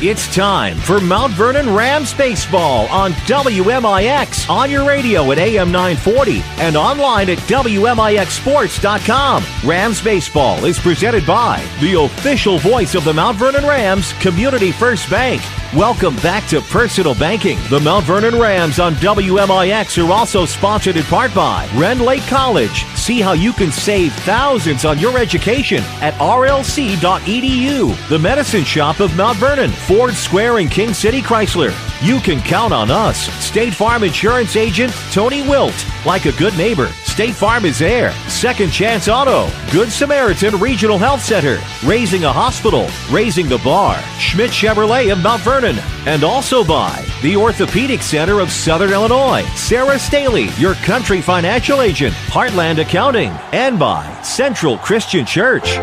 It's time for Mount Vernon Rams Baseball on WMIX, on your radio at AM 940 and online at WMIXsports.com. Rams Baseball is presented by the official voice of the Mount Vernon Rams, Community First Bank. Welcome back to Personal Banking. The Mount Vernon Rams on WMIX are also sponsored in part by Ren Lake College. See how you can save thousands on your education at rlc.edu. The Medicine Shop of Mount Vernon, Ford Square and King City Chrysler. You can count on us. State Farm Insurance Agent Tony Wilt. Like a good neighbor, State Farm is there. Second Chance Auto. Good Samaritan Regional Health Center. Raising a Hospital. Raising the Bar. Schmidt Chevrolet of Mount Vernon. And also by the Orthopedic Center of Southern Illinois. Sarah Staley, your country financial agent. Heartland Accounting. And by Central Christian Church.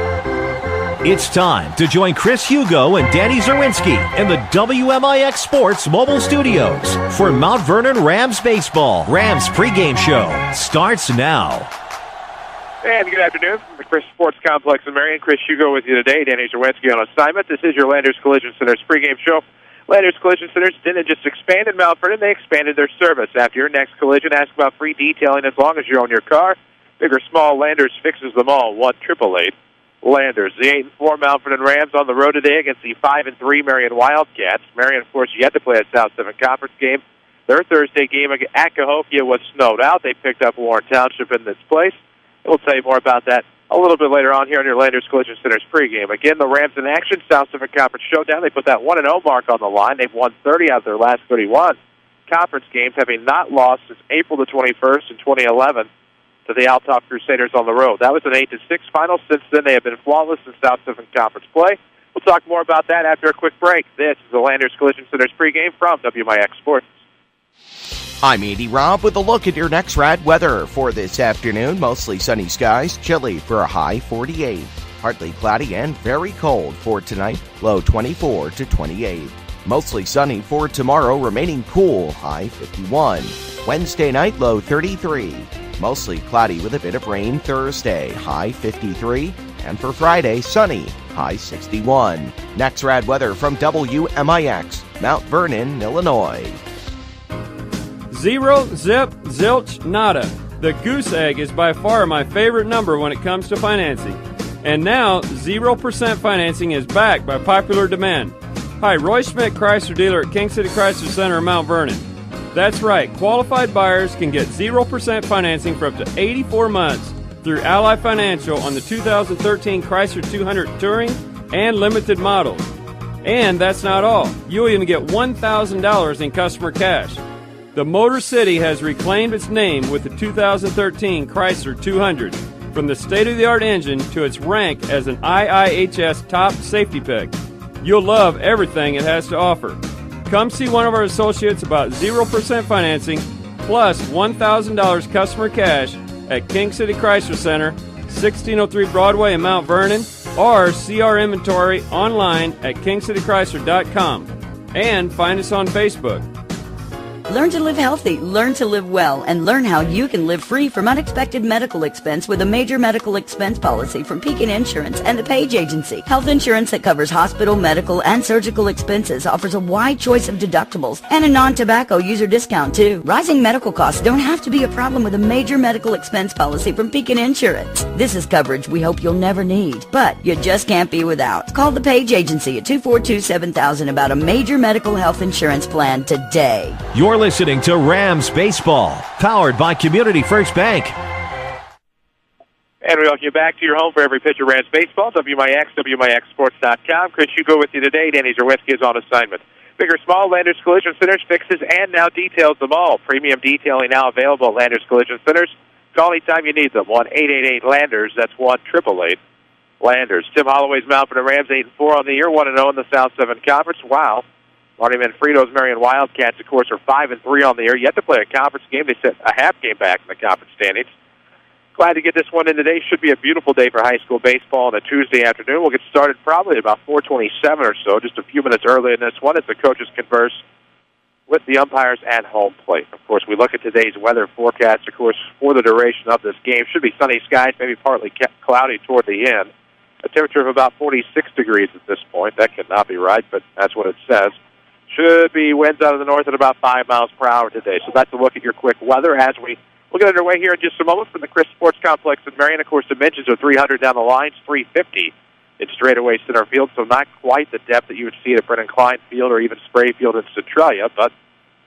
It's time to join Chris Hugo and Danny Zerwinski in the WMIX Sports mobile studios for Mount Vernon Rams Baseball. Rams pregame show starts now. And good afternoon from the Chris Sports Complex in Marion. Chris Hugo with you today. Danny Zerwinski on assignment. This is your Landers Collision Center's pregame show. Landers Collision Centers didn't just expand in Mount Vernon, they expanded their service. After your next collision, ask about free detailing as long as you own your car. Big or small, Landers fixes them all. 1-888 Landers. The 8-4 Mount Vernon Rams on the road today against the 5-3 Marion Wildcats. Marion, of course, yet to play a South 7 Conference game. Their Thursday game at Cahokia was snowed out. They picked up Warren Township in this place. We'll tell you more about that a little bit later on here on your Landers Collision Center's pregame. Again, the Rams in action, South 7 Conference showdown. They put that 1-0 mark on the line. They've won 30 out of their last 31 conference games, having not lost since April the 21st in 2011. To the Altop Crusaders on the road. That was an 8-6 final. Since then, they have been flawless in South 7 Conference play. We'll talk more about that after a quick break. This is the Landers Collision Center's pregame from WMIX Sports. I'm Andy Robb with a look at your next rad weather for this afternoon. Mostly sunny skies, chilly for a high 48. Partly cloudy and very cold for tonight, low 24 to 28. Mostly sunny for tomorrow, remaining cool, high 51. Wednesday night, low 33. Mostly cloudy with a bit of rain Thursday, high 53. And for Friday, sunny, high 61. Next rad weather from WMIX, Mount Vernon, Illinois. Zero, zip, zilch, nada. The goose egg is by far my favorite number when it comes to financing. And now, 0% financing is back by popular demand. Hi, Roy Schmidt Chrysler dealer at King City Chrysler Center in Mount Vernon. That's right, qualified buyers can get 0% financing for up to 84 months through Ally Financial on the 2013 Chrysler 200 Touring and Limited models. And that's not all. You'll even get $1,000 in customer cash. The Motor City has reclaimed its name with the 2013 Chrysler 200, from the state-of-the-art engine to its rank as an IIHS top safety pick. You'll love everything it has to offer. Come see one of our associates about 0% financing plus $1,000 customer cash at King City Chrysler Center, 1603 Broadway in Mount Vernon, or see our inventory online at kingcitychrysler.com and find us on Facebook. Learn to live healthy, learn to live well, and learn how you can live free from unexpected medical expense with a major medical expense policy from Pekin Insurance and the Page Agency. Health insurance that covers hospital, medical, and surgical expenses offers a wide choice of deductibles and a non-tobacco user discount, too. Rising medical costs don't have to be a problem with a major medical expense policy from Pekin Insurance. This is coverage we hope you'll never need, but you just can't be without. Call the Page Agency at 242-7000 about a major medical health insurance plan today. You're listening to Rams Baseball, powered by Community First Bank. And we welcome you back to your home for every pitch of Rams Baseball, WMIX, WMIXsports.com. Chris Hugo with you today. Danny Zerwinski is on assignment. Big or small, Landers Collision Centers fixes and now details them all. Premium detailing now available at Landers Collision Centers. Call anytime you need them. 1-888-LANDERS. That's 1-888 Landers. Tim Holloway's Mount Vernon Rams 8-4 on the year, 1-0 in the South 7 Conference. Wow. Marty Manfredo's Marion Wildcats, of course, are 5-3 on the year. Yet to play a conference game. They set a half game back in the conference standings. Glad to get this one in today. Should be a beautiful day for high school baseball on a Tuesday afternoon. We'll get started probably at about 4:27 or so, just a few minutes early in this one as the coaches converse with the umpires at home plate. Of course, we look at today's weather forecast, of course, for the duration of this game. Should be sunny skies, maybe partly cloudy toward the end. A temperature of about 46 degrees at this point. That cannot be right, but that's what it says. Should be winds out of the north at about 5 miles per hour today. So that's a look at your quick weather as we'll get underway here in just a moment from the Chris Sports Complex in Marion. Of course, dimensions are 300 down the lines, 350 in straightaway center field, so not quite the depth that you would see at Brennan Klein Field or even Spray Field in Centralia. But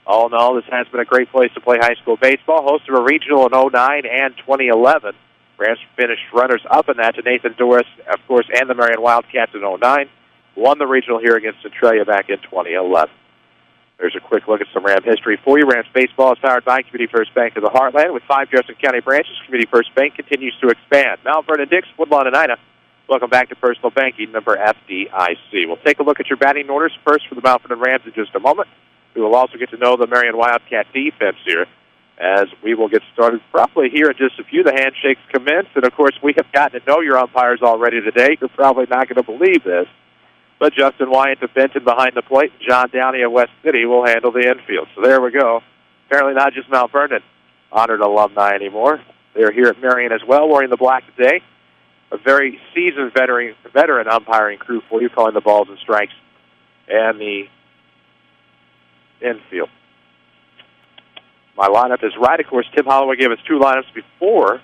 all in all, this has been a great place to play high school baseball. Host of a regional in 2009 and 2011. Rams finished runners-up in that to Nathan Doris, of course, and the Marion Wildcats in 2009. Won the regional here against Centralia back in 2011. There's a quick look at some Ram history for you. Rams baseball is powered by Community First Bank of the Heartland. With 5 Jefferson County branches, Community First Bank continues to expand. Mount Vernon Dix, Woodlawn, and Ina. Welcome back to Personal Banking, number FDIC. We'll take a look at your batting orders first for the Mount Vernon Rams in just a moment. We will also get to know the Marion Wildcat defense here as we will get started probably here in just a few. The handshakes commence, and of course we have gotten to know your umpires already today. You're probably not going to believe this, but Justin Wyatt of Benton behind the plate, and John Downey of West City will handle the infield. So there we go. Apparently not just Mount Vernon honored alumni anymore. They're here at Marion as well, wearing the black today. A very seasoned veteran umpiring crew for you, calling the balls and strikes and the infield. My lineup is right. Of course, Tim Holloway gave us 2 lineups before,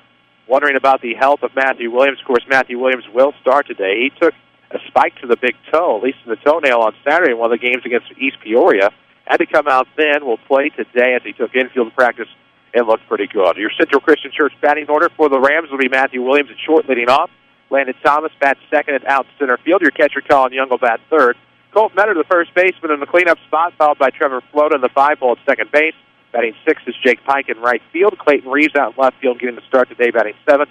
wondering about the health of Matthew Williams. Of course, Matthew Williams will start today. He took a spike to the big toe, at least in the toenail, on Saturday in one of the games against East Peoria. Had to come out then. Will play today as he took infield practice and looked pretty good. Your Central Christian Church batting order for the Rams will be Matthew Williams at short leading off. Landon Thomas bats second and out center field. Your catcher, Colin Young, will bat third. Colt Metter, the first baseman, in the cleanup spot, followed by Trevor Float in the 5-hole at second base. Batting sixth is Jake Pike in right field. Clayton Reeves out in left field getting the start today, batting seventh.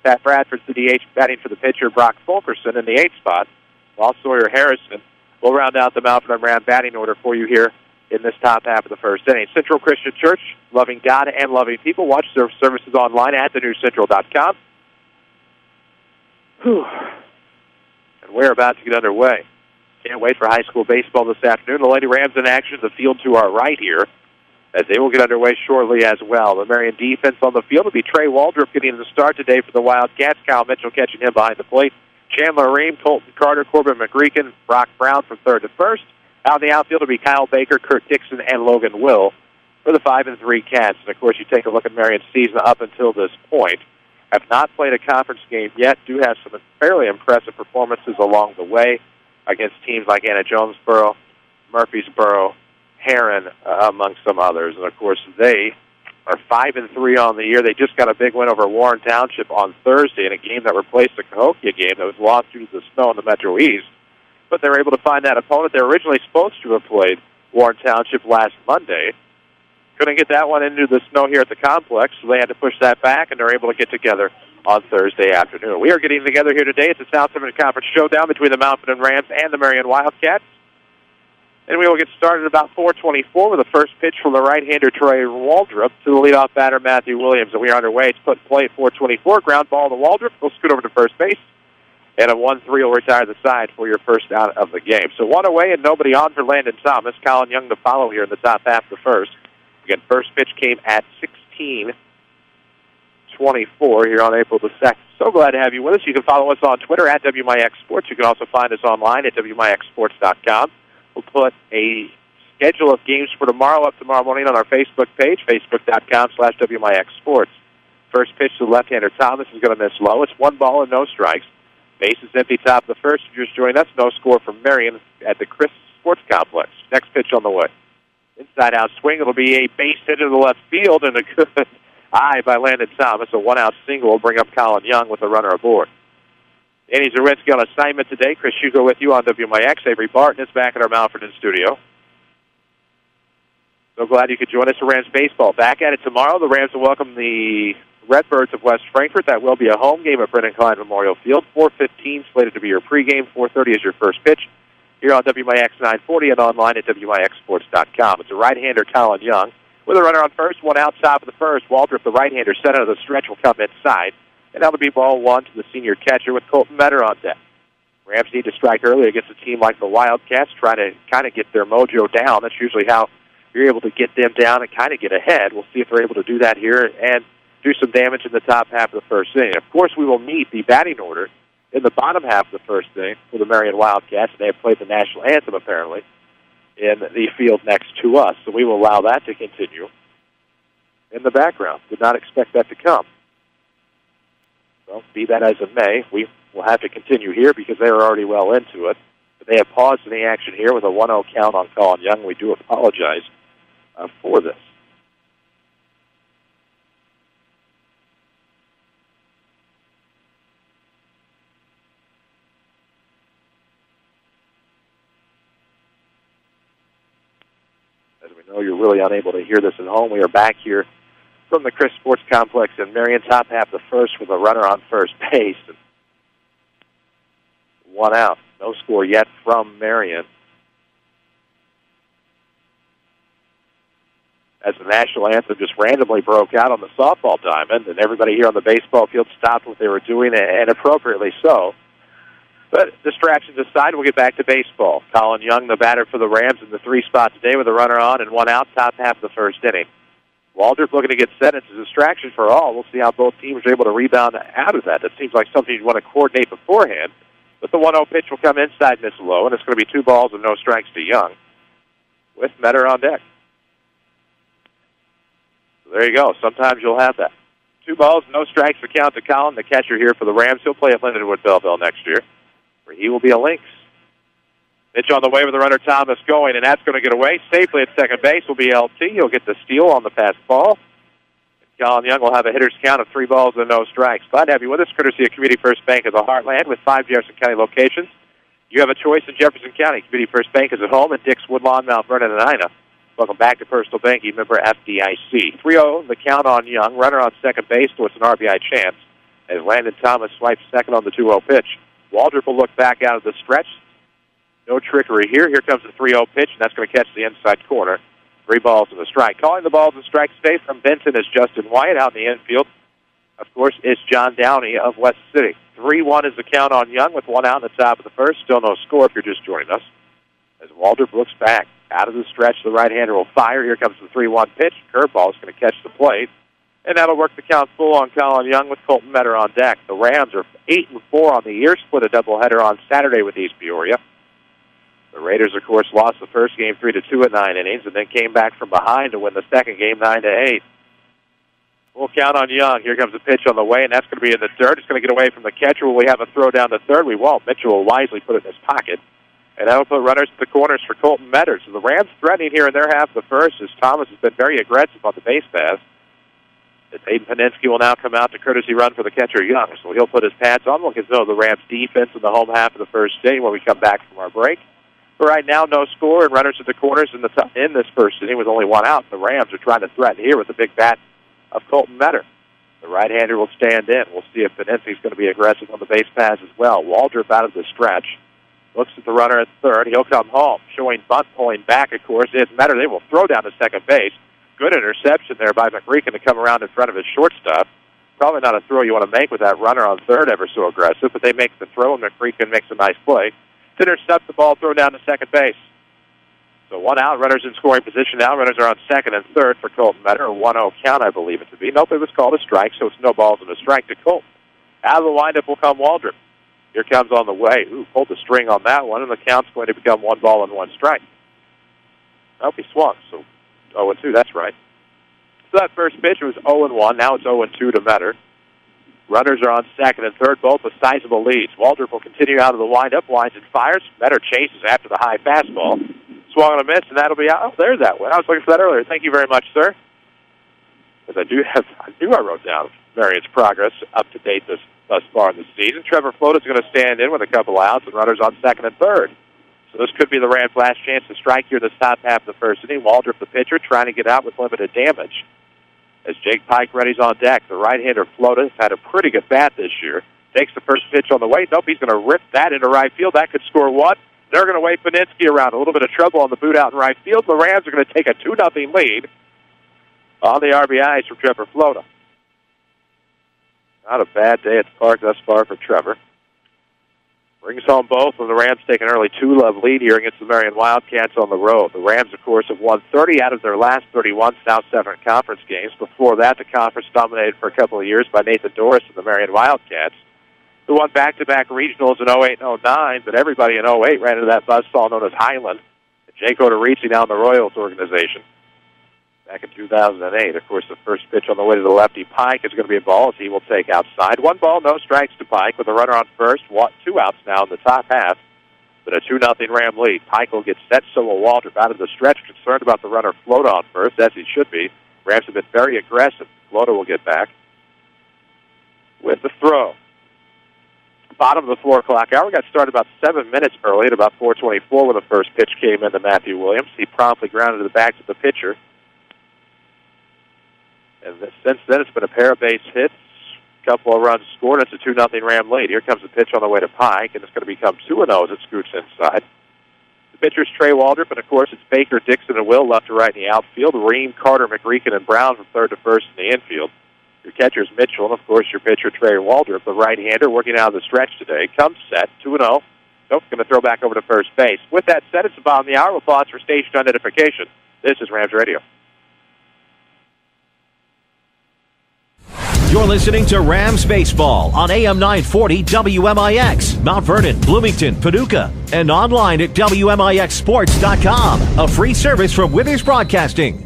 Pat Bradford's the DH, batting for the pitcher, Brock Fulkerson, in the 8th spot. While Sawyer Harrison will round out the Mount Vernon Ram batting order for you here in this top half of the first inning. Central Christian Church, loving God and loving people. Watch their services online at thenewscentral.com. And we're about to get underway. Can't wait for high school baseball this afternoon. The Lady Rams in action, the field to our right here, as they will get underway shortly as well. The Marion defense on the field will be Trey Waldrop getting the start today for the Wildcats. Kyle Mitchell catching him behind the plate. Chandler Ream, Colton Carter, Corbin McGreekin, Brock Brown from third to first. Out in the outfield will be Kyle Baker, Kurt Dixon, and Logan Will for the 5-3 Cats. And, of course, you take a look at Marion's season up until this point. Have not played a conference game yet. Do have some fairly impressive performances along the way against teams like Anna Jonesboro, Murfreesboro, Heron, among some others. And, of course, they are 5-3 on the year. They just got a big win over Warren Township on Thursday in a game that replaced the Cahokia game that was lost due to the snow in the Metro East. But they were able to find that opponent. They were originally supposed to have played Warren Township last Monday. Couldn't get that one into the snow here at the complex, so they had to push that back, and they're able to get together on Thursday afternoon. We are getting together here today at the South Summit Conference Showdown between the Mount Vernon Rams and the Marion Wildcats. And we will get started about 4:24 with the first pitch from the right-hander, Trey Waldrop, to the leadoff batter, Matthew Williams. And we are underway. It's put in play at 4:24. Ground ball to Waldrop. We'll scoot over to first base. And a 1-3 will retire the side for your first out of the game. So 1 away and nobody on for Landon Thomas. Colin Young to follow here in the top half of the first. Again, first pitch came at 16:24 here on April the 2nd. So glad to have you with us. You can follow us on Twitter at WMIX Sports. You can also find us online at WMIXSports.com. We'll put a schedule of games for tomorrow up tomorrow morning on our Facebook page, Facebook.com/WMIX Sports. First pitch to left-hander Thomas is going to miss low. It's 1 ball and no strikes. Base is empty top of the first. If you're just joining us, no score from Marion at the Chris Sports Complex. Next pitch on the way. Inside-out swing. It'll be a base hit to the left field and a good eye by Landon Thomas. A 1-out single will bring up Colin Young with a runner aboard. Danny Zaretsky on assignment today. Chris Hugo with you on WMIX. Avery Barton is back at our Mount Vernon studio. So glad you could join us for Rams baseball. Back at it tomorrow. The Rams will welcome the Redbirds of West Frankfort. That will be a home game at Brennan Klein Memorial Field. 4:15 slated to be your pregame. 4:30 is your first pitch. Here on WMIX 940 and online at WMIXSports.com. It's a right-hander, Colin Young, with a runner on first, 1 out, top of the first. Waldrop, the right-hander, center of the stretch, will come inside. And that'll be ball 1 to the senior catcher with Colton Metter on deck. Rams need to strike early against a team like the Wildcats, trying to kind of get their mojo down. That's usually how you're able to get them down and kind of get ahead. We'll see if they're able to do that here and do some damage in the top half of the first inning. Of course, we will meet the batting order in the bottom half of the first inning for the Marion Wildcats. They have played the national anthem, apparently, in the field next to us. So we will allow that to continue in the background. Did not expect that to come. Well, be that as it may, we will have to continue here because they are already well into it. But they have paused in the action here with a 1-0 count on Colin Young. We do apologize for this. As we know, you're really unable to hear this at home. We are back here from the Chris Sports Complex in Marion, top half the first with a runner on first base. And 1 out. No score yet from Marion. As the national anthem just randomly broke out on the softball diamond, and everybody here on the baseball field stopped what they were doing, and appropriately so. But distractions aside, we'll get back to baseball. Colin Young, the batter for the Rams, in the 3 spot today with a runner on and 1 out, top half of the first inning. Waldrop looking to get set. It's a distraction for all. We'll see how both teams are able to rebound out of that. That seems like something you'd want to coordinate beforehand. But the 1-0 pitch will come inside, miss low, and it's going to be 2 balls and no strikes to Young with Metter on deck. So there you go. Sometimes you'll have that. 2 balls, no strikes to count to Colin, the catcher here for the Rams. He'll play at Lindenwood Belleville next year, where he will be a Lynx. Pitch on the way with the runner Thomas going, and that's going to get away safely at second base. Will be LT. He'll get the steal on the pass ball. Colin Young will have a hitter's count of 3 balls and no strikes. Glad to have you with us, courtesy of Community First Bank of the Heartland with 5 Jefferson County locations. You have a choice in Jefferson County. Community First Bank is at home in Dix, Woodlawn, Mount Vernon, and Ina. Welcome back to Personal Banking, member FDIC. 3-0, the count on Young. Runner on second base, so it's an RBI chance as Landon Thomas swipes second on the 2-0 pitch. Waldrop will look back out of the stretch. No trickery here. Here comes the 3-0 pitch, and that's going to catch the inside corner. 3 balls and a strike. Calling the balls and strikes today from Benton is Justin Wyatt. Out in the infield, of course, is John Downey of West City. 3-1 is the count on Young with 1 out in the top of the first. Still no score if you're just joining us. As Waldrop looks back out of the stretch, the right-hander will fire. Here comes the 3-1 pitch. Curveball is going to catch the plate, and that'll work the count full on Colin Young with Colton Metter on deck. The Rams are 8-4 on the year. Split a doubleheader on Saturday with East Peoria. The Raiders, of course, lost the first game 3-2 at 9 innings, and then came back from behind to win the second game 9-8. We'll count on Young. Here comes a pitch on the way, and that's going to be in the dirt. It's going to get away from the catcher. Will we have a throw down to third? We won't. Mitchell will wisely put it in his pocket, and that'll put runners at the corners for Colton Metter. So the Rams threatening here in their half of the first as Thomas has been very aggressive on the base pass. Aiden Paninsky will now come out to courtesy run for the catcher Young. So he'll put his pads on. We'll get to know the Rams defense in the home half of the first inning when we come back from our break. But right now, no score, and runners at the corners in this first inning with only 1 out. The Rams are trying to threaten here with the big bat of Colton Metter. The right-hander will stand in. We'll see if Paninsky's going to be aggressive on the base pass as well. Waldrop out of the stretch. Looks at the runner at third. He'll come home. Showing bunt pulling back, of course, is Metter. They will throw down to second base. Good interception there by McReekin to come around in front of his shortstop. Probably not a throw you want to make with that runner on third ever so aggressive, but they make the throw, and McReekin makes a nice play to intercept the ball, throw down to second base. So 1 out, runners in scoring position now. Runners are on second and third for Colton Metter. A 1-0 count, I believe it to be. Nope, it was called a strike, so it's no balls and a strike to Colton. Out of the windup will come Waldrop. Here comes on the way. Ooh, pulled the string on that one, and the count's going to become 1 ball and 1 strike. Nope, he swung, so 0-2, that's right. So that first pitch was 0-1. Now it's 0-2 to Metter. Runners are on second and third, both with sizable leads. Waldrop will continue out of the windup, winds and fires. Metter chases after the high fastball. Swung on a miss, and that'll be out. Oh, there's that one. I was looking for that earlier. Thank you very much, sir. Because I wrote down Marion's progress up to date thus far in the season. Trevor Float is going to stand in with a couple outs, and runners on second and third. So this could be the Rams' last chance to strike here in the top half of the first inning. Waldrop, the pitcher, trying to get out with limited damage. As Jake Pike ready's on deck, the right-hander Flota has had a pretty good bat this year. Takes the first pitch on the way. Nope, he's going to rip that into right field. That could score 1. They're going to wave Paninsky around. A little bit of trouble on the boot out in right field. The Rams are going to take a 2-0 lead on the RBIs for Trevor Flota. Not a bad day at the park thus far for Trevor. Brings home both, and the Rams take an early 2-love lead here against the Marion Wildcats on the road. The Rams, of course, have won 30 out of their last 31 South Severn Conference games. Before that, the conference dominated for a couple of years by Nathan Doris and the Marion Wildcats. who won back-to-back regionals in 08 and 09, but everybody in 08 ran into that buzzsaw known as Highland. And Jake Odorizzi down the Royals organization back in 2008. Of course, the first pitch on the way to the lefty Pike is going to be a ball as he will take outside. 1 ball, no strikes to Pike with a runner on first. 2 outs now in the top half, but a 2-0 Ram lead. Pike will get set, so will Waldrop out of the stretch, concerned about the runner float on first, as he should be. Rams have been very aggressive. Floater will get back with the throw. Bottom of the 4 o'clock hour. Got started about 7 minutes early at about 4:24 when the first pitch came into Matthew Williams. He promptly grounded to the back of the pitcher. And since then, it's been a pair of base hits, a couple of runs scored, and it's a 2-0 Ram lead. Here comes the pitch on the way to Pike, and it's going to become 2-0 as it scoots inside. The pitcher's Trey Waldrop, and of course, it's Baker, Dixon, and Will left to right in the outfield. Ream, Carter, McGreekin, and Brown from third to first in the infield. Your catcher's Mitchell, and of course, your pitcher, Trey Waldrop, the right-hander, working out of the stretch today. Comes set, 2-0. Nope, going to throw back over to first base. With that said, it's the bottom of the hour. We'll pause for station identification. This is Rams Radio. You're listening to Rams Baseball on AM 940 WMIX, Mount Vernon, Bloomington, Paducah, and online at WMIXsports.com. A free service from Withers Broadcasting.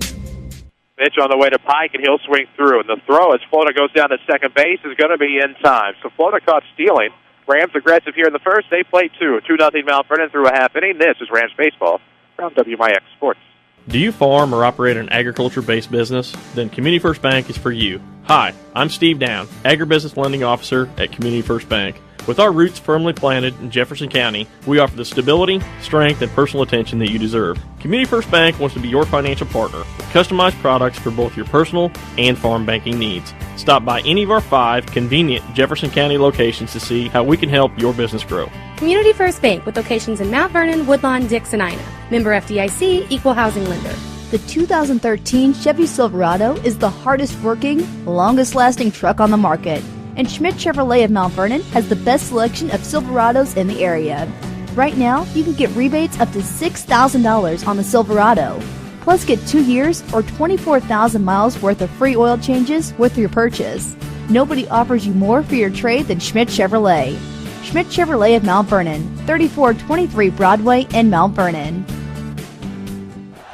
Pitch on the way to Pike, and he'll swing through. And the throw as Flota goes down to second base is going to be in time. So Flota caught stealing. Rams aggressive here in the first. They play 2. 2-0 Mount Vernon through a half inning. This is Rams Baseball from WMIX Sports. Do you farm or operate an agriculture-based business? Then Community First Bank is for you. Hi, I'm Steve Down, Agribusiness Lending Officer at Community First Bank. With our roots firmly planted in Jefferson County, we offer the stability, strength, and personal attention that you deserve. Community First Bank wants to be your financial partner with customized products for both your personal and farm banking needs. Stop by any of our 5 convenient Jefferson County locations to see how we can help your business grow. Community First Bank with locations in Mount Vernon, Woodlawn, Dix, and Ina. Member FDIC, Equal Housing Lender. The 2013 Chevy Silverado is the hardest working, longest lasting truck on the market. And Schmidt Chevrolet of Mount Vernon has the best selection of Silverados in the area. Right now, you can get rebates up to $6,000 on the Silverado. Plus get 2 years or 24,000 miles worth of free oil changes with your purchase. Nobody offers you more for your trade than Schmidt Chevrolet. Schmidt Chevrolet of Mount Vernon, 3423 Broadway in Mount Vernon.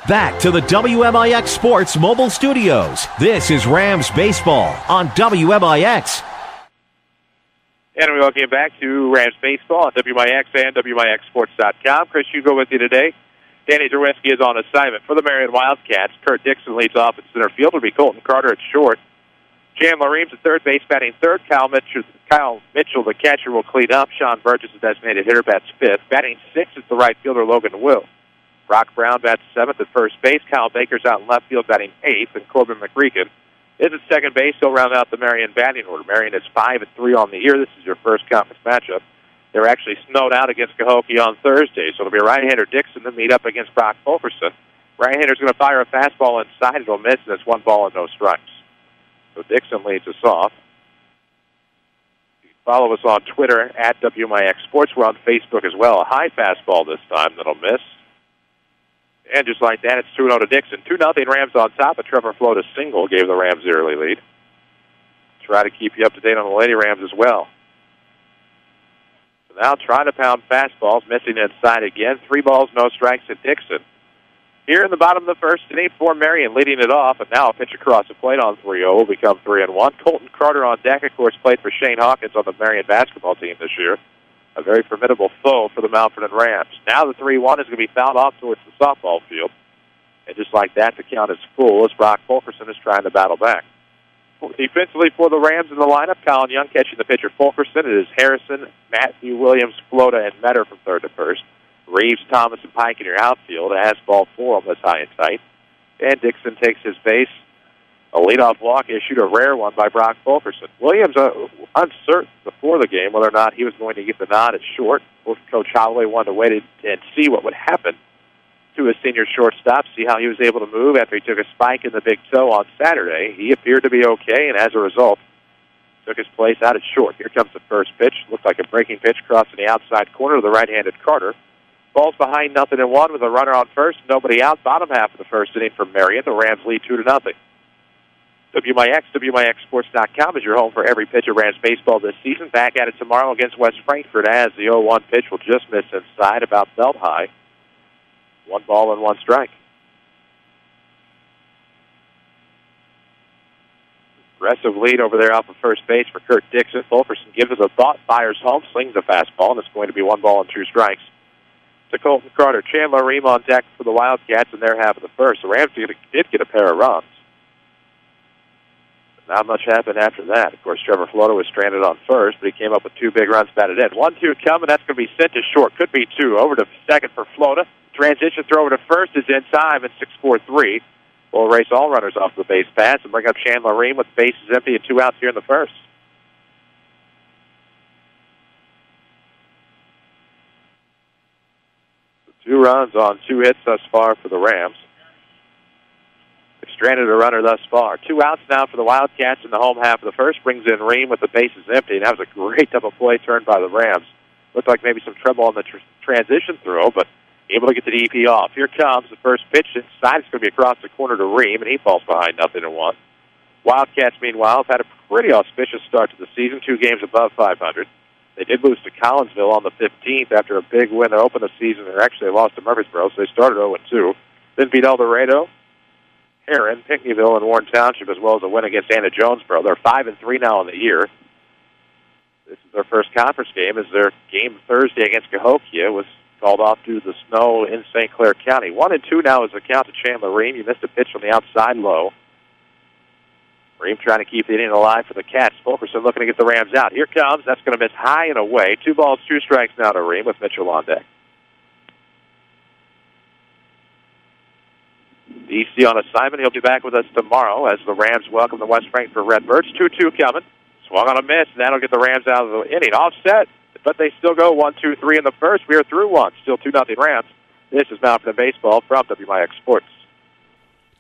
Back to the WMIX Sports Mobile Studios. This is Rams Baseball on WMIX. And we welcome you back to Rams Baseball on WMIX and WMIXsports.com. Chris Hugo with you today. Danny Zerwinski is on assignment for the Marion Wildcats. Kurt Dixon leads off at center field. It'll be Colton Carter at short. Chandler Reams at third base, batting third. Kyle Mitchell, the catcher, will clean up. Sean Burgess, the designated hitter, bats fifth. Batting sixth is the right fielder, Logan Will. Brock Brown bats seventh at first base. Kyle Baker's out in left field, batting eighth. And Corbin McGreekin is at second base. He'll round out the Marion batting order. Marion is 5-3 on the year. This is your first conference matchup. They're actually snowed out against Cahokia on Thursday, so it'll be right-hander Dixon to meet up against Brock Fulkerson. Right-hander's going to fire a fastball inside. It'll miss, and it's 1 ball and no strikes. So Dixon leads us off. You can follow us on Twitter at WMIX Sports. We're on Facebook as well. A high fastball this time that'll miss. And just like that, it's 2-0 to Dixon. 2-0 Rams on top. A Trevor Flota single gave the Rams the early lead. Try to keep you up to date on the Lady Rams as well. So now trying to pound fastballs, missing inside again. 3 balls, no strikes to Dixon. Here in the bottom of the first inning for Marion, leading it off, and now a pitch across the plate on 3-0 will become 3-1. Colton Carter on deck, of course, played for Shane Hawkins on the Marion basketball team this year. A very formidable foe for the Mount Vernon Rams. Now the 3-1 is going to be fouled off towards the softball field. And just like that, the count is full as Brock Fulkerson is trying to battle back. Defensively for the Rams in the lineup, Colin Young catching the pitcher Fulkerson. It is Harrison, Matthew Williams, Flota, and Metter from third to first. Reeves, Thomas, and Pike in your outfield. Asphalt 4 on this high and tight. And Dixon takes his base. A leadoff walk issued, a rare one by Brock Fulkerson. Williams uncertain before the game whether or not he was going to get the nod at short. Coach Holloway wanted to wait and see what would happen to his senior shortstop, see how he was able to move after he took a spike in the big toe on Saturday. He appeared to be okay, and as a result, took his place out at short. Here comes the first pitch. Looked like a breaking pitch crossing the outside corner of the right-handed Carter. Ball's behind 0-1 with a runner on first, nobody out. Bottom half of the first inning for Marion. The Rams lead 2-0. WMIX, WMIXsports.com is your home for every pitch of Rams baseball this season. Back at it tomorrow against West Frankfort as the 0-1 pitch will just miss inside, about belt high. 1 ball and 1 strike. Aggressive lead over there off of first base for Kurt Dixon. Fulkerson gives it a thought, fires home, slings a fastball, and it's going to be 1 ball and 2 strikes. To Colton Carter, Chandler Ream on deck for the Wildcats in their half of the first. The Rams did get a pair of runs. Not much happened after that. Of course, Trevor Floto was stranded on first, but he came up with 2 big runs batted in. 1-2 coming. That's going to be sent to short. Could be 2. Over to second for Floto. Transition throw over to first is in time at 6-4-3. We'll erase all runners off the base pass and bring up Chandler Ream with bases empty and 2 outs here in the first. So 2 runs on 2 hits thus far for the Rams. Stranded a runner thus far. 2 outs now for the Wildcats in the home half of the first. Brings in Ream with the bases empty, and that was a great double play turn by the Rams. Looked like maybe some trouble on the transition throw, but able to get the DP off. Here comes the first pitch inside. It's going to be across the corner to Ream, and he falls behind 0-1. Wildcats, meanwhile, have had a pretty auspicious start to the season, 2 games above 500. They did lose to Collinsville on the 15th after a big win to open the season. They actually lost to Murfreesboro, so they started 0-2. Then beat El Dorado, Heron, Pinckneyville, and Warren Township, as well as a win against Anna Jonesboro. They're 5-3 now in the year. This is their first conference game, as their game Thursday against Cahokia was called off due to the snow in St. Clair County. 1-2 now is the count to Chandler Ream. You missed a pitch on the outside low. Ream trying to keep the inning alive for the Cats. Fulkerson looking to get the Rams out. Here comes. That's going to miss high and away. 2 balls, 2 strikes now to Ream with Mitchell on deck. DC on assignment. He'll be back with us tomorrow as the Rams welcome the West Frankfort Redbirds. 2-2 coming. Swung on a miss, and that'll get the Rams out of the inning. Offset, but they still go 1-2-3 in the first. We are through 1. Still 2-0 Rams. This is Mount Vernon Baseball from WMIX Sports.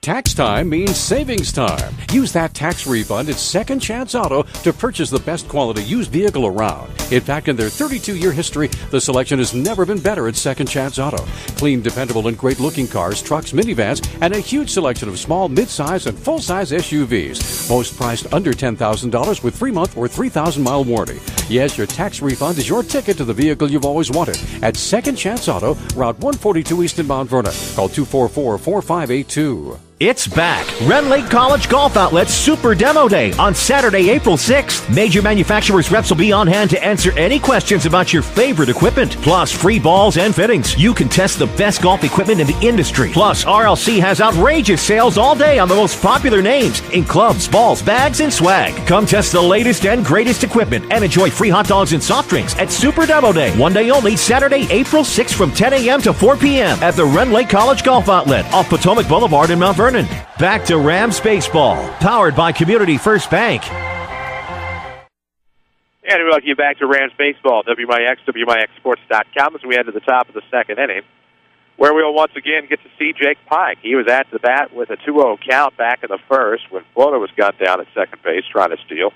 Tax time means savings time. Use that tax refund at Second Chance Auto to purchase the best quality used vehicle around. In fact, in their 32-year history, the selection has never been better at Second Chance Auto. Clean, dependable, and great-looking cars, trucks, minivans, and a huge selection of small, mid-size, and full-size SUVs. Most priced under $10,000 with 3-month or 3,000-mile warranty. Yes, your tax refund is your ticket to the vehicle you've always wanted. At Second Chance Auto, Route 142 East in Mount Vernon. Call 244-4582. It's back. Ren Lake College Golf Outlet's Super Demo Day on Saturday, April 6th. Major manufacturers' reps will be on hand to answer any questions about your favorite equipment, plus free balls and fittings. You can test the best golf equipment in the industry. Plus, RLC has outrageous sales all day on the most popular names in clubs, balls, bags, and swag. Come test the latest and greatest equipment and enjoy free hot dogs and soft drinks at Super Demo Day. One day only, Saturday, April 6th from 10 a.m. to 4 p.m. at the Ren Lake College Golf Outlet off Potomac Boulevard in Mount Vernon. Back to Rams baseball, powered by Community First Bank. And we welcome you back to Rams baseball, WMIX, WMIXsports.com, as we head to the top of the second inning, where we'll once again get to see Jake Pike. He was at the bat with a 2-0 count back in the first when Floto was gunned down at second base trying to steal.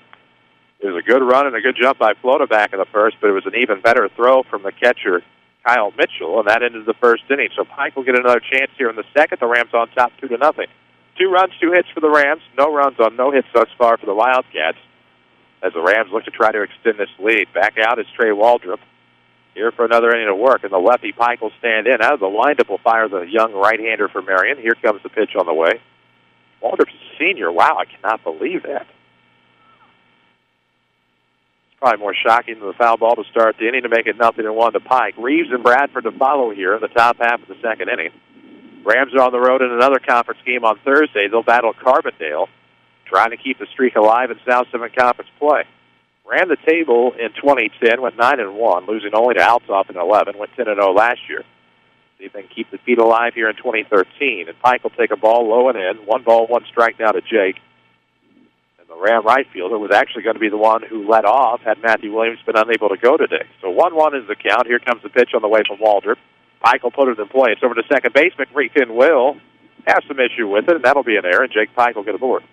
It was a good run and a good jump by Floto back in the first, but it was an even better throw from the catcher, Kyle Mitchell, and that ended the first inning. So Pike will get another chance here in the second. The Rams on top 2-0. 2 runs, 2 hits for the Rams. No runs on no hits thus far for the Wildcats as the Rams look to try to extend this lead. Back out is Trey Waldrop here for another inning of work, and the lefty Pike will stand in. Out of the windup will fire the young right-hander for Marion. Here comes the pitch on the way. Waldrop's a senior. Wow, I cannot believe that. Probably more shocking than the foul ball to start the inning to make it 0-1 to Pike. Reeves and Bradford to follow here in the top half of the second inning. Rams are on the road in another conference game on Thursday. They'll battle Carbondale, trying to keep the streak alive in South 7 Conference play. Ran the table in 2010, went 9-1, losing only to Althoff in 11, went 10-0 last year. See if they can keep the feet alive here in 2013. And Pike will take a ball low and in. 1 ball, 1 strike now to Jake. The Ram right fielder was actually going to be the one who led off had Matthew Williams been unable to go today. So 1-1 is the count. Here comes the pitch on the way from Waldrop. Pike will put it in play. It's over to second base. McReefin will have some issue with it, and that'll be an error, and Jake Pike will get aboard.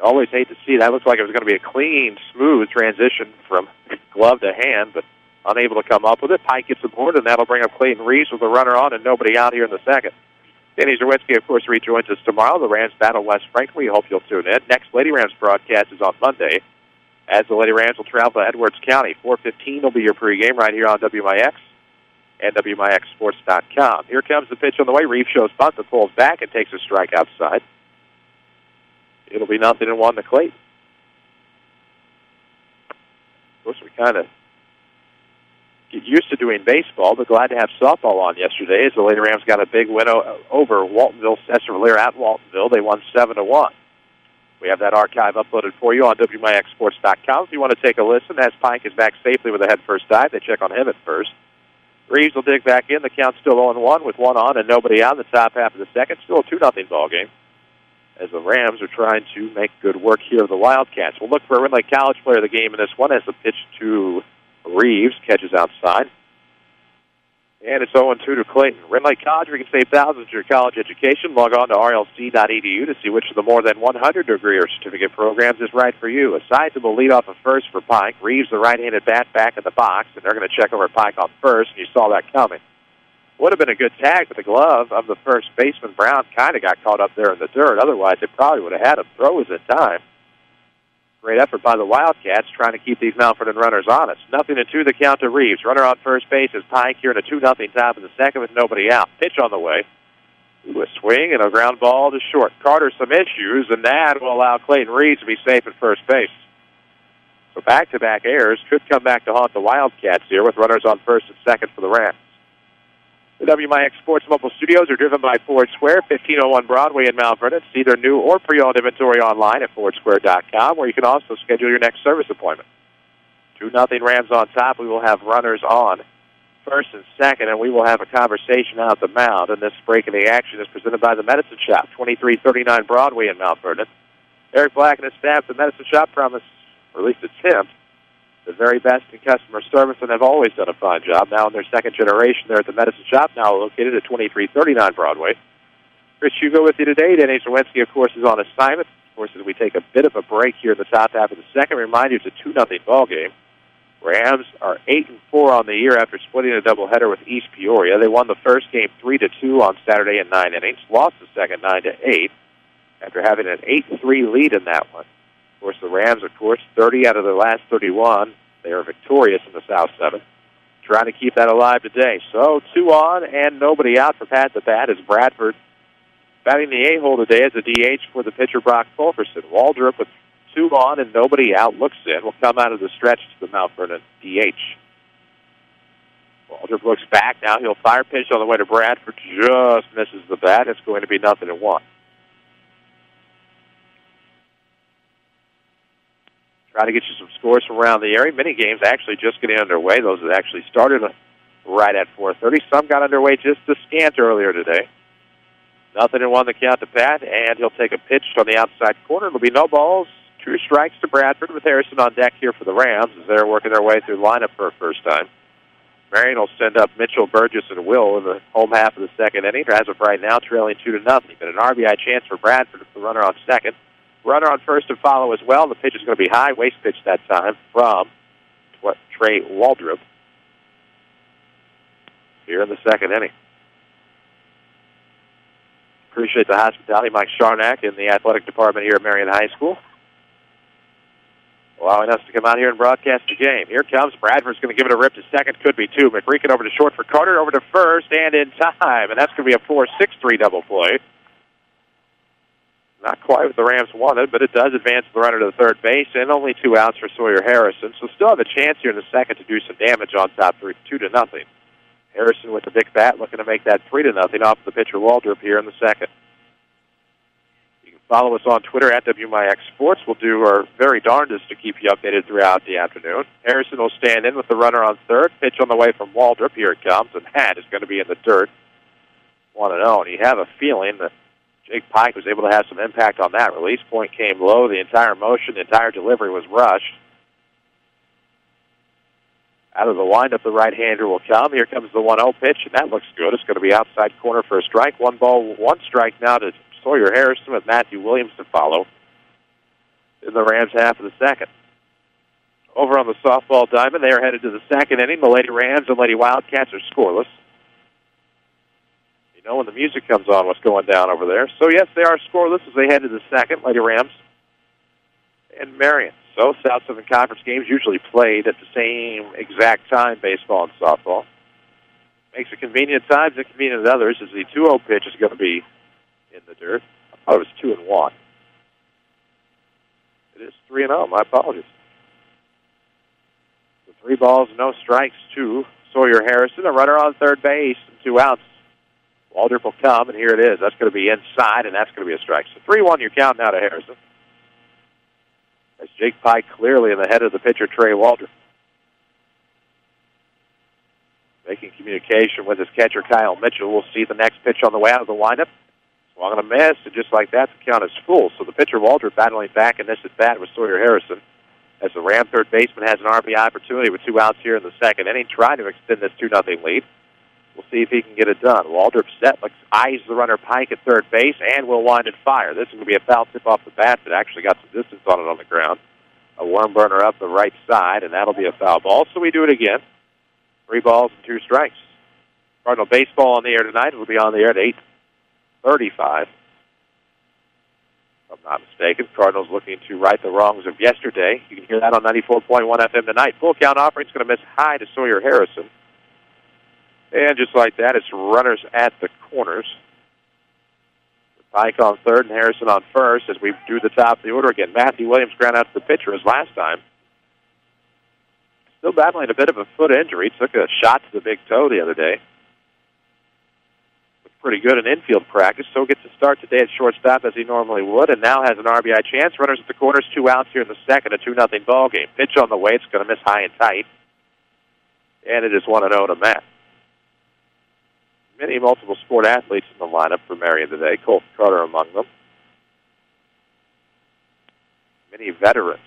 Always hate to see that. Looks like it was going to be a clean, smooth transition from glove to hand, but unable to come up with it. Pike gets aboard, and that'll bring up Clayton Reeves with a runner on and nobody out here in the second. Danny Zawinski, of course, rejoins us tomorrow. The Rams battle West Franklin. We hope you'll tune in. Next Lady Rams broadcast is on Monday, as the Lady Rams will travel to Edwards County. 4:15 will be your pregame right here on WMIX and WMIXsports.com. Here comes the pitch on the way. Reeves shows bunt, that pulls back and takes a strike outside. It'll be 0-1 to Clayton. Of course, we kind of get used to doing baseball, but glad to have softball on yesterday as the Lady Rams got a big win over Waltonville, Esser-Valere at Waltonville. They won 7-1. We have that archive uploaded for you on WMIXsports.com. If you want to take a listen, as Pike is back safely with a head first dive, they check on him at first. Reeves will dig back in. The count's still 0-1 with one on and nobody out in the top half of the second. Still a 2-0 ball game as the Rams are trying to make good work here of the Wildcats. We'll look for a Ridley College player of the game in this one as the pitch to Reeves catches outside. And it's 0-2 to Clayton. Ridley College, where you can save thousands on your college education. Log on to rlc.edu to see which of the more than 100 degree or certificate programs is right for you. A sizable leadoff of first for Pike. Reeves, the right-handed bat, back in the box, and they're going to check over Pike on first, and you saw that coming. Would have been a good tag, but the glove of the first baseman, Brown, kind of got caught up there in the dirt. Otherwise, it probably would have had him. Throw was in time. Great effort by the Wildcats trying to keep these Mount Vernon runners honest. 0-2 the count to Reeves. Runner on first base is Pike here in a 2-0 top of the second with nobody out. Pitch on the way. A swing and a ground ball to short. Carter some issues, and that will allow Clayton Reeves to be safe at first base. So back-to-back errors could come back to haunt the Wildcats here with runners on first and second for the Rams. The WMIX Sports Mobile Studios are driven by Ford Square, 1501 Broadway in Mount Vernon. See their new or pre-owned inventory online at FordSquare.com, where you can also schedule your next service appointment. 2-0 Rams on top. We will have runners on first and second, and we will have a conversation out at the mound. And this break in the action is presented by the Medicine Shop, 2339 Broadway in Mount Vernon. Eric Black and his staff at the Medicine Shop promise, or at least attempt, the very best in customer service and have always done a fine job. Now in their second generation, they're at the Medicine Shop, now located at 2339 Broadway. Chris Hugo with you today. Danny Zawinski, of course, is on assignment. Of course, as we take a bit of a break here in the top half of the second, remind you it's a 2-0 ball game. Rams are 8-4 on the year after splitting a doubleheader with East Peoria. They won the first game 3-2 on Saturday in 9 innings, lost the second 9-8 after having an 8-3 lead in that one. Of course, the Rams, 30 out of their last 31. They are victorious in the South 7. Trying to keep that alive today. So 2 on and nobody out for Pat the Bat as Bradford batting the A-hole today as a DH for the pitcher Brock Fulkerson. Waldrop with 2 on and nobody out looks in. Will come out of the stretch to the Mount Vernon DH. Waldrop looks back. Now he'll fire pitch on the way to Bradford. Just misses the bat. It's going to be 0-1. Try to get you some scores from around the area. Many games actually just getting underway. Those that actually started right at 4:30. Some got underway just a scant earlier today. 0-1 the count to Pat, and he'll take a pitch on the outside corner. It'll be no balls, 2 strikes to Bradford with Harrison on deck here for the Rams as they're working their way through the lineup for a first time. Marion will send up Mitchell, Burgess, and Will in the home half of the second inning. As of right now, trailing 2-0. But an RBI chance for Bradford with the runner on second. Runner on first to follow as well. The pitch is going to be high. Waste pitch that time from Trey Waldrop here in the second inning. Appreciate the hospitality, Mike Sharnack in the athletic department here at Marion High School, allowing us to come out here and broadcast the game. Here comes Bradford's going to give it a rip to second. Could be 2. McReekin over to short for Carter, over to first, and in time. And that's going to be a 4-6-3 double play. Not quite what the Rams wanted, but it does advance the runner to the third base, and only 2 outs for Sawyer Harrison. So still have a chance here in the second to do some damage on top, 2-0. Harrison with the big bat looking to make that 3-0 off the pitcher Waldrop here in the second. You can follow us on Twitter at WMIX Sports. We'll do our very darndest to keep you updated throughout the afternoon. Harrison will stand in with the runner on third. Pitch on the way from Waldrop. Here it comes, and that is going to be in the dirt. 1-0, and you have a feeling that Jake Pike was able to have some impact on that. Release point came low. The entire motion, the entire delivery was rushed. Out of the windup, the right-hander will come. Here comes the 1-0 pitch, and that looks good. It's going to be outside corner for a strike. 1 ball, 1 strike now to Sawyer Harrison with Matthew Williams to follow in the Rams half of the second. Over on the softball diamond, they are headed to the second inning. The Lady Rams and Lady Wildcats are scoreless. know when the music comes on what's going down over there. So, yes, they are scoreless as they head to the second. Lady Rams and Marion. So, South Southern Conference games usually played at the same exact time, baseball and softball. Makes it convenient at times, inconvenient at others, as the 2-0 pitch is going to be in the dirt. I thought it was 2-1. It is 3-0. My apologies. So 3 balls, no strikes to Sawyer Harrison. A runner on third base and 2 outs. Waldrop will come, and here it is. That's going to be inside, and that's going to be a strike. So 3-1, your count now to Harrison. As Jake Pike clearly in the head of the pitcher, Trey Waldrop. Making communication with his catcher, Kyle Mitchell. We'll see the next pitch on the way out of the windup. Swung on a miss, and just like that, the count is full. So the pitcher, Waldrop, battling back in this at-bat with Sawyer Harrison, as the Ram third baseman has an RBI opportunity with 2 outs here in the second inning, trying to extend this 2-0 lead. We'll see if he can get it done. Waldrop set, eyes the runner Pike at third base, and will wind and fire. This is going to be a foul tip off the bat that actually got some distance on it on the ground. A worm burner up the right side, and that'll be a foul ball. So we do it again. 3 balls and 2 strikes. Cardinal baseball on the air tonight. It will be on the air at 8:35. If I'm not mistaken, Cardinals looking to right the wrongs of yesterday. You can hear that on 94.1 FM tonight. Full count offering is going to miss high to Sawyer Harrison. And just like that, it's runners at the corners. Pike on third and Harrison on first as we do the top of the order again. Matthew Williams ground out to the pitcher as last time. Still battling a bit of a foot injury. Took a shot to the big toe the other day. Looked pretty good in infield practice, so gets to start today at shortstop as he normally would, and now has an RBI chance. Runners at the corners, 2 outs here in the second, a 2-0 ball game. Pitch on the way. It's going to miss high and tight. And it is 1-0 to Matt. Many multiple sport athletes in the lineup for Marion today. Colt Carter among them. Many veterans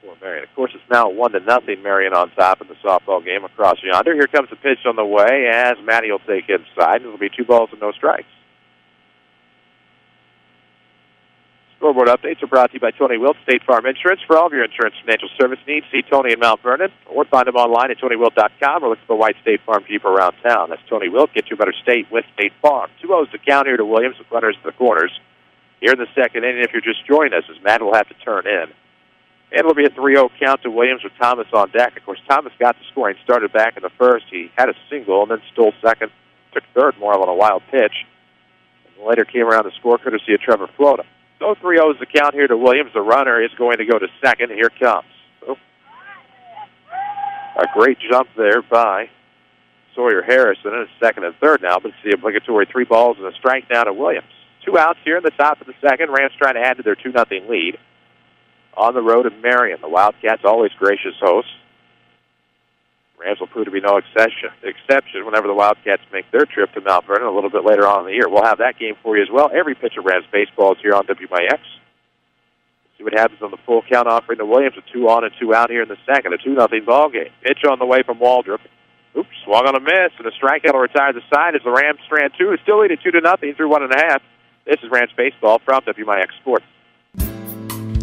for Marion. Of course, it's now 1-0 Marion on top in the softball game across yonder. Here comes the pitch on the way as Matty will take inside. It'll be 2 balls and no strikes. Scoreboard updates are brought to you by Tony Wilt, State Farm Insurance. For all of your insurance financial service needs, see Tony in Mount Vernon, or find him online at TonyWilt.com, or look for the white State Farm Jeep around town. That's Tony Wilt. Get you a better state with State Farm. 2-0s to count here to Williams with runners to the corners. Here in the second inning, if you're just joining us, as Matt will have to turn in. And it'll be a 3-0 count to Williams with Thomas on deck. Of course, Thomas got the scoring, started back in the first. He had a single and then stole second, took third more on a wild pitch. And later came around the score courtesy of Trevor Flota. So 3-0 the count here to Williams. The runner is going to go to second. Here comes. Oh. A great jump there by Sawyer Harrison. And it's second and third now, but it's the obligatory 3 balls and a strike now to Williams. 2 outs here in the top of the second. Rams trying to add to their 2-0 lead. On the road in Marion. The Wildcats always gracious hosts. Rams will prove to be no exception whenever the Wildcats make their trip to Mount Vernon a little bit later on in the year. We'll have that game for you as well. Every pitch of Rams baseball is here on WMIX. See what happens on the full count offering to Williams with 2 on and 2 out here in the second. A 2-0 ball game. Pitch on the way from Waldrop. Oops, swung on a miss, and a strikeout will retire the side as the Rams strand 2 is still leading 2-0 through 1.5. This is Rams baseball from WMIX Sports.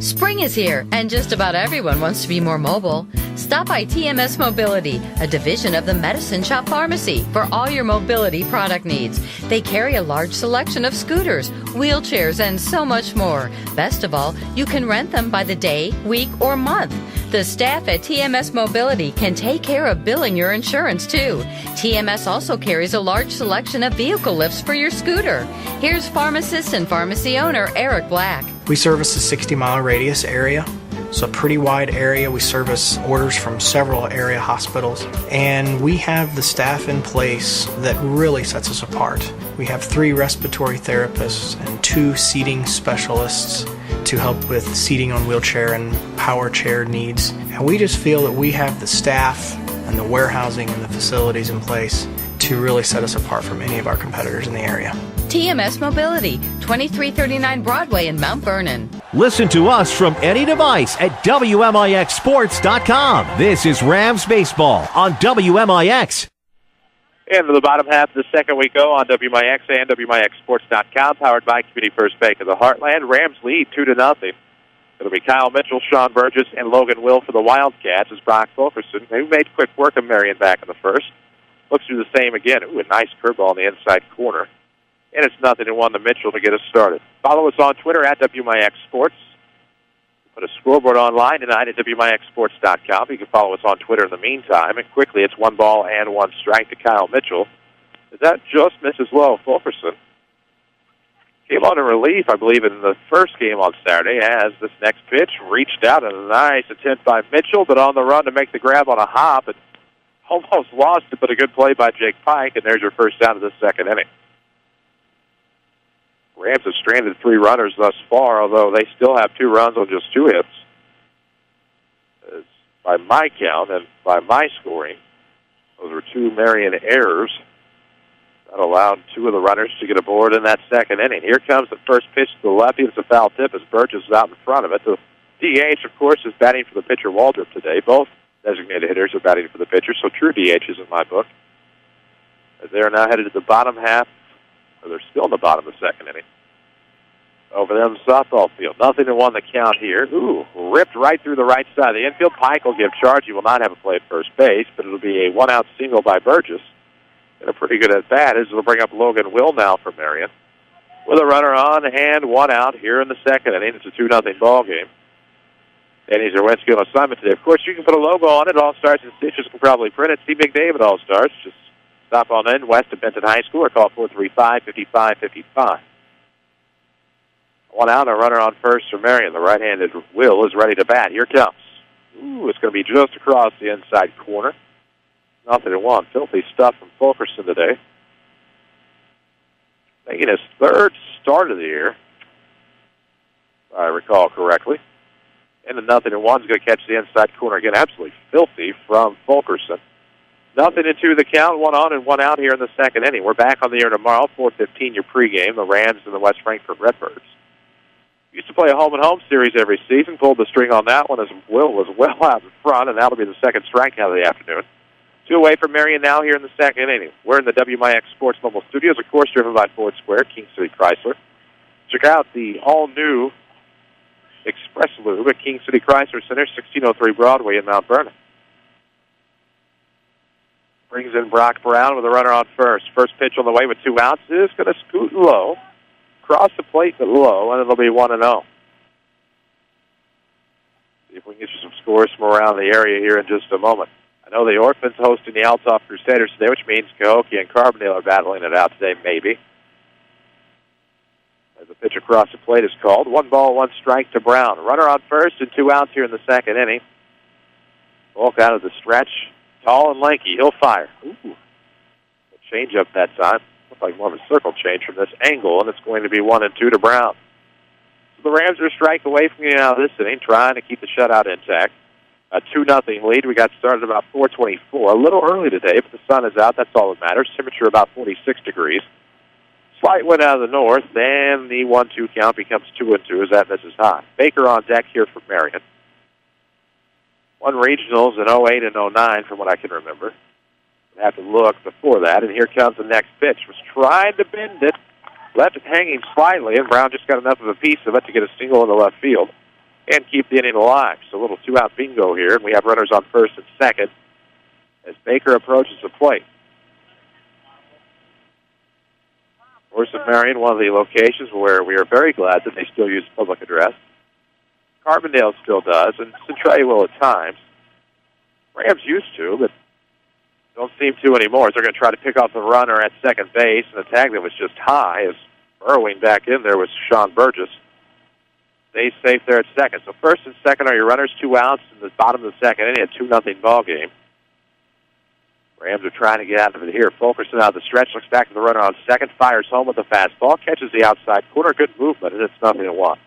Spring is here, and just about everyone wants to be more mobile. Stop by TMS Mobility, a division of the Medicine Shop Pharmacy, for all your mobility product needs. They carry a large selection of scooters, wheelchairs, and so much more. Best of all, you can rent them by the day, week, or month. The staff at TMS Mobility can take care of billing your insurance, too. TMS also carries a large selection of vehicle lifts for your scooter. Here's pharmacist and pharmacy owner Eric Black. We service a 60-mile radius area. It's a pretty wide area. We service orders from several area hospitals, and we have the staff in place that really sets us apart. We have 3 respiratory therapists and 2 seating specialists to help with seating on wheelchair and power chair needs. And we just feel that we have the staff and the warehousing and the facilities in place to really set us apart from any of our competitors in the area. TMS Mobility, 2339 Broadway in Mount Vernon. Listen to us from any device at WMIXsports.com. This is Rams Baseball on WMIX. And for the bottom half of the second we go on WMIX and WMIXsports.com, powered by Community First Bank of the Heartland. Rams lead 2-0. It'll be Kyle Mitchell, Sean Burgess, and Logan Will for the Wildcats as Brock Fulkerson, who made quick work of Marion back in the first. Looks through the same again. Ooh, a nice curveball in the inside corner. And it's 0-1 to Mitchell to get us started. Follow us on Twitter at WMIX Sports. Put a scoreboard online tonight at WMIXSports.com. You can follow us on Twitter in the meantime. And quickly, it's 1 ball and 1 strike to Kyle Mitchell. That just misses low. Fulkerson came on in relief, I believe, in the first game on Saturday, as this next pitch reached out. A nice attempt by Mitchell, but on the run to make the grab on a hop. And almost lost it, but a good play by Jake Pike, and there's your first down of the second inning. Rams have stranded 3 runners thus far, although they still have 2 runs on just 2 hits. By my count and by my scoring, those were 2 Marion errors. That allowed 2 of the runners to get aboard in that second inning. Here comes the first pitch to the lefty. It's a foul tip as Burgess is out in front of it. The DH, of course, is batting for the pitcher Waldrop today. Both designated hitters are batting for the pitcher, so true DHs in my book. They're now headed to the bottom half. They're still in the bottom of the second inning. Over them, softball field. 0-1 the count here. Ooh, ripped right through the right side of the infield. Pike will give charge. He will not have a play at first base, but it'll be a 1-out single by Burgess. And a pretty good at-bat as it'll bring up Logan Will now for Marion. With a runner on and 1 out here in the second inning. It's a 2-0 ball game. Danny Zerwinski on assignment today. Of course, you can put a logo on it. All-Stars and Stitches can probably print it. See Big Dave at All-Stars. Just stop on in west of Benton High School or call 435-5555. 1 out, a runner on first for Marion. The right-handed Will is ready to bat. Here comes. Ooh, it's going to be just across the inside corner. 0-1. Filthy stuff from Fulkerson today. Making his 3rd start of the year, if I recall correctly. And the 0-1 is going to catch the inside corner again. Absolutely filthy from Fulkerson. 0-2 the count, 1 on and 1 out here in the second inning. We're back on the air tomorrow, 4:15 your pregame, the Rams and the West Frankfort Redbirds. Used to play a home-and-home series every season. Pulled the string on that one as Will was well out in front, and that'll be the second strikeout of the afternoon. 2 away from Marion now here in the second inning. We're in the WMIX Sports Mobile Studios, of course, driven by Ford Square, King City Chrysler. Check out the all-new Express Lube at King City Chrysler Center, 1603 Broadway in Mount Vernon. Brings in Brock Brown with a runner on first. First pitch on the way with 2 outs is going to scoot low. Cross the plate but low, and it'll be 1-0. See if we can get you some scores from around the area here in just a moment. I know the Orphans hosting the Althoff Crusaders today, which means Cahokia and Carbondale are battling it out today, maybe. As the pitch across the plate is called. 1 ball, 1 strike to Brown. Runner on first and 2 outs here in the second inning. Volk out of the stretch. Tall and lanky. He'll fire. Ooh. A change up that time. Looks like more of a circle change from this angle, and it's going to be 1-2 to Brown. So the Rams are a strike away from getting out of this inning, trying to keep the shutout intact. A 2-0 lead. We got started about 4:24. A little early today, but the sun is out. That's all that matters. Temperature about 46 degrees. Slight wind out of the north, and the 1-2 count becomes 2-2 as that misses high. Baker on deck here for Marion. Won regionals in 08 and 09 from what I can remember. I have to look before that, and here comes the next pitch. Was trying to bend it, left it hanging slightly, and Brown just got enough of a piece of it to get a single in the left field and keep the inning alive. So a little 2-out bingo here, and we have runners on first and second as Baker approaches the plate. Of course, of Marion, one of the locations where we are very glad that they still use public address. Carbondale still does, and Centralia will at times. Rams used to, but don't seem to anymore. They're going to try to pick off the runner at second base, and the tag that was just high as burrowing back in there was Sean Burgess. Stays safe there at second. So first and second are your runners, 2 outs in the bottom of the second inning, a 2-0 ball game. Rams are trying to get out of it here. Fulkerson out of the stretch, looks back to the runner on second, fires home with the fastball, catches the outside corner, good movement, and it's 0-1.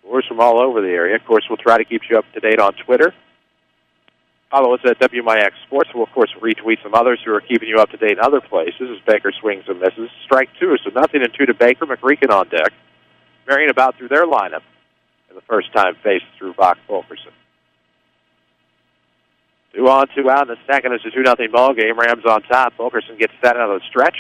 Scores from all over the area. Of course, we'll try to keep you up to date on Twitter. Follow us at WMIX Sports. We'll, of course, retweet some others who are keeping you up to date in other places as Baker swings and misses. Strike 2, so 0-2 to Baker. McReekin on deck. Marion about through their lineup in the first time faced through Brock Fulkerson. 2 on, 2 out in the second. It's a 2-0 ball game. Rams on top. Fulkerson gets set out of the stretch.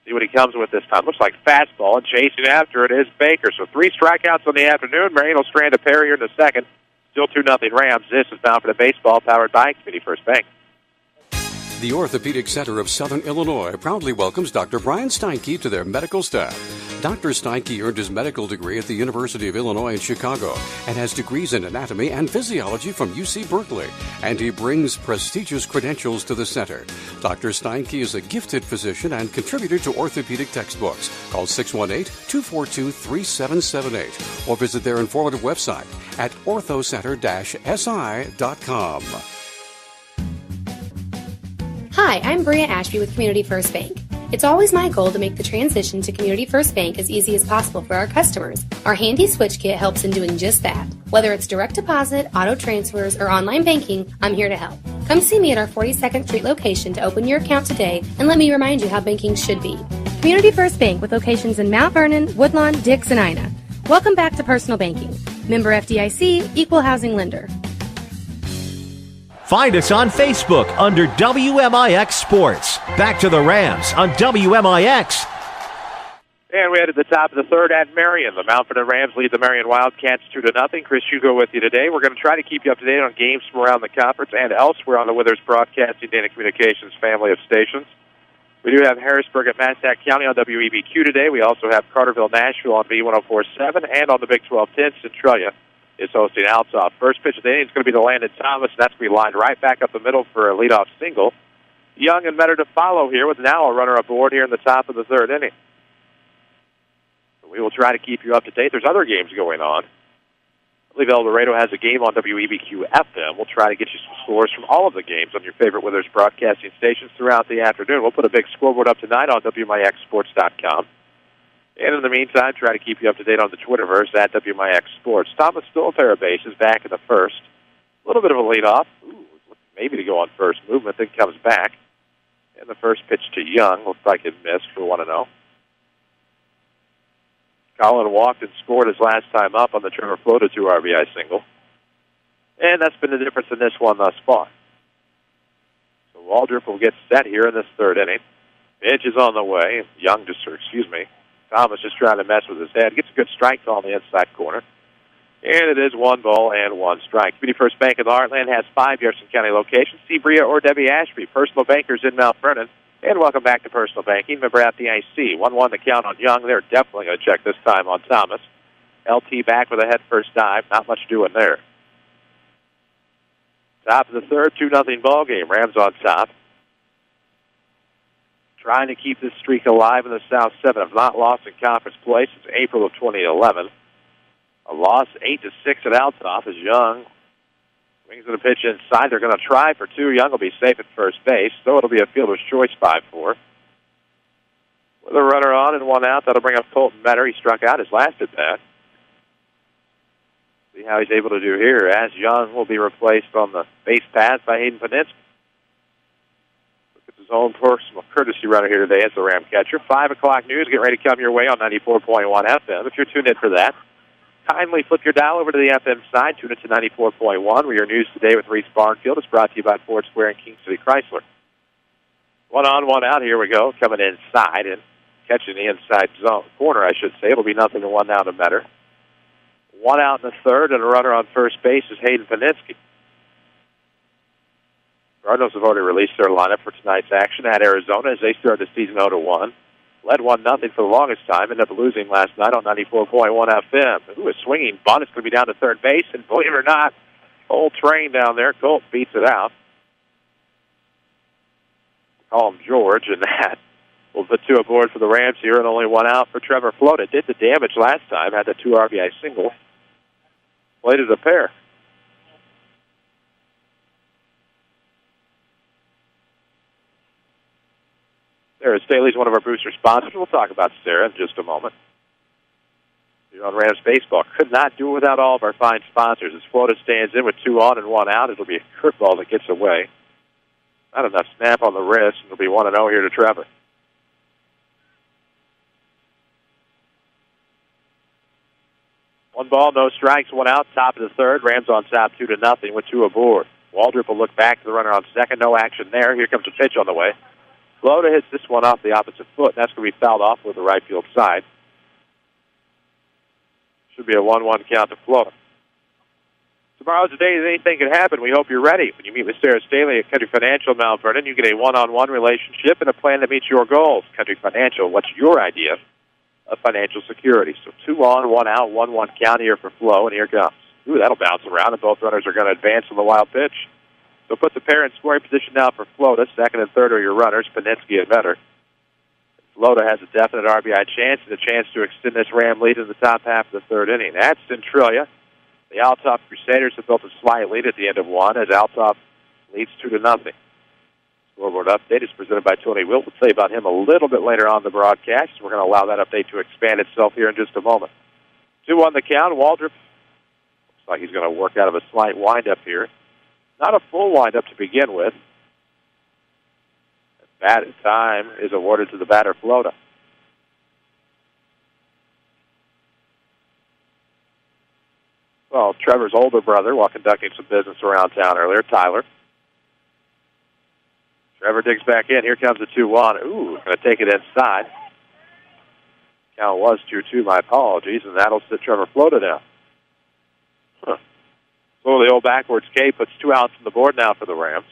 See what he comes with this time. Looks like fastball, and chasing after it is Baker. So 3 strikeouts on the afternoon. Marion will strand a pair here in the second. Still 2-0 Rams. This is Bound for the Baseball, powered by Community First Bank. The Orthopedic Center of Southern Illinois proudly welcomes Dr. Brian Steinke to their medical staff. Dr. Steinke earned his medical degree at the University of Illinois in Chicago and has degrees in anatomy and physiology from UC Berkeley, and he brings prestigious credentials to the center. Dr. Steinke is a gifted physician and contributor to orthopedic textbooks. Call 618-242-3778 or visit their informative website at orthocenter-si.com. Hi, I'm Bria Ashby with Community First Bank. It's always my goal to make the transition to Community First Bank as easy as possible for our customers. Our handy switch kit helps in doing just that. Whether it's direct deposit, auto transfers, or online banking, I'm here to help. Come see me at our 42nd Street location to open your account today and let me remind you how banking should be. Community First Bank with locations in Mount Vernon, Woodlawn, Dix, and Ina. Welcome back to personal banking. Member FDIC, Equal Housing Lender. Find us on Facebook under WMIX Sports. Back to the Rams on WMIX. And we head to the top of the third at Marion. The Mount Vernon Rams lead the Marion Wildcats 2-0. Chris Hugo with you today. We're going to try to keep you up to date on games from around the conference and elsewhere on the Withers Broadcasting Dana Communications family of stations. We do have Harrisburg at Massac County on WEBQ today. We also have Carterville, Nashville on B1047, and on the Big 12-10, Centralia is hosting Alsop. First pitch of the inning is going to be the Landon Thomas, and that's going to be lined right back up the middle for a leadoff single. Young and Metter to follow here with now a runner aboard here in the top of the third inning. So we will try to keep you up to date. There's other games going on. I believe El Dorado has a game on WEBQ FM. We'll try to get you some scores from all of the games on your favorite Withers broadcasting stations throughout the afternoon. We'll put a big scoreboard up tonight on WMIXsports.com. And in the meantime, try to keep you up to date on the Twitterverse at WMIX Sports. Thomas still a pair of bases back in the first. A little bit of a leadoff. Maybe to go on first movement, then comes back. And the first pitch to Young looks like it missed for 1-0. Colin walked and scored his last time up on the Trevor Floated 2 RBI single. And that's been the difference in this one thus far. So Waldrop will get set here in this third inning. Pitch is on the way. Thomas just trying to mess with his head. Gets a good strike on the inside corner. And it is 1 ball and 1 strike. Community First Bank of the Heartland has 5 Jefferson County locations. See Bria or Debbie Ashby, personal bankers in Mount Vernon. And welcome back to personal banking. Member FDIC. 1-1 to count on Young. They're definitely going to check this time on Thomas. LT back with a head first dive. Not much doing there. Top of the third, 2-0 ball game. Rams on top. Trying to keep this streak alive in the South 7. Have not lost in conference play since April of 2011. A loss 8-6 at Alsop as Young swings the pitch inside. They're going to try for 2. Young will be safe at first base, so it'll be a fielder's choice 5-4. With a runner on and 1 out, that'll bring up Colton Metter. He struck out his last at bat. See how he's able to do here as Young will be replaced on the base path by Hayden Paninsky. His own personal courtesy runner here today as the Ram catcher. 5 o'clock news getting ready to come your way on 94.1 FM. If you're tuned in for that, kindly flip your dial over to the FM side. Tune in to 94.1, where your news today with Reese Barnfield is brought to you by Ford Square and King City Chrysler. 1 on, 1 out. Here we go. Coming inside and catching the inside zone corner, I should say. It'll be 0-1 down to Metter. 1 out in the third, and a runner on first base is Hayden Paninsky. Cardinals have already released their lineup for tonight's action at Arizona as they start the season 0-1. Led 1-0 for the longest time. Ended up losing last night on 94.1 FM. Ooh, a swinging bunt. It's going to be down to third base, and believe it or not, whole train down there. Colt beats it out. Call him George, and that will put 2 aboard for the Rams here, and only 1 out for Trevor Floated. Did the damage last time. Had the 2 RBI single. Played as a pair. Sarah Staley's one of our booster sponsors. We'll talk about Sarah in just a moment. You're on Rams Baseball. Could not do it without all of our fine sponsors. As Florida stands in with 2 on and 1 out, it'll be a curveball that gets away. Not enough snap on the wrist. It'll be 1-0 here to Trevor. One ball, no strikes, 1 out, top of the third. Rams on top 2-0 with 2 aboard. Waldrop will look back to the runner on second. No action there. Here comes a pitch on the way. Florida hits this one off the opposite foot. That's going to be fouled off with the right field side. Should be a 1-1 count to Florida. Tomorrow's the day that anything can happen. We hope you're ready. When you meet with Sarah Staley at Country Financial Mount Vernon, you get a one-on-one relationship and a plan that meets your goals. Country Financial, what's your idea of financial security? So 2 on, 1 out, 1-1 count here for Flo, and here it comes. Ooh, that'll bounce around, and both runners are going to advance on the wild pitch. So put the pair in scoring position now for Flota. Second and third are your runners, Panitsky and Vetter. Flota has a definite RBI chance and a chance to extend this Ram lead in the top half of the third inning. That's Centralia. The Altop Crusaders have built a slight lead at the end of one as Altop leads 2-0. Scoreboard update is presented by Tony Wilt. We'll tell you about him a little bit later on the broadcast. We're going to allow that update to expand itself here in just a moment. 2-1 the count. Waldrop looks like he's going to work out of a slight windup here. Not a full windup to begin with. Bat time is awarded to the batter, Flota. Well, Trevor's older brother, while conducting some business around town earlier, Tyler. Trevor digs back in. Here comes the 2-1. Ooh, going to take it inside. Count was 2-2, my apologies, and that'll sit Trevor Flota down. So the old backwards K puts 2 outs on the board now for the Rams.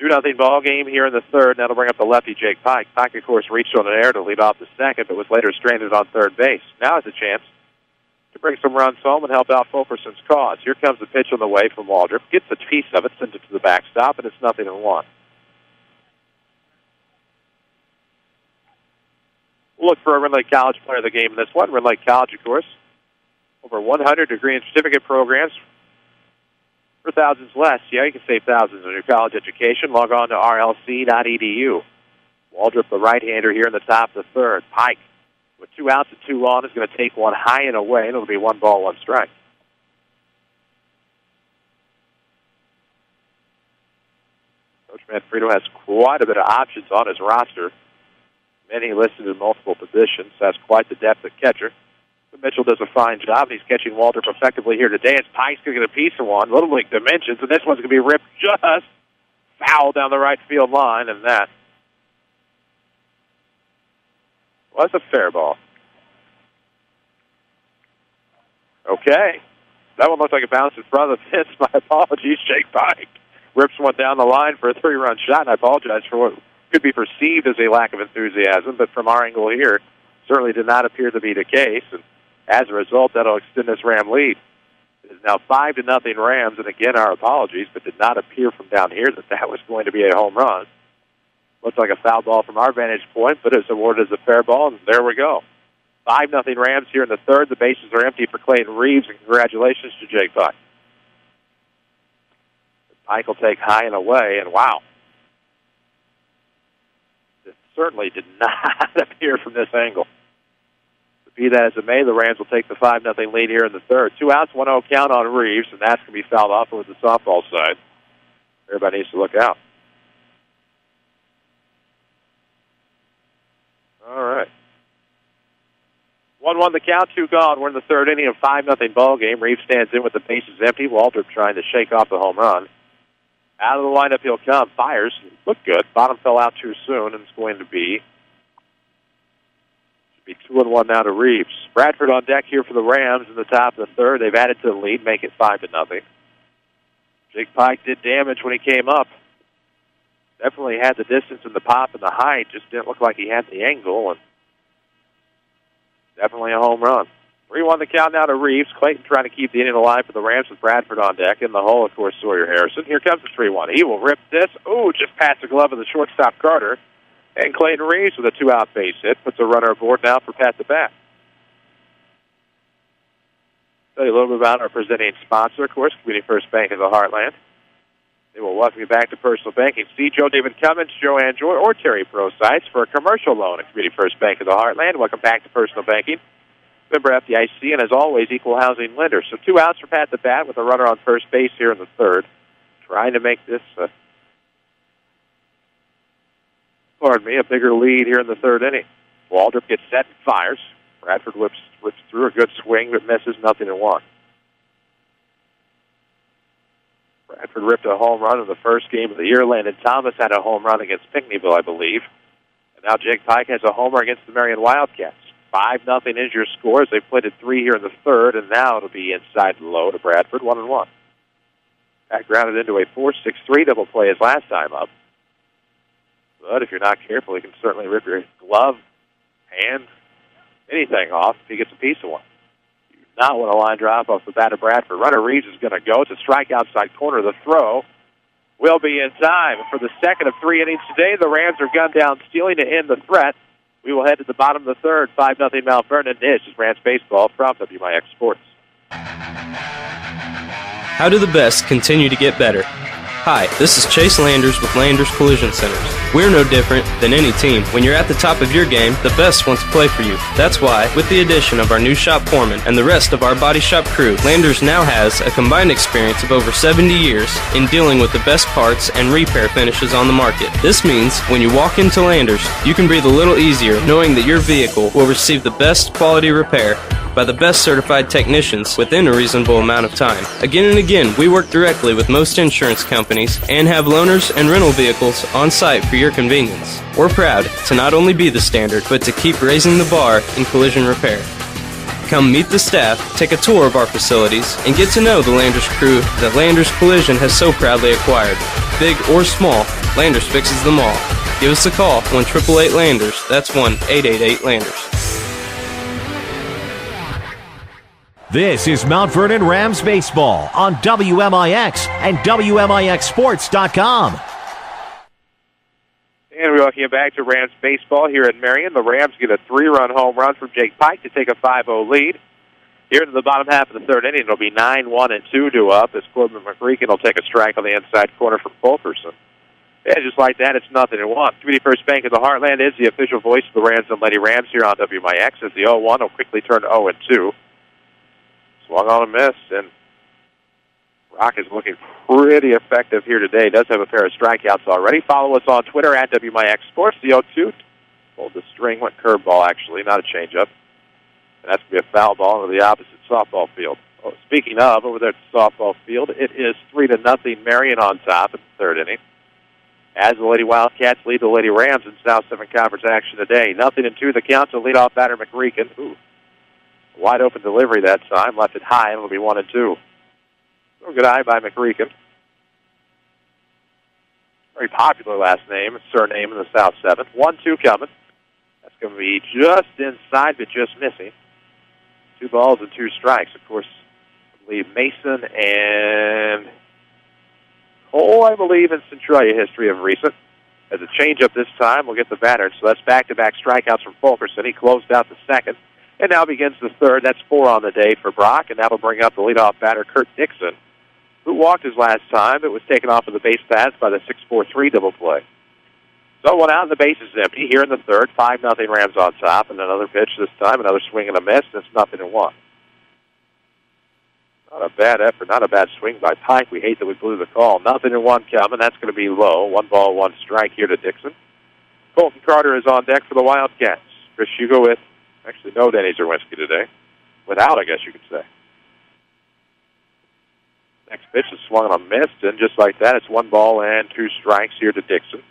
2-0 ball game here in the third. That'll bring up the lefty, Jake Pike. Pike, of course, reached on an air to lead off the second, but was later stranded on third base. Now has a chance to bring some runs home and help out Fulkerson's cause. Here comes the pitch on the way from Waldrop. Gets a piece of it, sends it to the backstop, and it's 0-1. We'll look for a Rend Lake College player of the game in this one. Rend Lake College, of course, over 100 degree and certificate programs for thousands less. Yeah, you can save thousands on your college education. Log on to rlc.edu. Waldrop, the right-hander here in the top of the third. Pike, with 2 outs and 2 on, is going to take one high and away, and it'll be 1 ball, 1 strike. Coach Manfredo has quite a bit of options on his roster. Many listed in multiple positions. Has quite the depth at catcher. But Mitchell does a fine job, and he's catching Waldrop effectively here today. As Pike's going to get a piece of one, Little League dimensions, and this one's going to be ripped just foul down the right field line, and that was a fair ball. Okay. That one looked like it bounced in front of the fence. My apologies, Jake Pike. Rips one down the line for a 3-run shot, and I apologize for what could be perceived as a lack of enthusiasm, but from our angle here, certainly did not appear to be the case, and as a result, that'll extend this Ram lead. It is now 5-0 Rams, and again, our apologies, but did not appear from down here that was going to be a home run. Looks like a foul ball from our vantage point, but it's awarded as a fair ball, and there we go. 5-0 Rams here in the third. The bases are empty for Clayton Reeves, and congratulations to Jake Pike. Pike will take high and away, and wow. It certainly did not appear from this angle. Be that as it may, the Rams will take the 5-0 lead here in the third. 2 outs, 1-0 count on Reeves, and that's going to be fouled off with the softball side. Everybody needs to look out. All right. 1-1 the count, 2 gone. We're in the third inning of 5-0 ball game. Reeves stands in with the bases empty. Waldrop trying to shake off the home run. Out of the lineup he'll come. Fires. Looked good. Bottom fell out too soon, and it's going to be 2-1 now to Reeves. Bradford on deck here for the Rams in the top of the third. They've added to the lead, make it 5-0. Jake Pike did damage when he came up. Definitely had the distance and the pop and the height. Just didn't look like he had the angle. And definitely a home run. 3-1 the count now to Reeves. Clayton trying to keep the inning alive for the Rams with Bradford on deck. In the hole, of course, Sawyer Harrison. Here comes the 3-1. He will rip this. Ooh, just past the glove of the shortstop Carter. And Clayton Reeves with a 2-out base hit puts a runner aboard now for Pat the Bat. Tell you a little bit about our presenting sponsor, of course, Community First Bank of the Heartland. They will welcome you back to personal banking. See Joe David Cummins, Joanne Joy, or Terry Prosites for a commercial loan at Community First Bank of the Heartland. Welcome back to personal banking. Member FDIC, and as always, equal housing lender. So 2 outs for Pat the Bat with a runner on first base here in the third. Trying to make this a bigger lead here in the third inning. Waldrop gets set and fires. Bradford whips through a good swing, but misses 0-1. Bradford ripped a home run in the first game of the year. Landon Thomas had a home run against Pinckneyville, I believe. And now Jake Pike has a homer against the Marion Wildcats. 5-0 is your score as they played at 3 here in the third, and now it'll be inside low to Bradford, 1-1. That grounded into a 4-6-3 double play his last time up. But if you're not careful, you can certainly rip your glove, hand, anything off if he gets a piece of one. You do not want a line drive off the bat of Bradford. Runner Reeves is going to go. It's a strike outside corner. The throw will be in time. For the second of 3 innings today, the Rams are gunned down, stealing to end the threat. We will head to the bottom of the third. 5-0 Mount Vernon. This is Rams Baseball from WMIX Sports. How do the best continue to get better? Hi, this is Chase Landers with Landers Collision Centers. We're no different than any team. When you're at the top of your game, the best want to play for you. That's why, with the addition of our new shop foreman and the rest of our body shop crew, Landers now has a combined experience of over 70 years in dealing with the best parts and repair finishes on the market. This means when you walk into Landers, you can breathe a little easier knowing that your vehicle will receive the best quality repair by the best certified technicians within a reasonable amount of time. Again and again, we work directly with most insurance companies and have loaners and rental vehicles on site for your convenience. We're proud to not only be the standard, but to keep raising the bar in collision repair. Come meet the staff, take a tour of our facilities, and get to know the Landers crew that Landers Collision has so proudly acquired. Big or small, Landers fixes them all. Give us a call, 1-888-LANDERS. That's 1-888-LANDERS. This is Mount Vernon Rams Baseball on WMIX and WMIXsports.com. And we welcome you back to Rams Baseball here in Marion. The Rams get a 3-run home run from Jake Pike to take a 5-0 lead. Here in the bottom half of the third inning, it'll be 9-1-2 due up as Corbin McReekin will take a strike on the inside corner from Fulkerson. And just like that, it's 0-1. Community First Bank of the Heartland is the official voice of the Rams and Lady Rams here on WMIX as the 0-1 will quickly turn to 0-2. Swung on a miss, and Brock is looking pretty effective here today. Does have a pair of strikeouts already. Follow us on Twitter at WMIX Sports. The 0-2 pulled the string, went curveball actually, not a changeup. And that's going to be a foul ball into the opposite softball field. Oh, speaking of, over there at the softball field, it is 3-0 Marion on top in the third inning. As the Lady Wildcats lead the Lady Rams in South 7 Conference action today. 0-2 the count to leadoff batter McReekin. Ooh. Wide open delivery that time. Left it high, and it'll be 1-2. So good eye by McReekin. Very popular last name and surname in the South 7. 1-2 coming. That's going to be just inside, but just missing. 2 balls and 2 strikes. Of course, I believe Mason and Cole, I believe, in Centralia history of recent. As a changeup this time, we'll get the batter. So that's back-to-back strikeouts from Fulkerson. He closed out the second. And now begins the third. That's 4 on the day for Brock, and that'll bring up the leadoff batter, Kurt Dixon, who walked his last time. It was taken off of the base paths by the 6-4-3 double play. So 1 out, and the base is empty. Here in the third, 5-0 Rams on top, and another pitch this time, another swing and a miss, and it's 0-1. Not a bad effort, not a bad swing by Pike. We hate that we blew the call. 0-1 coming. That's going to be low. 1 ball, 1 strike here to Dixon. Colton Carter is on deck for the Wildcats. Chris Hugo with actually no Denny Zerwinski today. Without, I guess you could say. Next pitch is swung on a miss, and just like that, it's 1 ball and 2 strikes here to Dixon.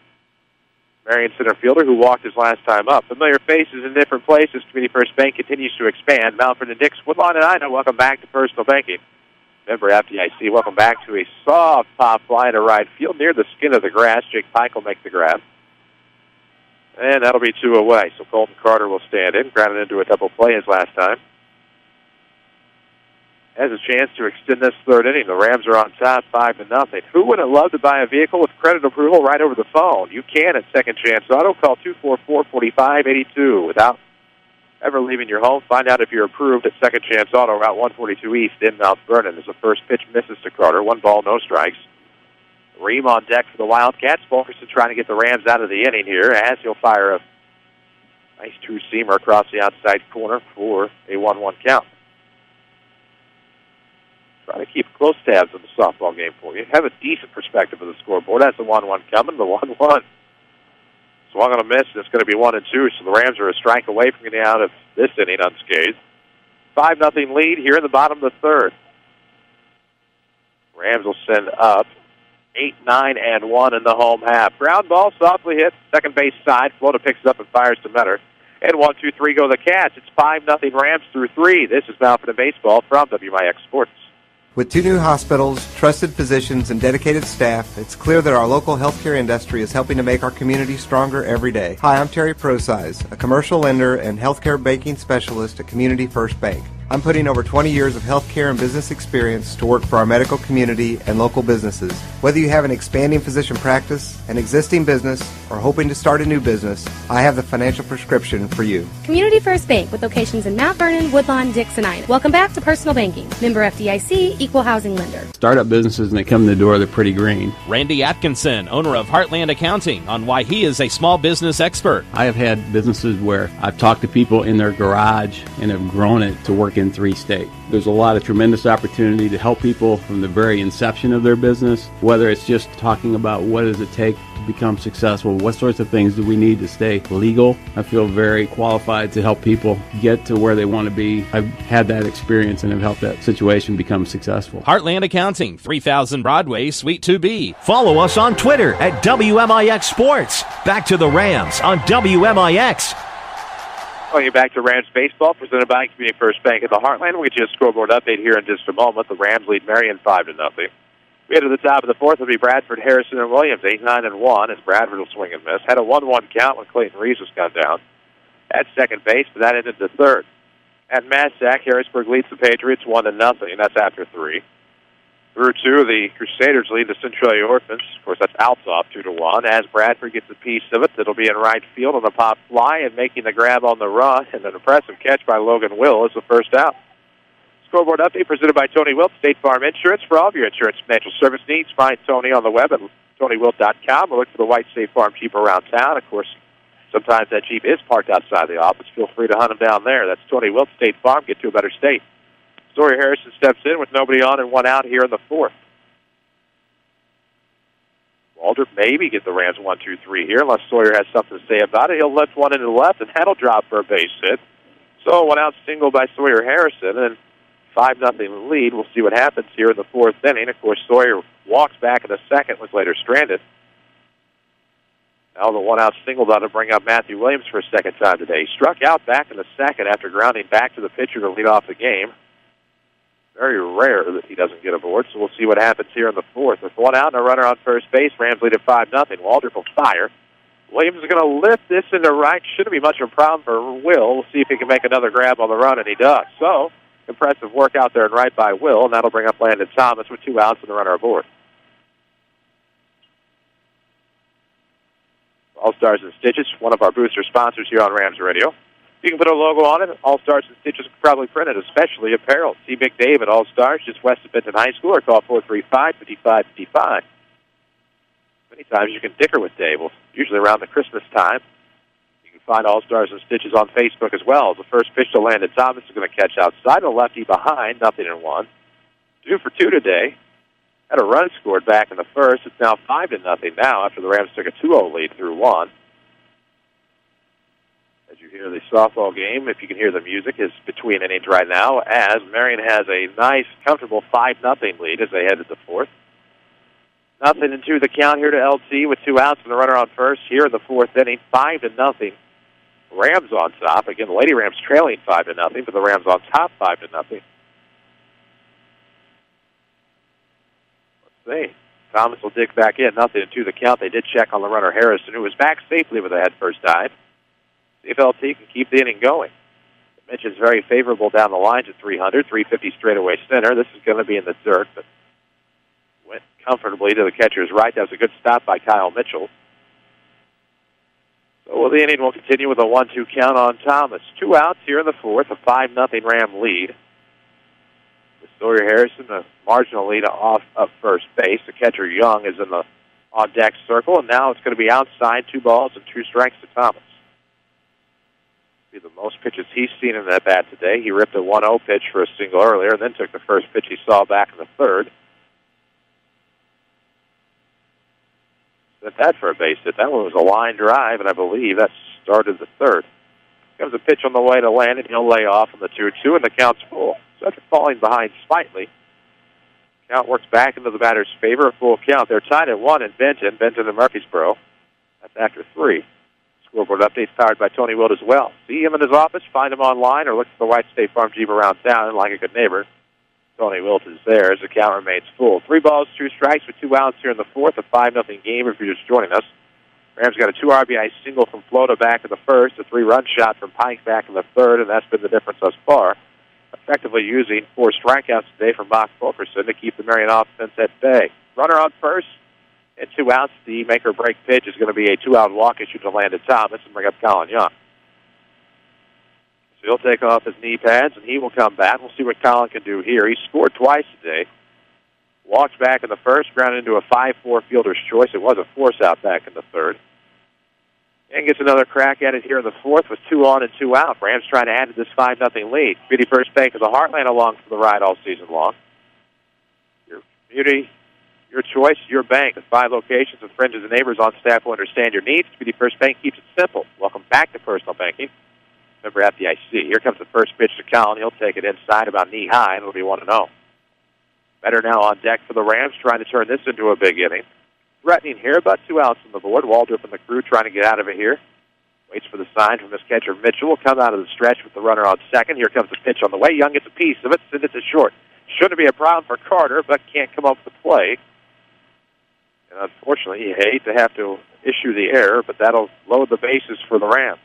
Marion center fielder who walked his last time up. Familiar faces in different places. Community First Bank continues to expand. Mountford and Dix, Woodlawn and Ida, welcome back to Personal Banking. Member FDIC, welcome back to a soft pop fly to right field near the skin of the grass. Jake Pike will make the grab. And that'll be 2 away. So Colton Carter will stand in, grounded into a double play his last time. Has a chance to extend this third inning. The Rams are on top 5-0. Who wouldn't love to buy a vehicle with credit approval right over the phone? You can at Second Chance Auto. Call 244-4582 without ever leaving your home. Find out if you're approved at Second Chance Auto, Route 142 East in Mount Vernon. As the first pitch misses to Carter. 1 ball, no strikes. Ream on deck for the Wildcats. Fulkerson trying to get the Rams out of the inning here as he'll fire a nice 2-seamer across the outside corner for a 1-1 count. Try to keep close tabs on the softball game for you. Have a decent perspective of the scoreboard. That's the 1-1 coming. The 1-1 swung on a miss. It's going to be 1-2. So the Rams are a strike away from getting out of this inning unscathed. 5-0 lead here in the bottom of the third. Rams will send up 8, 9, and 1 in the home half. Ground ball softly hit second base side. Flota picks it up and fires to Metter. And 1-2-3 go the Cats. It's 5-0 Rams through 3. This is Mount Vernon Baseball from WMIX Sports. With 2 new hospitals, trusted physicians, and dedicated staff, it's clear that our local healthcare industry is helping to make our community stronger every day. Hi, I'm Terry Prosize, a commercial lender and healthcare banking specialist at Community First Bank. I'm putting over 20 years of healthcare and business experience to work for our medical community and local businesses. Whether you have an expanding physician practice, an existing business, or hoping to start a new business, I have the financial prescription for you. Community First Bank with locations in Mount Vernon, Woodlawn, Dixon, Ina. Welcome back to Personal Banking. Member FDIC, Equal Housing Lender. Startup businesses, and they come in the door, they're pretty green. Randy Atkinson, owner of Heartland Accounting, on why he is a small business expert. I have had businesses where I've talked to people in their garage and have grown it to work in 3 states. There's a lot of tremendous opportunity to help people from the very inception of their business, whether it's just talking about what does it take to become successful, what sorts of things do we need to stay legal. I feel very qualified to help people get to where they want to be. I've had that experience and have helped that situation become successful. Heartland Accounting, 3000 Broadway, Suite 2B. Follow us on Twitter at WMIX Sports. Back to the Rams on WMIX. Welcome you back to Rams Baseball, presented by Community First Bank at the Heartland. We'll get you a scoreboard update here in just a moment. The Rams lead Marion 5-0. We head to the top of the fourth. It'll be Bradford, Harrison, and Williams, 8-9-1, as Bradford will swing and miss. Had a 1-1 count when Clayton Reeves was gunned down at second base, but that ended the third. At Massac, Harrisburg leads the Patriots 1-0, and that's after 3. Through 2, the Crusaders lead the Centralia Orphans. Of course, that's Altshoff 2-1. As Bradford gets a piece of it, it'll be in right field on the pop fly and making the grab on the run, and an impressive catch by Logan Will is the first out. Scoreboard update presented by Tony Wilt, State Farm Insurance. For all of your insurance financial service needs, find Tony on the web at TonyWilt.com or look for the white State Farm Jeep around town. Of course, sometimes that Jeep is parked outside the office. Feel free to hunt him down there. That's Tony Wilt, State Farm. Get to a better state. Sawyer Harrison steps in with nobody on and 1 out here in the fourth. Waldrop maybe get the Rams 1-2-3 here, unless Sawyer has something to say about it. He'll lift one into the left, and that'll drop for a base hit. So 1 out single by Sawyer Harrison, and 5-0 lead. We'll see what happens here in the fourth inning. Of course, Sawyer walks back in the second, was later stranded. Now the 1 out single down to bring up Matthew Williams for a second time today. He struck out back in the second after grounding back to the pitcher to lead off the game. Very rare that he doesn't get aboard, so we'll see what happens here in the fourth. With 1 out and a runner on first base, Rams lead at 5-0. Waldrop will fire. Williams is going to lift this into right. Shouldn't be much of a problem for Will. We'll see if he can make another grab on the run, and he does. So, impressive work out there and right by Will, and that'll bring up Landon Thomas with 2 outs and the runner aboard. All Stars and Stitches, one of our booster sponsors here on Rams Radio. You can put a logo on it. All Stars and Stitches can probably print it, especially apparel. See Big Dave at All Stars, just west of Benton High School, or call 435-5555. Many times you can dicker with Dave, usually around the Christmas time. You can find All Stars and Stitches on Facebook as well. The first pitch to Landon Thomas is going to catch outside, a lefty behind, 0-1. 2 for 2 today. Had a run scored back in the first. It's now 5-0 now after the Rams took a 2-0 lead through 1. As you hear the softball game, if you can hear the music, is between innings right now, as Marion has a nice, comfortable 5-0 lead as they head to the fourth. 0-2 the count here to LT with 2 outs and the runner on first here in the fourth inning. 5-0. Rams on top. Again, the Lady Rams trailing 5-0, but the Rams on top 5-0. Let's see. Thomas will dig back in. 0-2 the count. They did check on the runner Harrison, who was back safely with a head first dive. See if LT can keep the inning going. The pitch is very favorable down the lines at 300, 350 straightaway center. This is going to be in the dirt, but went comfortably to the catcher's right. That was a good stop by Kyle Mitchell. So the inning will continue with a 1-2 count on Thomas. 2 outs here in the fourth, a 5-0 Ram lead. With Sawyer Harrison, a marginal lead off of first base. The catcher Young is in the on-deck circle, and now it's going to be outside, 2 balls and 2 strikes to Thomas. Be the most pitches he's seen in that bat today. He ripped a 1-0 pitch for a single earlier, and then took the first pitch he saw back in the third. Sent that for a base hit. That one was a line drive, and I believe that started the third. Comes a pitch on the way to Landon. He'll lay off on the 2-2, and the count's full. So after falling behind slightly, count works back into the batter's favor. A full count. They're tied at 1 in Benton and Murfreesboro. That's after 3. Scoreboard updates powered by Tony Wilt as well. See him in his office, find him online, or look for the White State Farm Jeep around town. And like a good neighbor, Tony Wilt is there as the count remains full. 3 balls, 2 strikes with 2 outs here in the fourth. A 5-0 game if you're just joining us. Rams got a 2 RBI single from Flota back in the first, a 3-run shot from Pike back in the third, and that's been the difference thus far. Effectively using 4 strikeouts today from Brock Fulkerson to keep the Marion offense at bay. Runner on first and 2 outs. The make-or-break pitch is going to be a 2-out walk issued to Landon Thomas and bring up Colin Young. So he'll take off his knee pads, and he will come back. We'll see what Colin can do here. He scored twice today. Walked back in the first, grounded into a 5-4 fielder's choice. It was a force out back in the third. And gets another crack at it here in the fourth with 2 on and 2 out. Rams trying to add to this 5-0 lead. Community First Bank of the Heartland along for the ride all season long. Your community, your choice, your bank. With 5 locations with friends and neighbors on staff who understand your needs, Community First Bank keeps it simple. Welcome back to personal banking. Remember at the IC. Here comes the first pitch to Colin. He'll take it inside about knee-high, and it'll be 1-0. Better now on deck for the Rams, trying to turn this into a big inning. Threatening here, about 2 outs on the board. Waldrop and the crew trying to get out of it here. Waits for the sign from his catcher, Mitchell. Will come out of the stretch with the runner on second. Here comes the pitch on the way. Young gets a piece of it, sends it to short. Shouldn't be a problem for Carter, but can't come up with the play. And unfortunately, you hate to have to issue the error, but that'll load the bases for the Rams.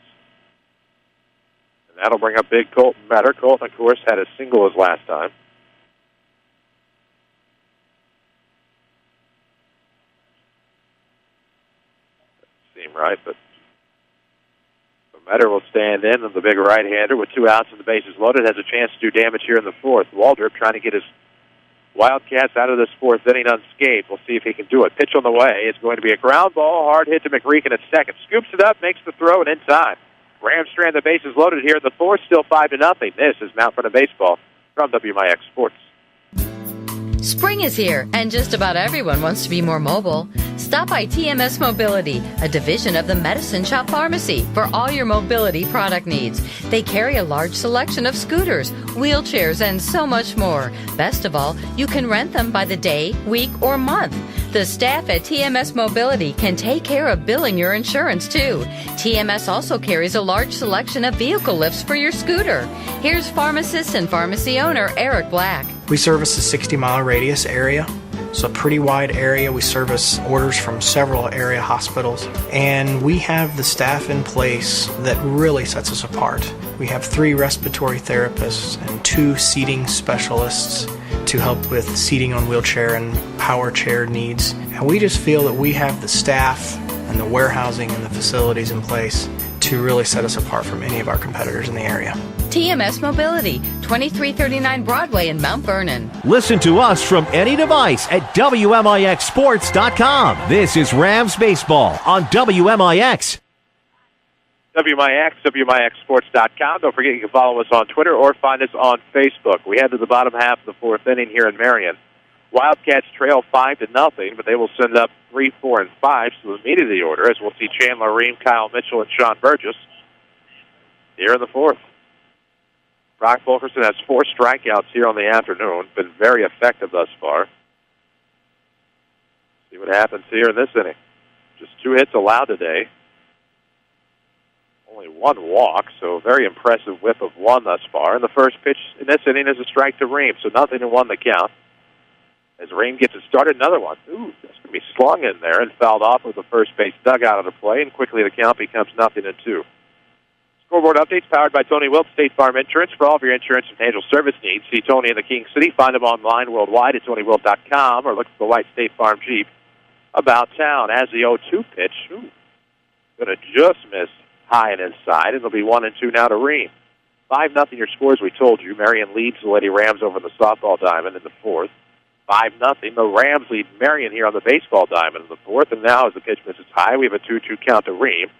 And that'll bring up big Colton Metter. Colton, of course, had a single his last time. Right, but Metter will stand in, and the big right-hander with 2 outs and the bases loaded has a chance to do damage here in the fourth. Waldrop trying to get his Wildcats out of this fourth inning unscathed. We'll see if he can do it. Pitch on the way. It's going to be a ground ball, hard hit to McReekin at second. Scoops it up, makes the throw, and in time. Rams strand the bases loaded here in the fourth, still 5-0. This is Mount Vernon Baseball from WMIX Sports. Spring is here, and just about everyone wants to be more mobile. Stop by TMS Mobility, a division of the Medicine Shop Pharmacy, for all your mobility product needs. They carry a large selection of scooters, wheelchairs, and so much more. Best of all, you can rent them by the day, week, or month. The staff at TMS Mobility can take care of billing your insurance, too. TMS also carries a large selection of vehicle lifts for your scooter. Here's pharmacist and pharmacy owner Eric Black. We service a 60-mile radius area. It's a pretty wide area. We service orders from several area hospitals, and we have the staff in place that really sets us apart. We have 3 respiratory therapists and 2 seating specialists to help with seating on wheelchair and power chair needs. And we just feel that we have the staff and the warehousing and the facilities in place to really set us apart from any of our competitors in the area. TMS Mobility, 2339 Broadway in Mount Vernon. Listen to us from any device at WMIXsports.com. This is Rams Baseball on WMIX. WMIX, WMIXsports.com. Don't forget you can follow us on Twitter or find us on Facebook. We head to the bottom half of the fourth inning here in Marion. Wildcats trail 5-0, but they will send up 3, 4, and 5, so the meat of the order, as we'll see Chandler Ream, Kyle Mitchell, and Sean Burgess here in the fourth. Brock Fulkerson has 4 strikeouts here on the afternoon, been very effective thus far. See what happens here in this inning. Just 2 hits allowed today. Only 1 walk, so very impressive whip of 1 thus far. And the first pitch in this inning is a strike to Ream, so 0-1 the count. As Ream gets it started, another one. Ooh, that's going to be slung in there and fouled off with the first base dugout of the play, and quickly the count becomes 0-2. Scoreboard updates powered by Tony Wilt, State Farm Insurance. For all of your insurance and financial service needs, see Tony in the King City. Find him online worldwide at TonyWilt.com or look for the white State Farm Jeep about town. As the 0-2 pitch, going to just miss high and inside. It'll be 1-2 now to Ream. 5-0 your scores, we told you. Marion leads the Lady Rams over the softball diamond in the fourth. 5-0. The Rams lead Marion here on the baseball diamond in the fourth. And now as the pitch misses high, we have a 2-2 count to Ream.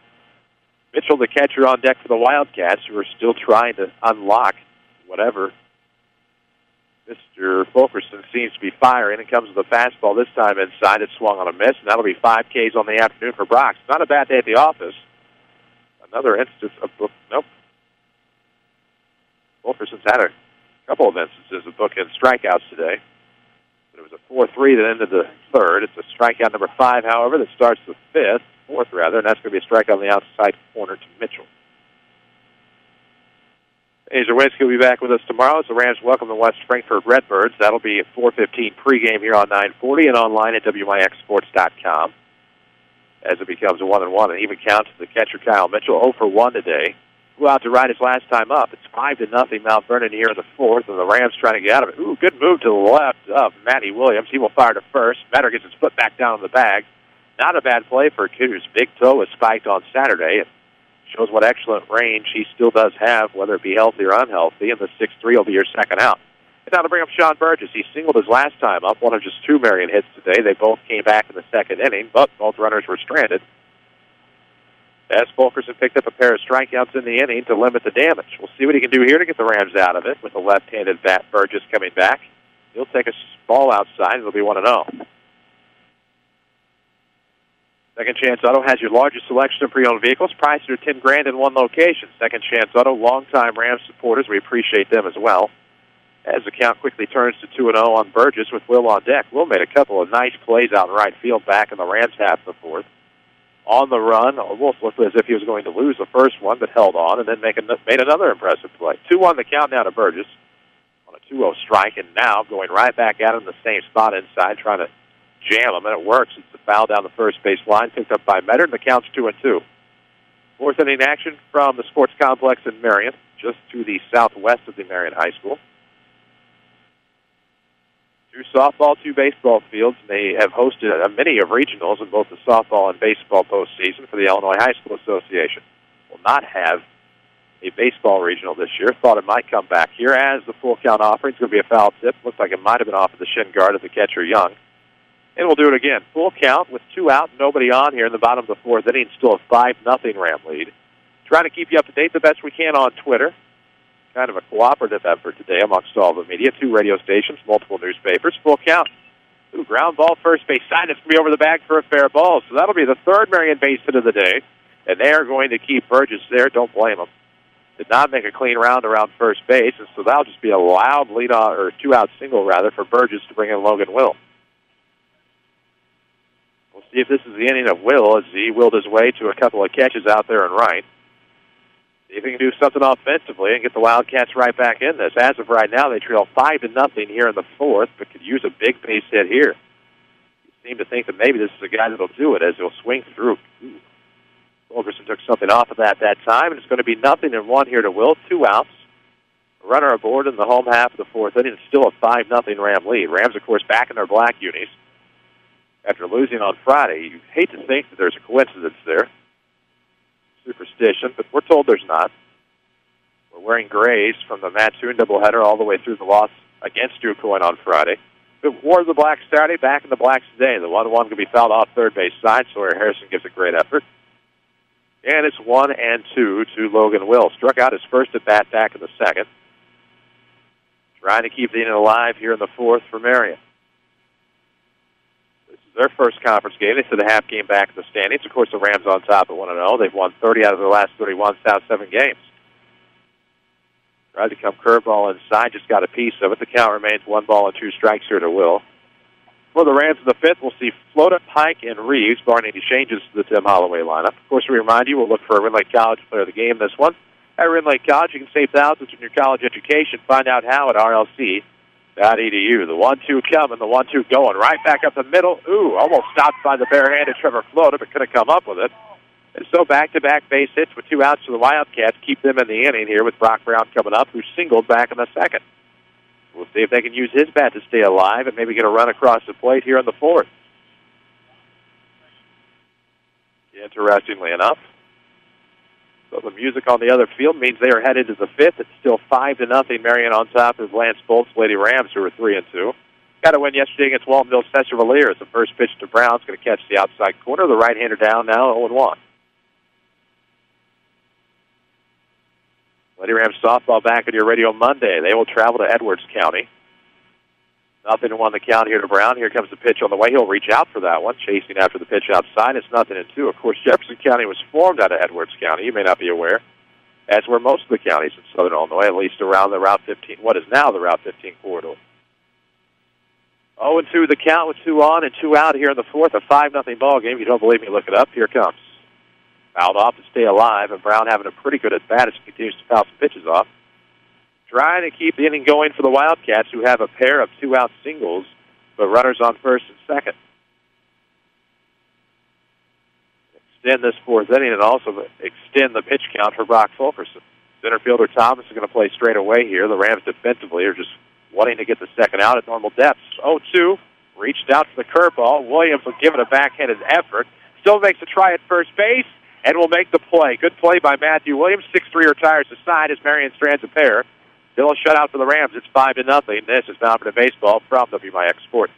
Mitchell, the catcher, on deck for the Wildcats, who are still trying to unlock whatever Mr. Fulkerson seems to be firing. And comes with a fastball this time inside. It swung on a miss, and that'll be 5 Ks on the afternoon for Brock. It's not a bad day at the office. Another instance of Fulkerson's had a couple of instances of bookend strikeouts today. But it was a 4-3 that ended the third. It's a strikeout number 5, however, that starts the fifth. 4 fourth, and that's going to be a strike on the outside corner to Mitchell. Zawinski will be back with us tomorrow as the Rams welcome the West Frankfort Redbirds. That'll be at 4:15 pregame here on 940 and online at WMIXsports.com as it becomes a 1-1. An even count to the catcher, Kyle Mitchell, 0 for 1 today. Flew out to right his last time up. It's 5-0 Mount Vernon here in the fourth, and the Rams trying to get out of it. Ooh, good move to the left of Matty Williams. He will fire to first. Matter gets his foot back down in the bag. Not a bad play for a kid whose big toe was spiked on Saturday. It shows what excellent range he still does have, whether it be healthy or unhealthy, and the 6-3 will be your second out. And now to bring up Sean Burgess. He singled his last time up, one of just 2 Marion hits today. They both came back in the second inning, but both runners were stranded. As Fulkerson picked up a pair of strikeouts in the inning to limit the damage. We'll see what he can do here to get the Rams out of it with the left-handed bat. Burgess coming back. He'll take a ball outside. It'll be 1-0. Second Chance Auto has your largest selection of pre-owned vehicles, priced at $10,000 in one location. Second Chance Auto, longtime Rams supporters. We appreciate them as well. As the count quickly turns to 2-0 on Burgess with Will on deck. Will made a couple of nice plays out in right field back in the Rams half of the fourth. On the run, Wolf looked as if he was going to lose the first one, but held on and then made another impressive play. 2-1 the count now to Burgess on a 2-0 strike, and now going right back at him in the same spot inside, trying to jam him, and it works. It's a foul down the first base line, picked up by Metter, and the count's 2-2. Fourth inning action from the sports complex in Marion, just to the southwest of the Marion High School. 2 softball, 2 baseball fields. They have hosted many of regionals in both the softball and baseball postseason for the Illinois High School Association. Will not have a baseball regional this year. Thought it might come back here as the full count offering. It's going to be a foul tip. Looks like it might have been off of the shin guard of the catcher, Young. And we'll do it again. Full count with 2 out, nobody on here in the bottom of the fourth inning. Still a 5-0 Ram lead. Trying to keep you up to date the best we can on Twitter. Kind of a cooperative effort today amongst all the media. 2 radio stations, multiple newspapers. Full count. Ooh, ground ball, first base side. It's going to be over the bag for a fair ball. So that'll be the third Marion base hit of the day. And they are going to keep Burgess there. Don't blame them. Did not make a clean round around first base. And so that'll just be a loud lead on, or 2-out single, rather, for Burgess to bring in Logan Will. We'll see if this is the inning of Will as he willed his way to a couple of catches out there and right. See if he can do something offensively and get the Wildcats right back in this. As of right now, they trail 5-0 here in the fourth, but could use a big base hit here. You seem to think that maybe this is a guy that'll do it as he'll swing through. Fulkerson took something off of that time, and it's going to be 0-1 here to Will. 2 outs. Runner aboard in the home half of the fourth inning. It's still a 5-0 Ram lead. Rams, of course, back in their black unis after losing on Friday. You hate to think that there's a coincidence there. Superstition, but we're told there's not. We're wearing grays from the Mattoon doubleheader all the way through the loss against Drew Coyne on Friday. But wore the blacks Saturday, back in the blacks today. The 1-1 can be fouled off third base side. Sawyer Harrison gives a great effort. And it's 1-2 to Logan Will. Struck out his first at bat back in the second. Trying to keep the inning alive here in the fourth for Marion. Their first conference game. They said a half game back in the standings. Of course, the Rams on top at 1-0. They've won 30 out of their last 31, south 7 games. Tried to come curveball inside, just got a piece of it. The count remains 1-2 strikes here to Will. For the Rams in the fifth, we'll see Flota, Pike, and Reeves, barring any changes to the Tim Holloway lineup. Of course, we remind you, we'll look for a Rin Lake College player of the game this one. At Rin Lake College, you can save thousands in your college education. Find out how at RLC.edu. The 1-2 coming, the 1-2 going right back up the middle. Ooh, almost stopped by the bare-handed Trevor Flota, but couldn't come up with it. And so back-to-back base hits with 2 outs for the Wildcats keep them in the inning here with Brock Brown coming up, who singled back in the second. We'll see if they can use his bat to stay alive and maybe get a run across the plate here in the fourth. Interestingly enough, so the music on the other field means they are headed to the fifth. It's still 5-0 Marion on top of Lance Bolt's Lady Rams, who are 3-2. Got a win yesterday against Waltonville Cesar Valerius. The first pitch to Brown's going to catch the outside corner. The right-hander down now, 0-1. Lady Rams softball back on your radio Monday. They will travel to Edwards County. 0-1 the count here to Brown. Here comes the pitch on the way. He'll reach out for that one, chasing after the pitch outside. It's 0-2. Of course, Jefferson County was formed out of Edwards County. You may not be aware, as were most of the counties in southern Illinois, at least around the Route 15, what is now the Route 15 corridor. 0-2 the count with 2 on and 2 out here in the fourth. A 5-0 ball game. If you don't believe me, look it up. Here it comes. Fouled off to stay alive, and Brown having a pretty good at-bat as he continues to foul some pitches off. Trying to keep the inning going for the Wildcats, who have a pair of two-out singles, but runners on first and second. Extend this fourth inning and also extend the pitch count for Brock Fulkerson. Center fielder Thomas is going to play straight away here. The Rams defensively are just wanting to get the second out at normal depths. 0-2, reached out for the curveball. Williams will give it a backhanded effort. Still makes a try at first base and will make the play. Good play by Matthew Williams. 6-3 retires the side as Marion strands a pair. Still a shutout for the Rams. It's 5-0. This is Mount Vernon Baseball from WMIX Sports.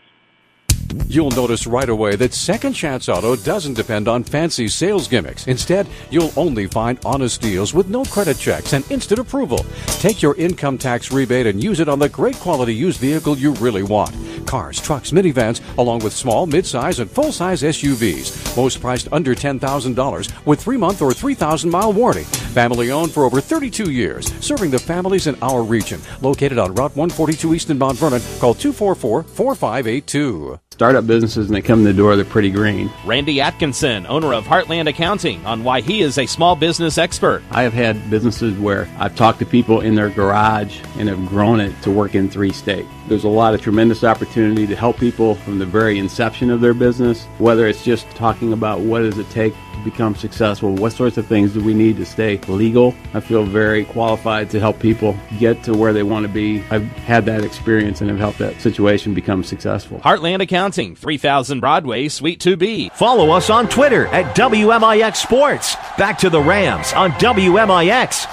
You'll notice right away that Second Chance Auto doesn't depend on fancy sales gimmicks. Instead, you'll only find honest deals with no credit checks and instant approval. Take your income tax rebate and use it on the great quality used vehicle you really want. Cars, trucks, minivans, along with small, mid-size, and full-size SUVs. Most priced under $10,000 with 3-month or 3,000-mile warranty. Family owned for over 32 years, serving the families in our region. Located on Route 142 East in Mount Vernon. Call 244-4582. Startup businesses, and they come in the door, they're pretty green. Randy Atkinson, owner of Heartland Accounting, on why he is a small business expert. I have had businesses where I've talked to people in their garage and have grown it to work in 3 states. There's a lot of tremendous opportunity to help people from the very inception of their business, whether it's just talking about what does it take to become successful, what sorts of things do we need to stay legal. I feel very qualified to help people get to where they want to be. I've had that experience and have helped that situation become successful. Heartland Accounting, 3000 Broadway, Suite 2B. Follow us on Twitter at WMIX Sports. Back to the Rams on WMIX.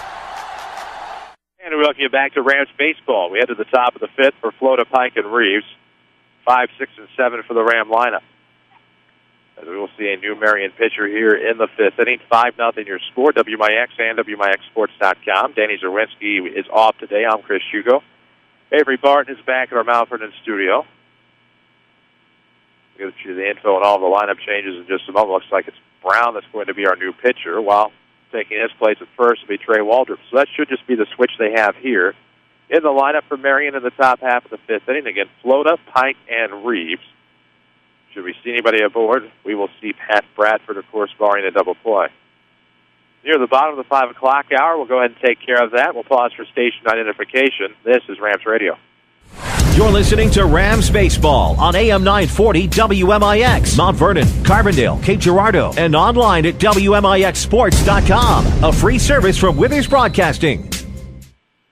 And we welcome you back to Rams Baseball. We head to the top of the fifth for Flota, Pike, and Reeves. 5, 6, and 7 for the Ram lineup. As we will see a new Marion pitcher here in the fifth inning. 5-0 your score. WMIX and WMIXSports.com. Danny Zerwinski is off today. I'm Chris Hugo. Avery Barton is back at our Mount Vernon studio. We'll get you the info on all the lineup changes in just a moment. Looks like it's Brown that's going to be our new pitcher, while taking his place at first will be Trey Waldrop. So that should just be the switch they have here in the lineup for Marion in the top half of the fifth inning. Again, Flota, Pike, and Reeves. Should we see anybody aboard, we will see Pat Bradford, of course, barring a double play. Near the bottom of the 5 o'clock hour, we'll go ahead and take care of that. We'll pause for station identification. This is Rams Radio. You're listening to Rams Baseball on AM 940 WMIX, Mount Vernon, Carbondale, Cape Girardeau, and online at WMIXSports.com. A free service from Withers Broadcasting.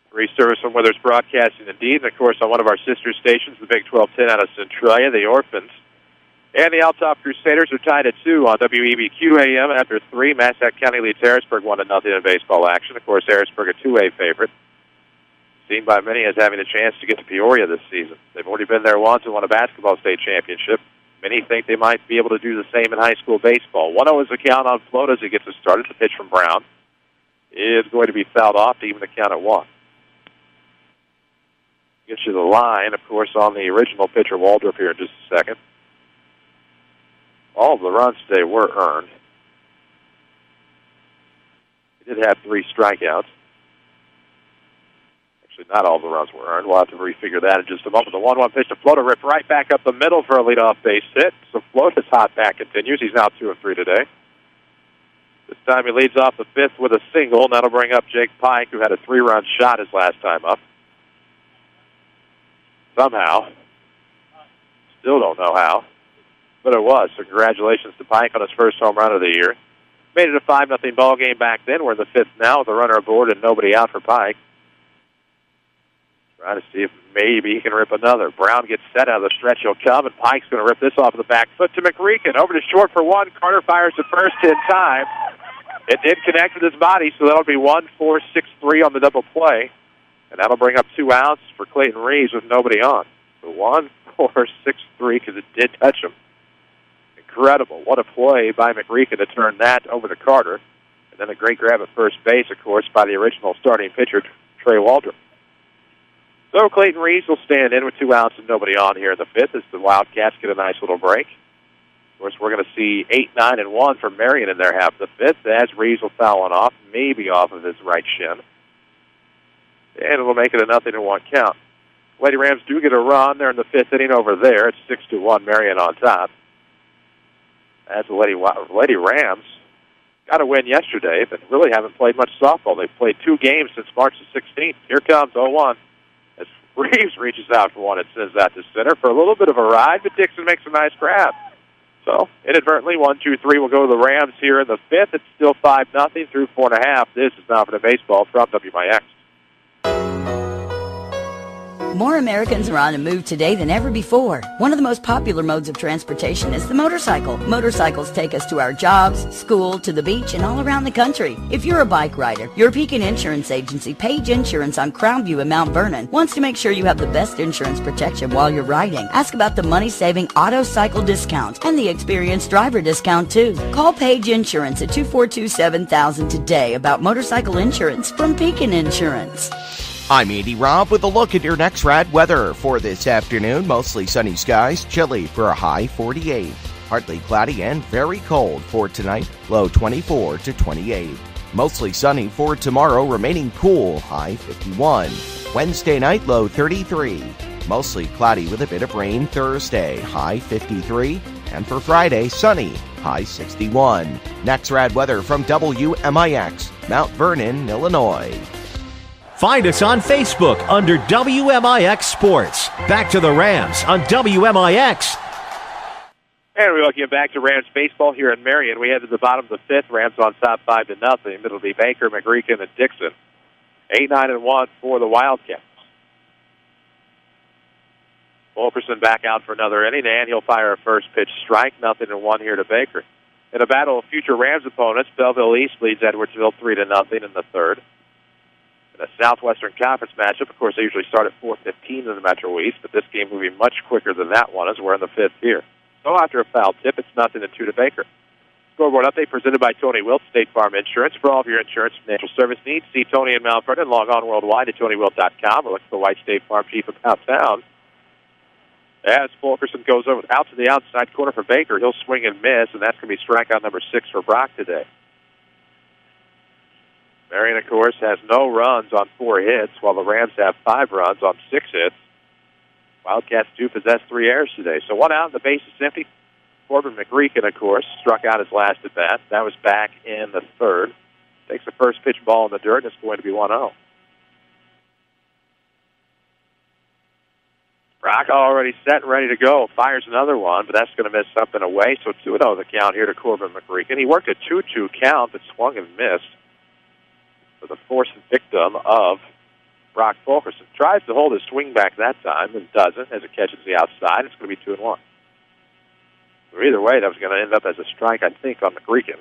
Free service from Withers Broadcasting, indeed. And, of course, on one of our sister stations, the Big 12-10 out of Centralia, the Orphans. And the Altop Crusaders are tied at 2 on WEBQ AM after 3. Massac County leads Harrisburg 1-0 in baseball action. Of course, Harrisburg a 2A favorite. Seen by many as having a chance to get to Peoria this season. They've already been there once and won a basketball state championship. Many think they might be able to do the same in high school baseball. 1-0 is the count on Flota as he gets it started. The pitch from Brown is going to be fouled off to even the count at 1. Gets you the line, of course, on the original pitcher, Waldrop, here in just a second. All of the runs today were earned. He did have 3 strikeouts. Actually, not all the runs were earned. We'll have to refigure that in just a moment. The 1-1 pitch to Flota, ripped right back up the middle for a leadoff base hit. So Flota's hot bat continues. He's now 2 of 3 today. This time he leads off the fifth with a single, and that'll bring up Jake Pike, who had a 3-run shot his last time up. Somehow. Still don't know how. But it was. So congratulations to Pike on his first home run of the year. Made it a 5-0 ball game back then. We're in the fifth now with a runner aboard and nobody out for Pike. Trying to see if maybe he can rip another. Brown gets set out of the stretch. He'll come, and Pike's going to rip this off of the back foot to McReekin. Over to short for 1. Carter fires to first in time. It did connect with his body, so that'll be 1-4-6-3 on the double play. And that'll bring up 2 outs for Clayton Reeves with nobody on. So 1-4-6-3 because it did touch him. Incredible. What a play by McReekin to turn that over to Carter. And then a great grab at first base, of course, by the original starting pitcher, Trey Waldrop. So Clayton Reeves will stand in with 2 outs and nobody on here in the fifth as the Wildcats get a nice little break. Of course, we're going to see 8, 9, and 1 for Marion in their half of the fifth as Reeves will foul one off, maybe off of his right shin. And it'll make it a 0-1 count. Lady Rams do get a run. They're in the fifth inning over there. It's 6-1, Marion on top. As the Lady Rams got a win yesterday, but really haven't played much softball. They've played 2 games since March the 16th. Here comes 0-1 as Reeves reaches out for one and sends that to center for a little bit of a ride, but Dixon makes a nice grab. So, inadvertently, 1-2-3 will go to the Rams here in the 5th. It's still 5-0 through 4.5. This is Mountain Baseball from WMIX. More Americans are on the move today than ever before. One of the most popular modes of transportation is the motorcycle. Motorcycles take us to our jobs, school, to the beach, and all around the country. If you're a bike rider, your Pekin Insurance Agency, Page Insurance on Crownview in Mount Vernon, wants to make sure you have the best insurance protection while you're riding. Ask about the money-saving auto cycle discount and the experienced driver discount, too. Call Page Insurance at 242-7000 today about motorcycle insurance from Pekin Insurance. I'm Andy Robb with a look at your next rad weather for this afternoon. Mostly sunny skies, chilly for a high 48. Partly cloudy and very cold for tonight, low 24 to 28. Mostly sunny for tomorrow, remaining cool, high 51. Wednesday night, low 33. Mostly cloudy with a bit of rain Thursday, high 53. And for Friday, sunny, high 61. Next rad weather from WMIX, Mount Vernon, Illinois. Find us on Facebook under WMIX Sports. Back to the Rams on WMIX. And we welcome you back to Rams baseball here in Marion. We head to the bottom of the 5th. Rams on top 5-0. It'll be Baker, McGreekin, and Dixon. 8-9-1 for the Wildcats. Fulkerson back out for another inning, and he'll fire a first pitch strike. 0-1 here to Baker. In a battle of future Rams opponents, Belleville East leads Edwardsville 3-0 in the 3rd. In a Southwestern Conference matchup, of course, they usually start at 4:15 in the Metro East, but this game will be much quicker than that one as we're in the 5th here. So after a foul tip, it's 0-2 to Baker. Scoreboard update presented by Tony Wilt, State Farm Insurance. For all of your insurance and financial service needs, see Tony in Mount Vernon. Log on worldwide at TonyWilt.com or look for the White State Farm Chief about town. As Fulkerson goes out to the outside corner for Baker, he'll swing and miss, and that's going to be strikeout number 6 for Brock today. Marion, of course, has no runs on 4 hits, while the Rams have 5 runs on 6 hits. Wildcats do possess 3 errors today. So 1 out, and the base is empty. Corbin McGreekin, of course, struck out his last at-bat. That was back in the 3rd. Takes the first pitch ball in the dirt, and it's going to be 1-0. Brock already set and ready to go. Fires another one, but that's going to miss something away. So 2-0 the count here to Corbin McGreekin. He worked a 2-2 count, but swung and missed. For the fourth victim of Brock Fulkerson. Tries to hold his swing back that time and doesn't as it catches the outside. It's going to be 2-1. So either way, that was going to end up as a strike, I think, on McGreekin.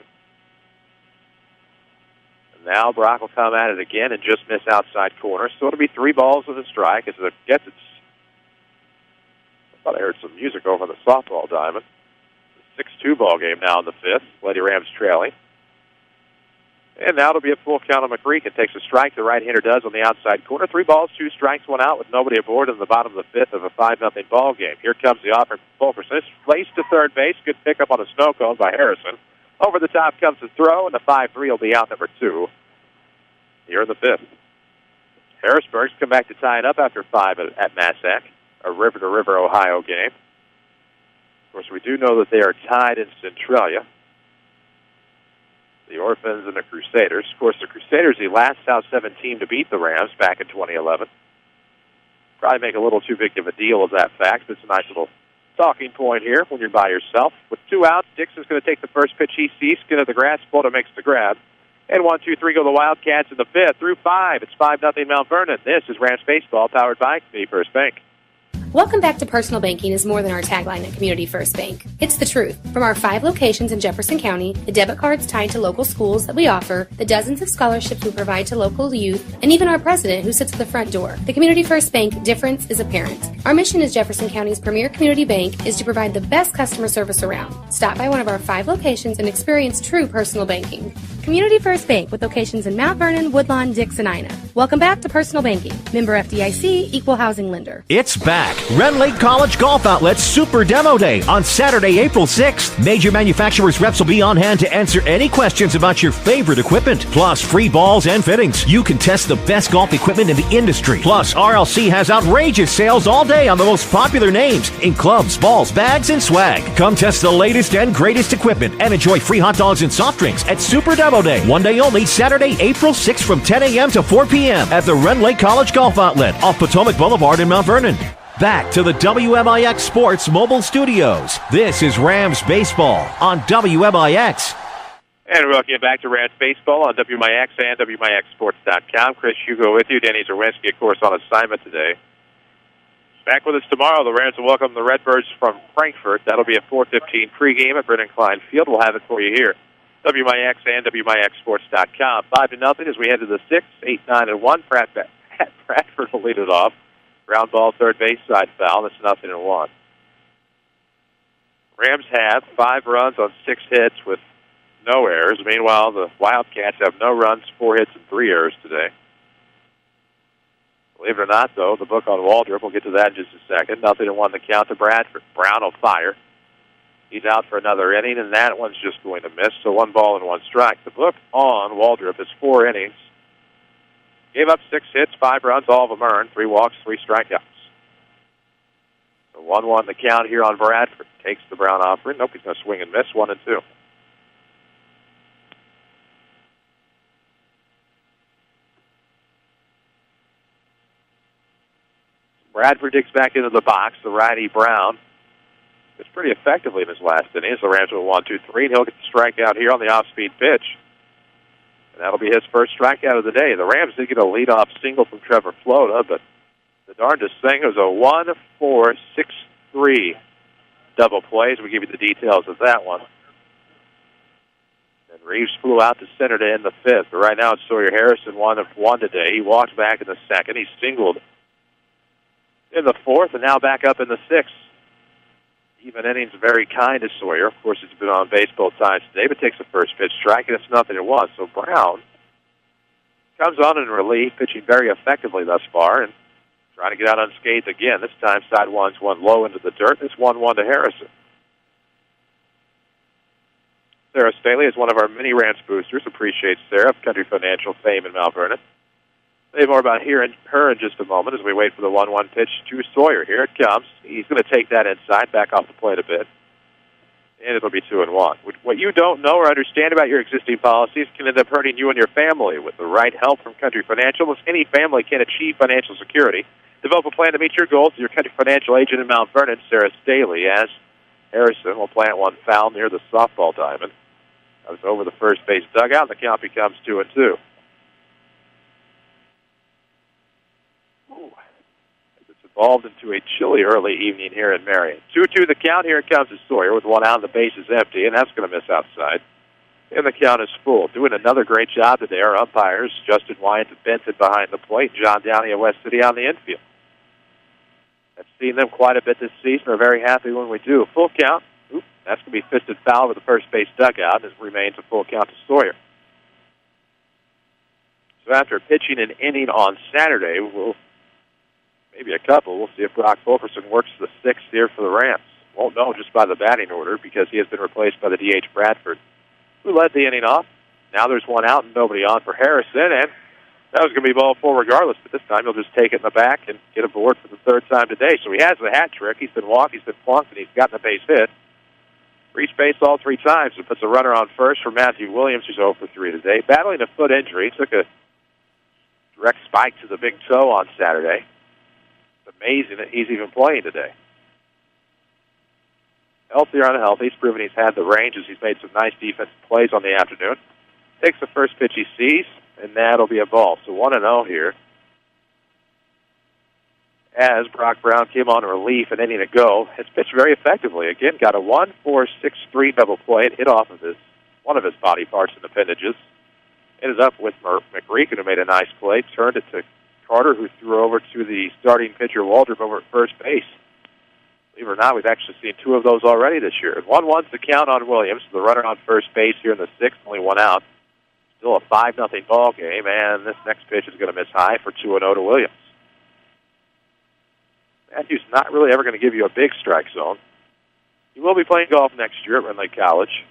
And now Brock will come at it again and just miss outside corner. So it'll be 3 balls with a strike as it gets its... I thought I heard some music over on the softball diamond. It's a 6-2 ball game now in the 5th. Lady Rams trailing. And now it'll be a full count on McGreekin. Takes a strike. The right-hander does on the outside corner. 3 balls, 2 strikes, 1 out with nobody aboard in the bottom of the 5th of a 5-0 ball game. Here comes the offer from Fulkerson. It's placed to third base. Good pickup on a snow cone by Harrison. Over the top comes the throw, and the 5-3 will be out number 2 here in the 5th. Harrisburg's come back to tie it up after 5 at Massac, a river-to-river Ohio game. Of course, we do know that they are tied in Centralia. The Orphans and the Crusaders. Of course, the Crusaders, the last South 7 team to beat the Rams back in 2011. Probably make a little too big of a deal of that fact, but it's a nice little talking point here when you're by yourself. With 2 outs, Dixon's going to take the first pitch he sees, skin of the grass, Bolton makes the grab. And 1-2-3 go the Wildcats in the 5th through 5. It's 5-0 Mount Vernon. This is Rams Baseball, powered by Community First Bank. Welcome back to Personal Banking is more than our tagline at Community First Bank. It's the truth. From our 5 locations in Jefferson County, the debit cards tied to local schools that we offer, the dozens of scholarships we provide to local youth, and even our president who sits at the front door. The Community First Bank difference is apparent. Our mission as Jefferson County's premier community bank is to provide the best customer service around. Stop by one of our 5 locations and experience true personal banking. Community First Bank with locations in Mount Vernon, Woodlawn, Dix, and Ina. Welcome back to Personal Banking. Member FDIC, Equal Housing Lender. It's back. Ren Lake College Golf Outlet's Super Demo Day on Saturday, April 6th. Major manufacturers' reps will be on hand to answer any questions about your favorite equipment. Plus, free balls and fittings. You can test the best golf equipment in the industry. Plus, RLC has outrageous sales all day on the most popular names in clubs, balls, bags, and swag. Come test the latest and greatest equipment and enjoy free hot dogs and soft drinks at Super Demo Day. One day only, Saturday, April 6th from 10 a.m. to 4 p.m. at the Ren Lake College Golf Outlet off Potomac Boulevard in Mount Vernon. Back to the WMIX Sports Mobile Studios. This is Rams Baseball on WMIX. And welcome back to Rams Baseball on WMIX and WMIXSports.com. Chris Hugo with you. Danny Zerwinski, of course, on assignment today. Back with us tomorrow. The Rams will welcome the Redbirds from Frankfurt. That'll be a 4:15 pregame at Brennan Klein Field. We'll have it for you here. WMIX and WMIXSports.com. 5-0 as we head to the 6th, 8-9-1. Bradford will lead it off. Ground ball, third base side foul. That's 0-1. Rams have 5 runs on 6 hits with no errors. Meanwhile, the Wildcats have no runs, 4 hits, and 3 errors today. Believe it or not, though, the book on Waldrop, we'll get to that in just a second. 0-1 the count to Bradford. Brown will fire. He's out for another inning, and that one's just going to miss, so 1 ball and 1 strike. The book on Waldrop is 4 innings. Gave up 6 hits, 5 runs, all of them earned, 3 walks, 3 strikeouts. So 1-1 the count here on Bradford. Takes the Brown offering. Nope, he's going to swing and miss, 1-2. Bradford digs back into the box. The righty Brown is pretty effectively in his last inning. The Rams will 1-2-3, and he'll get the strikeout here on the off-speed pitch. And that'll be his first strikeout of the day. The Rams did get a leadoff single from Trevor Flota, but the darndest thing was a 1-4-6-3 double plays. We give you the details of that one. And Reeves flew out to center to end the 5th. But right now it's Sawyer Harrison, 1 of 1 today. He walks back in the 2nd. He singled in the 4th, and now back up in the 6th. Even innings very kind to Sawyer. Of course, he's been on base both times today, but takes the first pitch strike, and it's 0-1. So Brown comes on in relief, pitching very effectively thus far, and trying to get out unscathed again. This time, side one's one low into the dirt. It's 1-1 to Harrison. Sarah Staley is one of our mini Rams boosters. Appreciate Sarah of Country Financial fame in Mount Vernon. Say more about her in just a moment as we wait for the 1-1 pitch to Sawyer. Here it comes. He's going to take that inside, back off the plate a bit, and it'll be 2-1. What you don't know or understand about your existing policies can end up hurting you and your family. With the right help from Country Financial, almost any family can achieve financial security. Develop a plan to meet your goals with your Country Financial agent in Mount Vernon, Sarah Staley, as Harrison will plant one foul near the softball diamond. That was over the first base dugout, and the count becomes 2-2. It's evolved into a chilly early evening here in Marion. 2-2 the count. Here it comes to Sawyer with 1 out, and the base is empty, and that's going to miss outside. And the count is full. Doing another great job today, our umpires, Justin Wyatt and Benson behind the plate, John Downey of West City on the infield. I've seen them quite a bit this season. They're very happy when we do. Full count. Oop, that's going to be fisted foul over the first base dugout, and it remains a full count to Sawyer. So after pitching an inning on Saturday, maybe a couple, we'll see if Brock Fulkerson works the 6th here for the Rams. Won't know just by the batting order because he has been replaced by the DH Bradford, who led the inning off. Now there's 1 out and nobody on for Harrison, and that was going to be ball 4 regardless, but this time he'll just take it in the back and get aboard for the 3rd time today. So he has the hat trick. He's been walked, he's been plunked, and he's gotten a base hit. Reached base all 3 times. It puts a runner on first for Matthew Williams, who's 0 for 3 today. Battling a foot injury, took a direct spike to the big toe on Saturday. It's amazing that he's even playing today. Healthy or unhealthy, he's proven he's had the range as he's made some nice defensive plays on the afternoon. Takes the first pitch he sees, and that'll be a ball. So 1-0 here. As Brock Brown came on relief an inning ago, has pitched very effectively. Again, got a 1-4-6-3 double play and hit off of one of his body parts and appendages. Ended up with McReekin, who made a nice play, turned it to Carter, who threw over to the starting pitcher Waldrop over at first base. Believe it or not, we've actually seen 2 of those already this year. And 1-1's the count on Williams, the runner on first base here in the 6th, only 1 out. Still a 5-0 ball game, and this next pitch is going to miss high for 2-0 to Williams. Matthew's not really ever going to give you a big strike zone. He will be playing golf next year at Rend Lake College.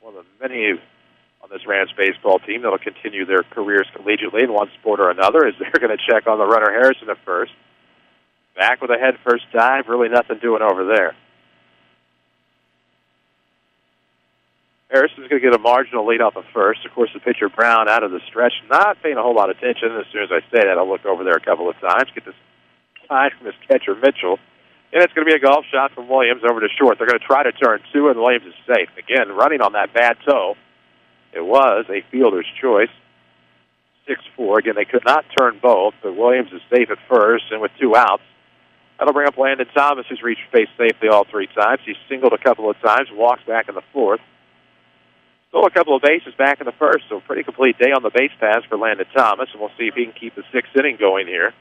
One of the many on this Rams baseball team that will continue their careers collegiately in one sport or another, as they're going to check on the runner Harrison at first. Back with a head first dive, really nothing doing over there. Harrison's going to get a marginal lead off the first. Of course, the pitcher Brown out of the stretch, not paying a whole lot of attention. As soon as I say that, I'll look over there a couple of times, get this sign from his catcher Mitchell. And it's going to be a golf shot from Williams over to short. They're going to try to turn two, and Williams is safe. Again, running on that bad toe. It was a fielder's choice. 6-4. Again, they could not turn both, but Williams is safe at first, and with 2 outs, that'll bring up Landon Thomas, who's reached base safely all 3 times. He's singled a couple of times, walks back in the 4th. Still a couple of bases back in the 1st, so pretty complete day on the base paths for Landon Thomas, and we'll see if he can keep the 6th inning going here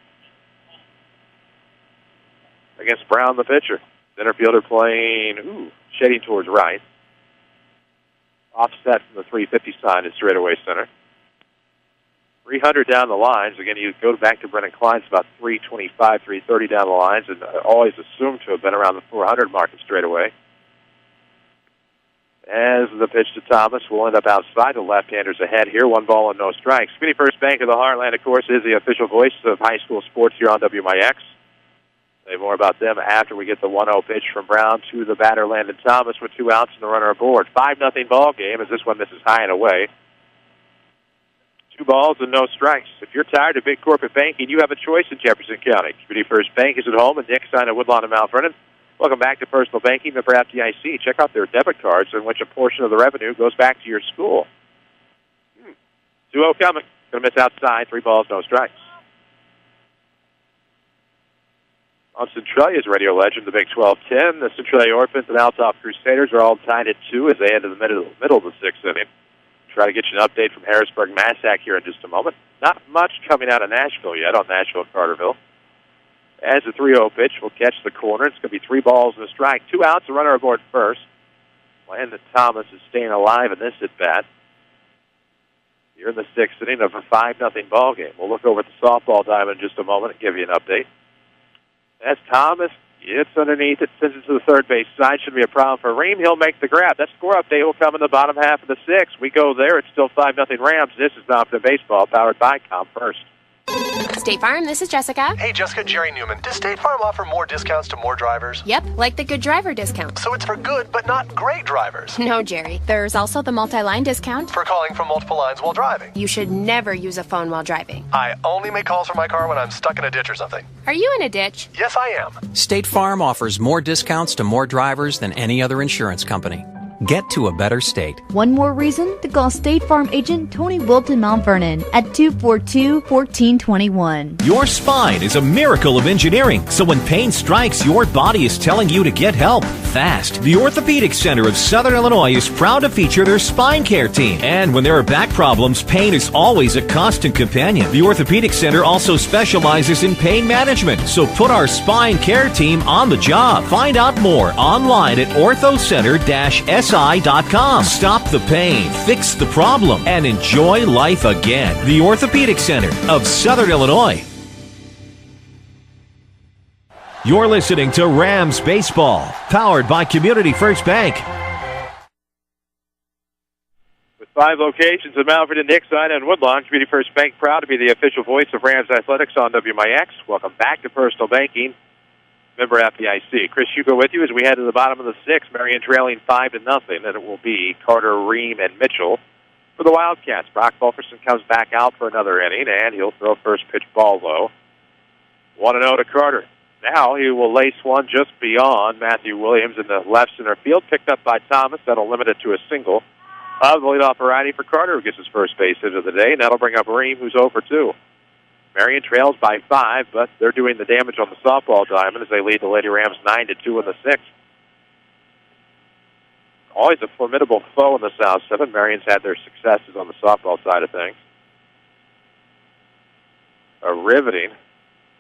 against Brown, the pitcher. Center fielder playing, shading towards right. Offset from the 350 sign in straightaway center. 300 down the lines. Again, you go back to Brennan Klein's about 325, 330 down the lines, and always assumed to have been around the 400 mark in straightaway. As the pitch to Thomas will end up outside. The left-handers ahead here. 1 ball and no strikes. Community First Bank of the Heartland, of course, is the official voice of high school sports here on WMIX. Say more about them after we get the 1-0 pitch from Brown to the batter, Landon Thomas, with 2 outs and the runner aboard. 5-0 ball game as this one misses high and away. 2 balls and no strikes. If you're tired of big corporate banking, you have a choice in Jefferson County. Community First Bank is at home in Dixon and Woodlawn and Mount Vernon. Welcome back to Personal Banking, member FDIC. Check out their debit cards in which a portion of the revenue goes back to your school. 2-0 coming. Going to miss outside. 3 balls, no strikes. On Centralia's radio legend, the Big 12-10, the Centralia Orphans and Altop Crusaders are all tied at 2 as they head to the middle of the 6th inning. Try to get you an update from Harrisburg Massac here in just a moment. Not much coming out of Nashville yet on Nashville-Carterville. As the 3-0 pitch will catch the corner, it's going to be 3 balls and a strike. 2 outs, a runner aboard first. Landon Thomas is staying alive in this at-bat. You're in the 6th inning of a 5-0 ball game. We'll look over at the softball diamond in just a moment and give you an update. As Thomas gets underneath it, sends it to the third base side. Shouldn't be a problem for Ream. He'll make the grab. That score update will come in the bottom half of the 6th. We go there. It's still 5-0 Rams. This is Mountain Baseball, powered by ComFirst. State Farm, this is Jessica. Hey, Jessica, Jerry Newman. Does State Farm offer more discounts to more drivers? Yep, like the good driver discount. So it's for good, but not great drivers. No, Jerry. There's also the multi-line discount. For calling from multiple lines while driving. You should never use a phone while driving. I only make calls from my car when I'm stuck in a ditch or something. Are you in a ditch? Yes, I am. State Farm offers more discounts to more drivers than any other insurance company. Get to a better state. One more reason to call State Farm agent Tony Wilton Mount Vernon at 242-1421. Your spine is a miracle of engineering, so when pain strikes, your body is telling you to get help fast. The Orthopedic Center of Southern Illinois is proud to feature their spine care team. And when there are back problems, pain is always a constant companion. The Orthopedic Center also specializes in pain management, so put our spine care team on the job. Find out more online at orthocenter-si.com. Stop the pain, fix the problem, and enjoy life again. The Orthopedic Center of Southern Illinois. You're listening to Rams Baseball, powered by Community First Bank. With 5 locations in Mount Vernon, Dixon, and Woodlawn, Community First Bank proud to be the official voice of Rams Athletics on WMIX. Welcome back to Personal Banking. Member FDIC. Chris Hugo with you as we head to the bottom of the 6th. Marion trailing 5-0, and it will be Carter, Ream, and Mitchell for the Wildcats. Brock Fulkerson comes back out for another inning, and he'll throw first pitch ball low. 1-0 to Carter. Now he will lace one just beyond Matthew Williams in the left center field, picked up by Thomas. That'll limit it to a single. The leadoff variety for Carter, who gets his first base hit of the day, and that'll bring up Ream, who's 0 for 2. Marion trails by 5, but they're doing the damage on the softball diamond as they lead the Lady Rams 9-2 in the 6th. Always a formidable foe in the South 7. Marion's had their successes on the softball side of things. A riveting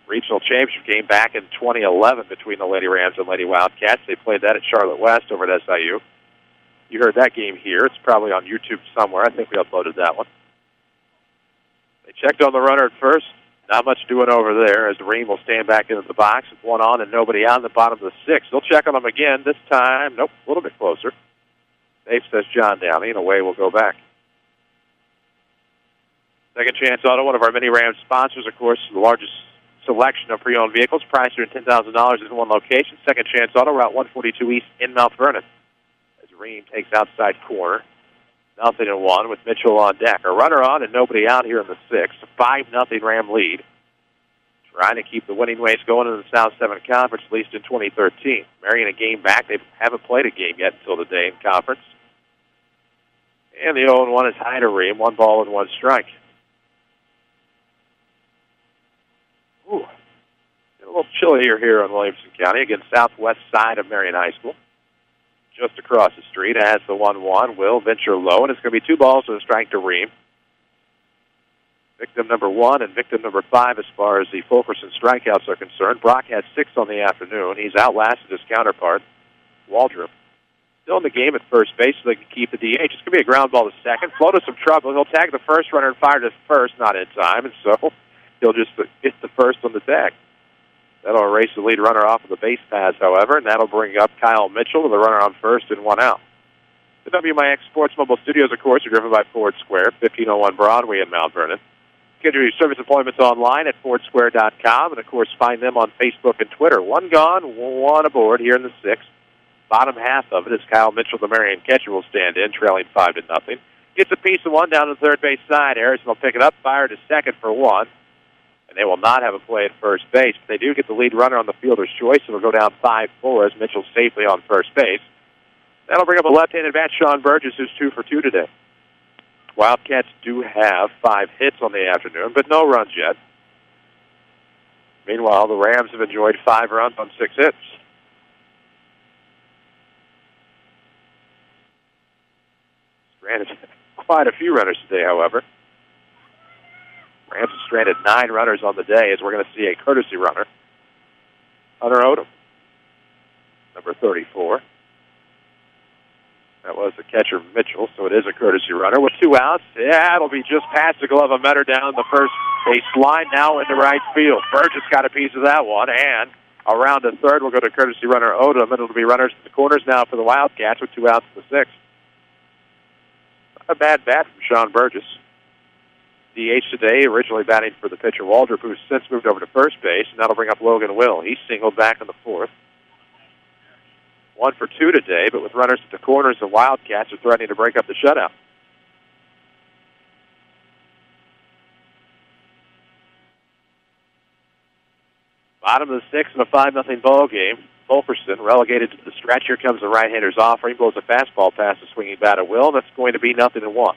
regional championship game back in 2011 between the Lady Rams and Lady Wildcats. They played that at Charlotte West over at SIU. You heard that game here. It's probably on YouTube somewhere. I think we uploaded that one. They checked on the runner at first. Not much doing over there as Ream will stand back into the box with one on and nobody out in the bottom of the sixth. They'll check on him again. This time, nope, a little bit closer. Dave says John Downey, and away we'll go back. Second Chance Auto, one of our many Rams sponsors, of course, the largest selection of pre-owned vehicles, priced at $10,000 in one location. Second Chance Auto, Route 142 East in Mount Vernon. As Ream takes outside corner. 0-1 with Mitchell on deck. A runner on and nobody out here in the sixth. A 5-0 Ram lead. Trying to keep the winning ways going in the South 7 Conference, at least in 2013. Marion a game back. They haven't played a game yet until today in conference. And the 0-1 is high to Ream. 1 ball and 1 strike. Ooh. A little chillier here in Williamson County against southwest side of Marion High School. Just across the street has the 1-1. Will venture low, and it's going to be 2 balls and a strike to Ream. Victim number 1 and victim number 5 as far as the Fulkerson strikeouts are concerned. Brock had 6 on the afternoon. He's outlasted his counterpart, Waldrop. Still in the game at first base, so they can keep the DH. It's going to be a ground ball to second. Flow to some trouble. He'll tag the first runner and fire to first, not in time, and so he'll just get the first on the tag. That'll erase the lead runner off of the base paths, however, and that'll bring up Kyle Mitchell with the runner on first and 1 out. The WMIX Sports Mobile Studios, of course, are driven by Ford Square, 1501 Broadway in Mount Vernon. Schedule your service appointments online at FordSquare.com, and, of course, find them on Facebook and Twitter. 1 gone, 1 aboard here in the sixth. Bottom half of it is Kyle Mitchell, the Marion catcher, will stand in, trailing 5-0. Gets a piece of 1 down to the third base side. Harrison will pick it up, fire to second for 1. And they will not have a play at first base. But they do get the lead runner on the fielder's choice, and will go down 5-4 as Mitchell's safely on first base. That'll bring up a left-handed bat, Sean Burgess, who's 2 for 2 today. Wildcats do have 5 hits on the afternoon, but no runs yet. Meanwhile, the Rams have enjoyed 5 runs on 6 hits. Stranded quite a few runners today, however. Rams have stranded 9 runners on the day, as we're going to see a courtesy runner. Hunter Odom, number 34. That was the catcher, Mitchell, so it is a courtesy runner. With 2 outs, yeah, it'll be just past the glove of Metter down the first base line, now into right field. Burgess got a piece of that one, and around the third will go to courtesy runner Odom, and it'll be runners at the corners now for the Wildcats with 2 outs in the sixth. Not a bad bat from Sean Burgess. DH today, originally batting for the pitcher Waldrop, who's since moved over to first base, and that'll bring up Logan Will. He's singled back in the fourth. 1 for 2 today, but with runners at the corners, the Wildcats are threatening to break up the shutout. Bottom of the sixth in a 5-0 ball game. Fulkerson relegated to the stretch. Here comes the right-hander's offering. Blows a fastball past the swinging bat of Will. That's going to be 0-1.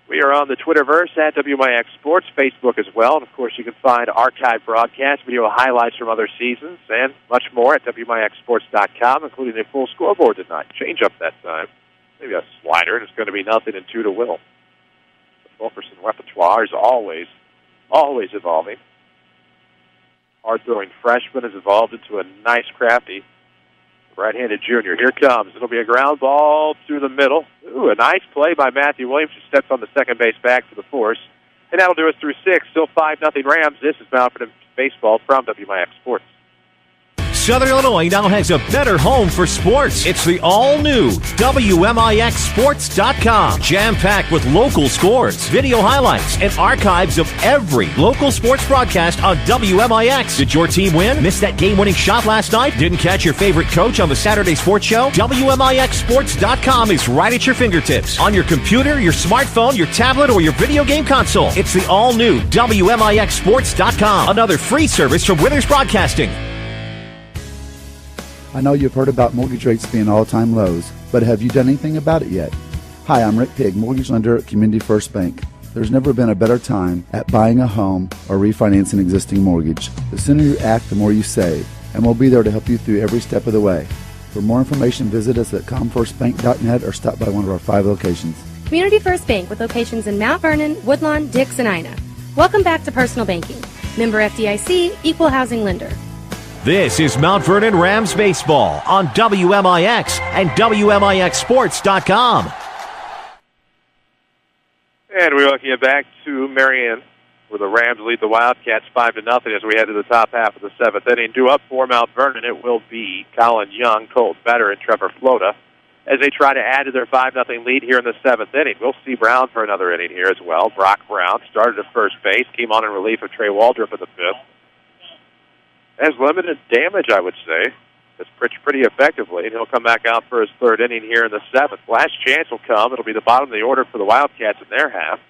We are on the Twitterverse at WMIX Sports, Facebook as well. And, of course, you can find archived broadcasts, video highlights from other seasons, and much more at WMIXSports.com, including a full scoreboard tonight. Change up that time. Maybe a slider, and it's going to be 0-2 to Will. The Fulkerson repertoire is always evolving. Hard-throwing freshman has evolved into a nice, crafty right-handed junior. Here comes. It'll be a ground ball through the middle. Ooh, a nice play by Matthew Williams, who steps on the second base back for the force. And that'll do us through 6. Still 5-0 Rams. This is Mount Vernon Baseball from WMIX Sports. Southern Illinois now has a better home for sports. It's the all-new WMIXSports.com. Jam-packed with local scores, video highlights, and archives of every local sports broadcast on WMIX. Did your team win? Missed that game-winning shot last night? Didn't catch your favorite coach on the Saturday Sports Show? WMIXSports.com is right at your fingertips. On your computer, your smartphone, your tablet, or your video game console. It's the all-new WMIXSports.com. Another free service from Withers Broadcasting. I know you've heard about mortgage rates being all-time lows, but have you done anything about it yet? Hi, I'm Rick Pigg, mortgage lender at Community First Bank. There's never been a better time at buying a home or refinancing an existing mortgage. The sooner you act, the more you save, and we'll be there to help you through every step of the way. For more information, visit us at comfirstbank.net or stop by one of our 5 locations. Community First Bank with locations in Mount Vernon, Woodlawn, Dix, and Ina. Welcome back to Personal Banking. Member FDIC, Equal Housing Lender. This is Mount Vernon Rams Baseball on WMIX and WMIXsports.com. And we welcome you back to Marion, where the Rams lead the Wildcats 5-0 as we head to the top half of the seventh inning. Due up for Mount Vernon, it will be Colin Young, Colt Better, and Trevor Flota as they try to add to their 5-0 lead here in the seventh inning. We'll see Brown for another inning here as well. Brock Brown started at first base, came on in relief of Trey Waldrop in the fifth. Has limited damage, I would say. It's pretty effectively, and he'll come back out for his third inning here in the seventh. Last chance will come. It'll be the bottom of the order for the Wildcats in their half.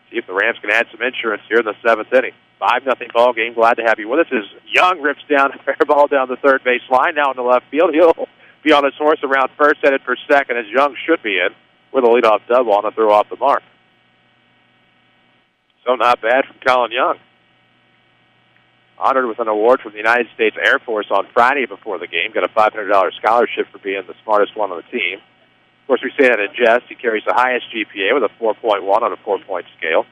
See if the Rams can add some insurance here in the seventh inning. 5-0 ball game. Glad to have you with us as Young rips down a fair ball down the third base line, now in the left field. He'll be on his horse around first, headed for second, as Young should be in with a leadoff double on a throw off the mark. So not bad from Colin Young. Honored with an award from the United States Air Force on Friday before the game. Got a $500 scholarship for being the smartest one on the team. Of course, we say that in jest. He carries the highest GPA with a 4.1 on a 4-point scale.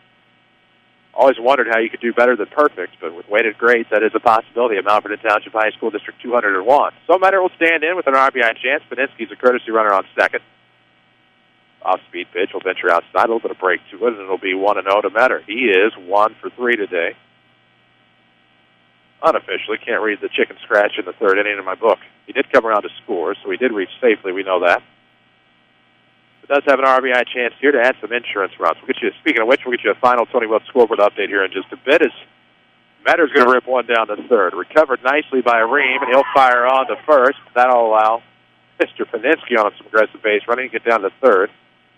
Always wondered how you could do better than perfect, but with weighted grades, that is a possibility at Mount Vernon Township High School District 201. So Metter will stand in with an RBI chance. Paninsky's a courtesy runner on second. Off-speed pitch will venture outside. A little bit of break to it, and it'll be 1-0 to Metter. He is 1 for 3 today. Unofficially, can't read the chicken scratch in the third inning in my book. He did come around to score, so he did reach safely. We know that. It does have an RBI chance here to add some insurance runs. We'll get you. Speaking of which, we'll get you a final Tony Wilkes scoreboard update here in just a bit. As Matter's going to rip one down to third. Recovered nicely by Ream, and he'll fire on to first. That'll allow Mr. Paninsky on some aggressive base running to get down to third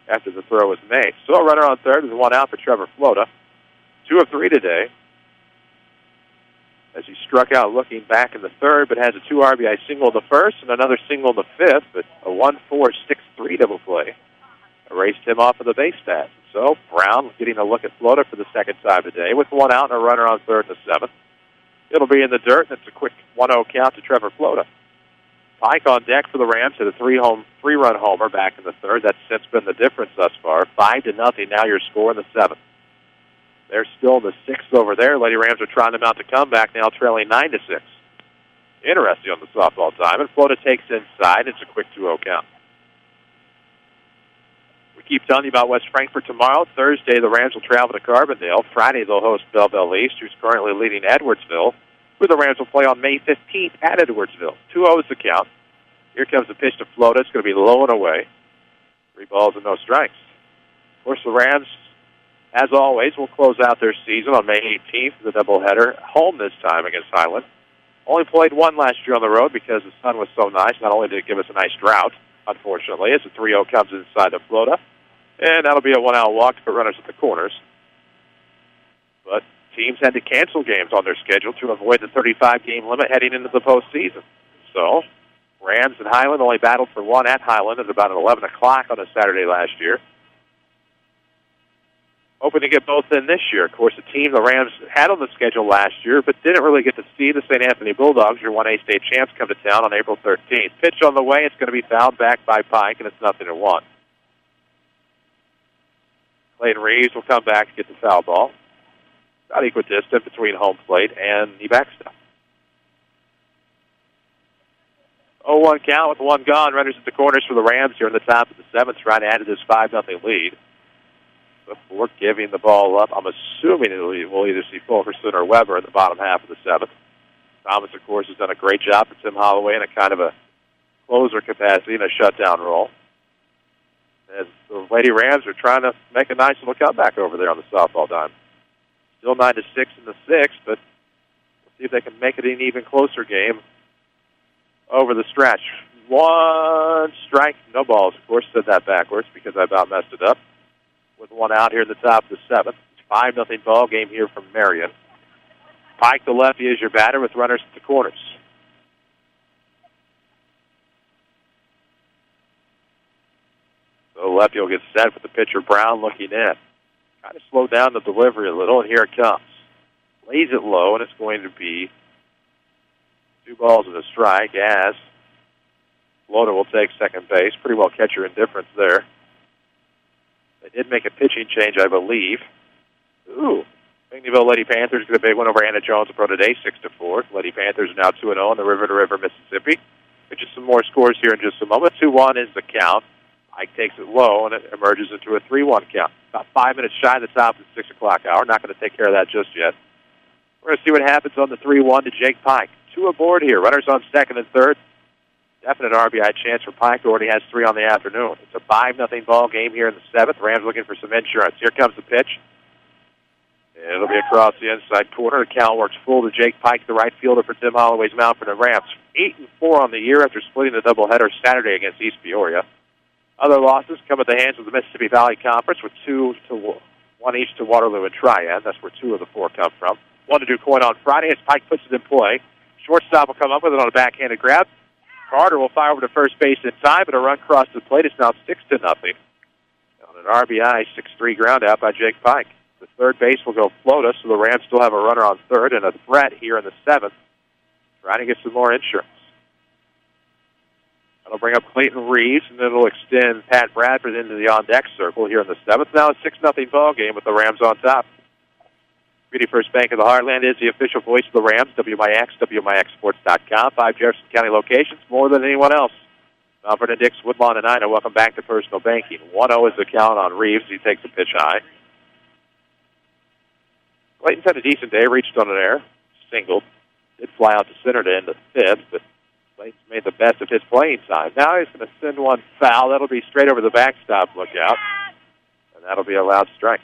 after the throw was made. So a runner on third with one out for Trevor Flota. 2 of 3 today, as he struck out looking back in the third, but has a 2 RBI single in the first and another single in the fifth, but a 1-4-6-3 double play erased him off of the base stats. So Brown getting a look at Flota for the second time today with one out and a runner on third in the seventh. It'll be in the dirt, and it's a quick 1-0 count to Trevor Flota. Pike on deck for the Rams hit a 3-run homer back in the third. That's since been the difference thus far. 5-0, now your score in the seventh. They're still in the sixth over there. Lady Rams are trying to mount a comeback now, trailing 9-6. Interesting on the softball time. And Flota takes inside. It's a quick 2-0 count. We keep telling you about West Frankfort tomorrow. Thursday, the Rams will travel to Carbondale. Friday, they'll host Belleville East, who's currently leading Edwardsville, who the Rams will play on May 15th at Edwardsville. 2-0 is the count. Here comes the pitch to Flota. It's going to be low and away. 3 balls and no strikes. Of course, the Rams, as always, will close out their season on May 18th, the doubleheader, home this time against Highland. Only played one last year on the road because the sun was so nice. Not only did it give us a nice drought, unfortunately, as the 3-0 comes inside of Flota. And that'll be a 1-out walk to put runners at the corners. But teams had to cancel games on their schedule to avoid the 35-game limit heading into the postseason. So Rams and Highland only battled for one at Highland at about 11 o'clock on a Saturday last year. Hoping to get both in this year. Of course, the team the Rams had on the schedule last year, but didn't really get to see the St. Anthony Bulldogs, your 1A state champs, come to town on April 13th. Pitch on the way. It's going to be fouled back by Pike, and it's 0-1. Clayton Reeves will come back to get the foul ball. About equidistant between home plate and the backstop. 0-1 count with one gone. Runners at the corners for the Rams here in the top of the seventh, trying to add to this 5-0 lead. Before giving the ball up, I'm assuming we'll either see Fulkerson or Weber in the bottom half of the seventh. Thomas, of course, has done a great job for Tim Holloway in a kind of a closer capacity in a shutdown role. As the Lady Rams are trying to make a nice little comeback over there on the softball dime. Still 9-6 in the sixth, but we'll see if they can make it an even closer game over the stretch. 1 strike, no balls. Of course, said that backwards because I about messed it up. With one out here in the top of the seventh. It's 5-0 ball game here from Marion. Pike, the lefty, is your batter with runners at the corners. So the lefty will get set with the pitcher Brown looking in. Kind of slow down the delivery a little, and here it comes. Lays it low, and it's going to be 2 balls and a strike as Flota will take second base. Pretty well catcher indifference there. They did make a pitching change, I believe. Ooh, Stingleyville Lady Panthers get a big win over Anna Jones Pro today, 6-4. Lady Panthers are now 2-0 in the River to River, Mississippi. Just some more scores here in just a moment. 2-1 is the count. Ike takes it low, and it emerges into a 3-1 count. About 5 minutes shy of the top of the 6 o'clock hour. Not going to take care of that just yet. We're going to see what happens on the 3-1 to Jake Pike. 2 aboard here. Runners on second and third. Definite RBI chance for Pike, who already has 3 on the afternoon. It's a 5-0 ball game here in the 7th. Rams looking for some insurance. Here comes the pitch. And it'll be across the inside corner. The count works full to Jake Pike, the right fielder for Tim Holloway's Mount Vernon Rams. 8-4 on the year after splitting the doubleheader Saturday against East Peoria. Other losses come at the hands of the Mississippi Valley Conference with 1 each to Waterloo and Triad. That's where 2 of the 4 come from. 1 to DuQuoin on Friday as Pike puts it in play. Shortstop will come up with it on a backhanded grab. Carter will fire over to first base in time, but a run across the plate is now 6-0. On an RBI 6-3 ground out by Jake Pike. The third base will go Flota, so the Rams still have a runner on third and a threat here in the 7th. Trying to get some more insurance. That'll bring up Clayton Reeves, and then it'll extend Pat Bradford into the on-deck circle here in the 7th. Now a 6-0 ball game with the Rams on top. Community First Bank of the Heartland is the official voice of the Rams. WMIX, WMIXsports.com. 5 Jefferson County locations, more than anyone else. Mount Vernon, Dix, Woodlawn, and Ina, welcome back to Personal Banking. 1-0 is the count on Reeves. He takes a pitch high. Clayton's had a decent day, reached on an error, singled. Did fly out to center to end the 5th, but Clayton's made the best of his playing time. Now he's going to send one foul. That'll be straight over the backstop, look out. And that'll be a loud strike.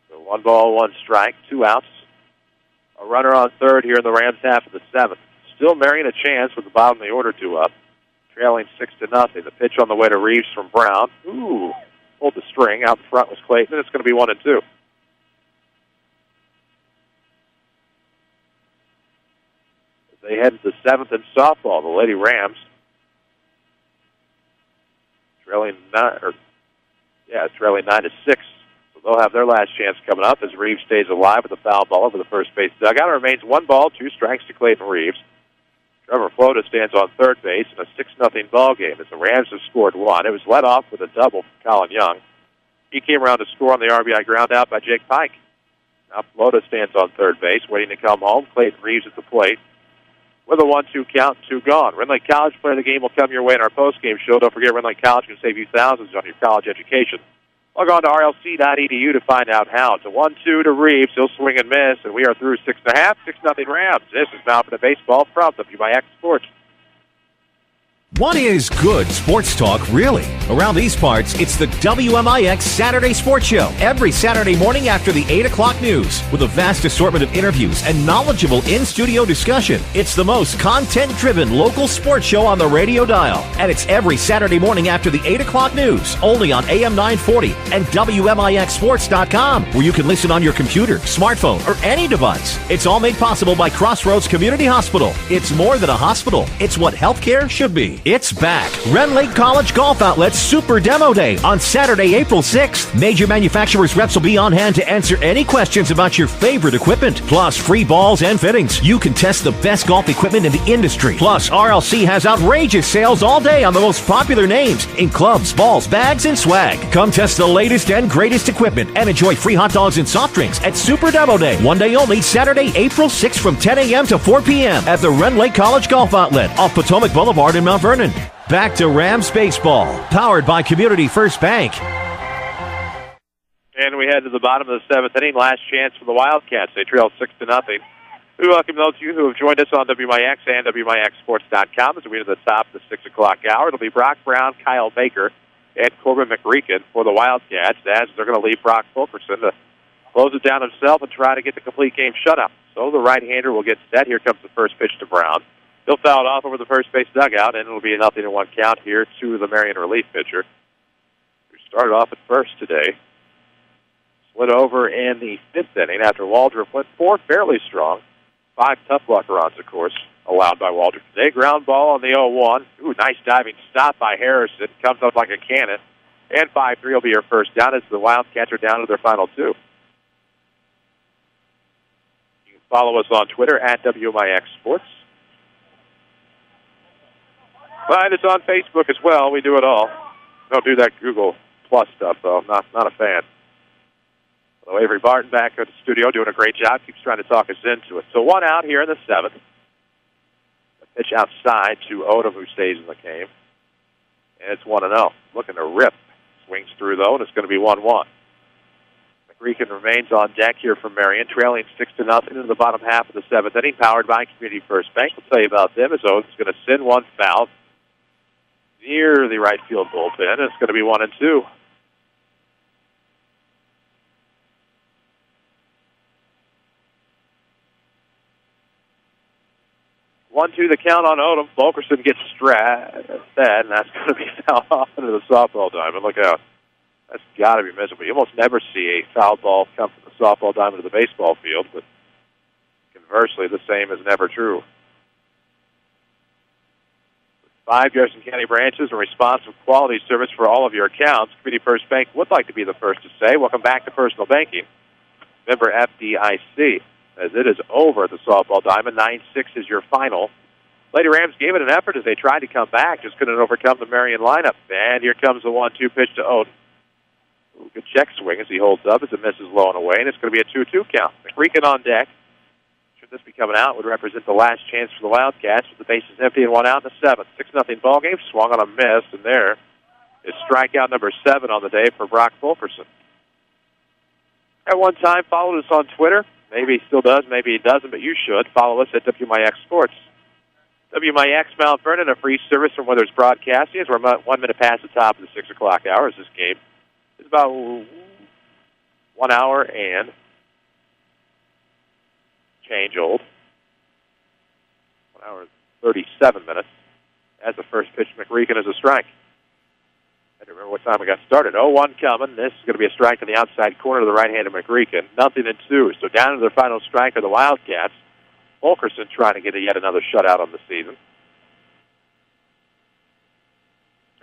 So 1 ball, 1 strike, 2 outs. A runner on third here in the Rams half of the 7th. Still Marion a chance with the bottom of the order 2 up. Trailing 6-0. The pitch on the way to Reeves from Brown. Ooh, pulled the string. Out in front was Clayton. It's going to be 1-2. They head to the 7th in softball. The Lady Rams trailing 9-6. So they'll have their last chance coming up as Reeves stays alive with a foul ball over the first base dugout. It remains 1 ball, 2 strikes to Clayton Reeves. Trevor Flota stands on third base in a 6-0 ball game as the Rams have scored 1. It was led off with a double from Colin Young. He came around to score on the RBI ground out by Jake Pike. Now Flota stands on third base, waiting to come home. Clayton Reeves at the plate. With a 1-2 count, 2 gone. Ren Lake College Player of the Game will come your way in our postgame show. Don't forget, Ren Lake College can save you thousands on your college education. Log on to rlc.edu to find out how. It's a 1-2 to Reeves. He'll swing and miss, and we are through 6.5, 6-0 Rams. This is Mount Vernon Baseball from WMIX Sports. What is good sports talk, really? Around these parts, it's the WMIX Saturday Sports Show. Every Saturday morning after the 8 o'clock news. With a vast assortment of interviews and knowledgeable in-studio discussion. It's the most content-driven local sports show on the radio dial. And it's every Saturday morning after the 8 o'clock news. Only on AM 940 and WMIXsports.com. Where you can listen on your computer, smartphone, or any device. It's all made possible by Crossroads Community Hospital. It's more than a hospital. It's what healthcare should be. It's back. Ren Lake College Golf Outlet's Super Demo Day on Saturday, April 6th. Major manufacturers' reps will be on hand to answer any questions about your favorite equipment. Plus, free balls and fittings. You can test the best golf equipment in the industry. Plus, RLC has outrageous sales all day on the most popular names in clubs, balls, bags, and swag. Come test the latest and greatest equipment and enjoy free hot dogs and soft drinks at Super Demo Day. One day only, Saturday, April 6th from 10 a.m. to 4 p.m. at the Ren Lake College Golf Outlet off Potomac Boulevard in Mount Vernon. Back to Rams Baseball, powered by Community First Bank. And we head to the bottom of the 7th inning. Last chance for the Wildcats. They trail 6-0. We welcome those of you who have joined us on WMIX and WMIXsports.com as we get to the top of the 6 o'clock hour. It'll be Brock Brown, Kyle Baker, and Corbin McReekin for the Wildcats, as they're going to leave Brock Fulkerson to close it down himself and try to get the complete game shutout. So the right-hander will get set. Here comes the first pitch to Brown. He'll foul it off over the first base dugout, and it'll be a 0-1 count here to the Marion relief pitcher, who started off at first today. Slid over in the 5th inning after Waldrop went 4 fairly strong. 5 tough luck runs, of course, allowed by Waldrop today. Ground ball on the 0-1. Ooh, nice diving stop by Harrison. Comes up like a cannon. And 5-3 will be your first down as the Wildcats are down to their final 2. You can follow us on Twitter at WMIX Sports. Find us on Facebook as well. We do it all. Don't do that Google plus stuff, though. Not a fan. Although Avery Barton back at the studio doing a great job, keeps trying to talk us into it. So 1 out here in the 7th. A pitch outside to Odom, who stays in the game. And it's 1-0. Looking to rip. Swings through, though, and it's going to be 1-1. McReekin remains on deck here from Marion, trailing 6-0 into the bottom half of the 7th inning, powered by Community First Bank. We'll tell you about them as Oden's going to send one foul near the right field bullpen. It's going to be 1-2. 1-2 the count on Odom. Fulkerson gets sad, and that's going to be fouled off into the softball diamond. Look out. That's got to be miserable. You almost never see a foul ball come from the softball diamond to the baseball field, but conversely, the same is never true. 5 Jefferson County branches and responsive quality service for all of your accounts. Community First Bank would like to be the first to say, welcome back to personal banking. Member FDIC. As it is over at the softball diamond, 9-6 is your final. Lady Rams gave it an effort as they tried to come back, just couldn't overcome the Marion lineup. And here comes the 1-2 pitch to Odom. Good check swing as he holds up as it misses low and away, and it's going to be a 2-2 count. McReekin on deck. Should this be coming out, would represent the last chance for the Wildcats with the bases empty and 1 out in the 7th. 6-0 ball game, swung on a miss, and there is strikeout number 7 on the day for Brock Fulkerson. At one time, followed us on Twitter. Maybe he still does, maybe he doesn't, but you should. Follow us at WMIX Sports. WMIX Mount Vernon, a free service from Withers Broadcasting, as we're 1 minute past the top of the 6 o'clock hour. This game is about 1 hour and change old. 1 hour and 37 minutes. As the first pitch, McReekin is a strike. I don't remember what time we got started. 0-1 coming. This is going to be a strike on the outside corner to the right hand of McReekin. 0-2. So down to their final strike are the Wildcats. Fulkerson trying to get yet another shutout on the season.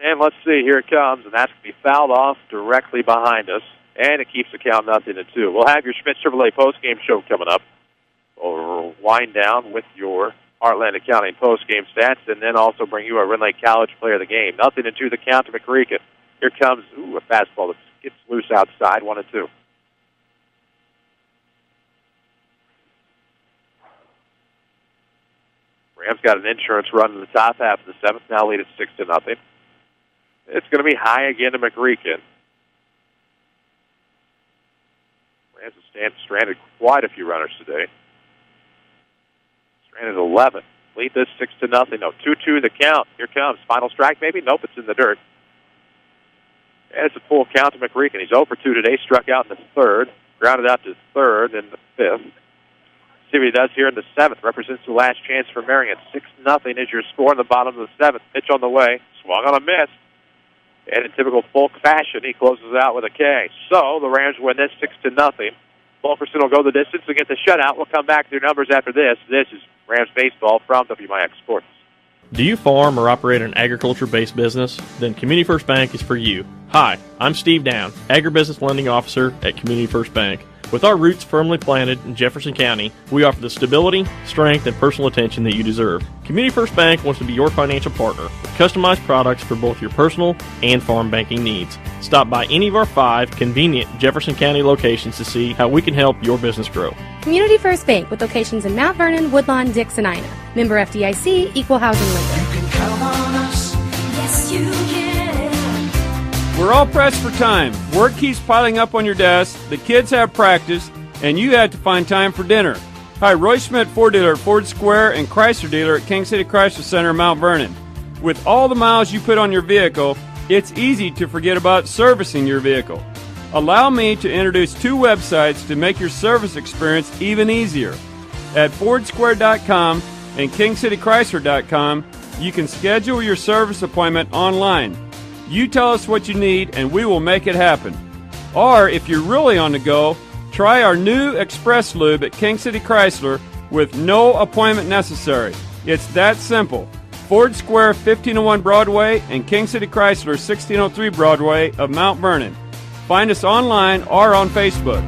And let's see, here it comes, and that's going to be fouled off directly behind us. And it keeps the count 0-2. We'll have your Schmidt Chevrolet postgame show coming up. We'll wind down with your Heartland Accounting postgame stats, and then also bring you a Ren Lake College player of the game. 0-2 the count to McReekin. Here comes a fastball that gets loose outside, 1-2. Rams got an insurance run in the top half of the 7th, now lead at 6-0. It's going to be high again to McReekin. Rams have stranded quite a few runners today. Stranded 11. Lead this 6-0. No, 2-2 the count. Here comes. Final strike, maybe? Nope, it's in the dirt. And it's a full count to McReekin. He's 0 for 2 today, struck out in the 3rd, grounded out to 3rd in the 5th. See what he does here in the 7th. Represents the last chance for Marion. 6-0 is your score in the bottom of the 7th. Pitch on the way. Swung on a miss. And in typical Fulk fashion, he closes out with a K. So the Rams win this 6-0. Fulkerson will go the distance and get the shutout. We'll come back to your numbers after this. This is Rams Baseball from WMIX Sports. Do you farm or operate an agriculture-based business? Then Community First Bank is for you. Hi, I'm Steve Down, Agribusiness Lending Officer at Community First Bank. With our roots firmly planted in Jefferson County, we offer the stability, strength, and personal attention that you deserve. Community First Bank wants to be your financial partner with customized products for both your personal and farm banking needs. Stop by any of our 5 convenient Jefferson County locations to see how we can help your business grow. Community First Bank with locations in Mount Vernon, Woodlawn, Dix, and Ina. Member FDIC, Equal Housing Lender. You can count on us. Yes, you can. We're all pressed for time. Work keeps piling up on your desk, the kids have practice, and you had to find time for dinner. Hi, Roy Schmidt, Ford dealer at Ford Square and Chrysler dealer at King City Chrysler Center in Mount Vernon. With all the miles you put on your vehicle, it's easy to forget about servicing your vehicle. Allow me to introduce 2 websites to make your service experience even easier. At FordSquare.com and KingCityChrysler.com, you can schedule your service appointment online. You tell us what you need, and we will make it happen. Or, if you're really on the go, try our new Express Lube at King City Chrysler with no appointment necessary. It's that simple. Ford Square, 1501 Broadway, and King City Chrysler, 1603 Broadway of Mount Vernon. Find us online or on Facebook.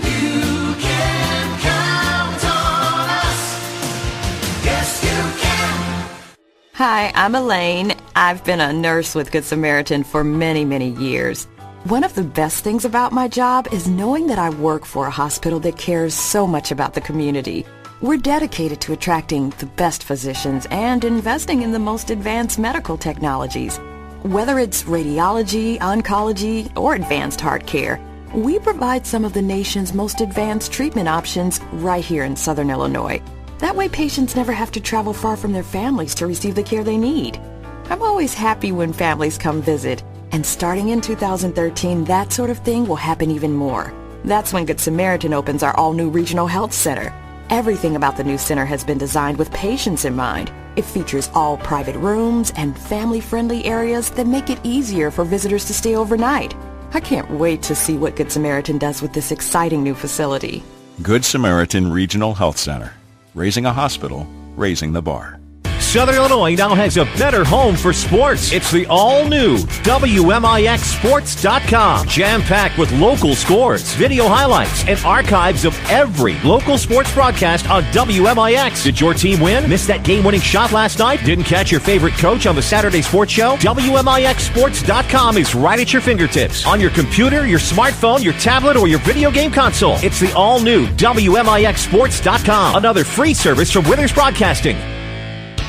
You can count on us. Yes, you can. Hi, I'm Elaine. I've been a nurse with Good Samaritan for many, many years. One of the best things about my job is knowing that I work for a hospital that cares so much about the community. We're dedicated to attracting the best physicians and investing in the most advanced medical technologies. Whether it's radiology, oncology, or advanced heart care, we provide some of the nation's most advanced treatment options right here in Southern Illinois. That way patients never have to travel far from their families to receive the care they need. I'm always happy when families come visit. And starting in 2013, that sort of thing will happen even more. That's when Good Samaritan opens our all-new regional health center. Everything about the new center has been designed with patients in mind. It features all private rooms and family-friendly areas that make it easier for visitors to stay overnight. I can't wait to see what Good Samaritan does with this exciting new facility. Good Samaritan Regional Health Center. Raising a hospital, raising the bar. Southern Illinois now has a better home for sports. It's the all-new WMIXSports.com. Jam-packed with local scores, video highlights, and archives of every local sports broadcast on WMIX. Did your team win? Missed that game-winning shot last night? Didn't catch your favorite coach on the Saturday Sports Show? WMIXSports.com is right at your fingertips. On your computer, your smartphone, your tablet, or your video game console. It's the all-new WMIXSports.com. Another free service from Withers Broadcasting.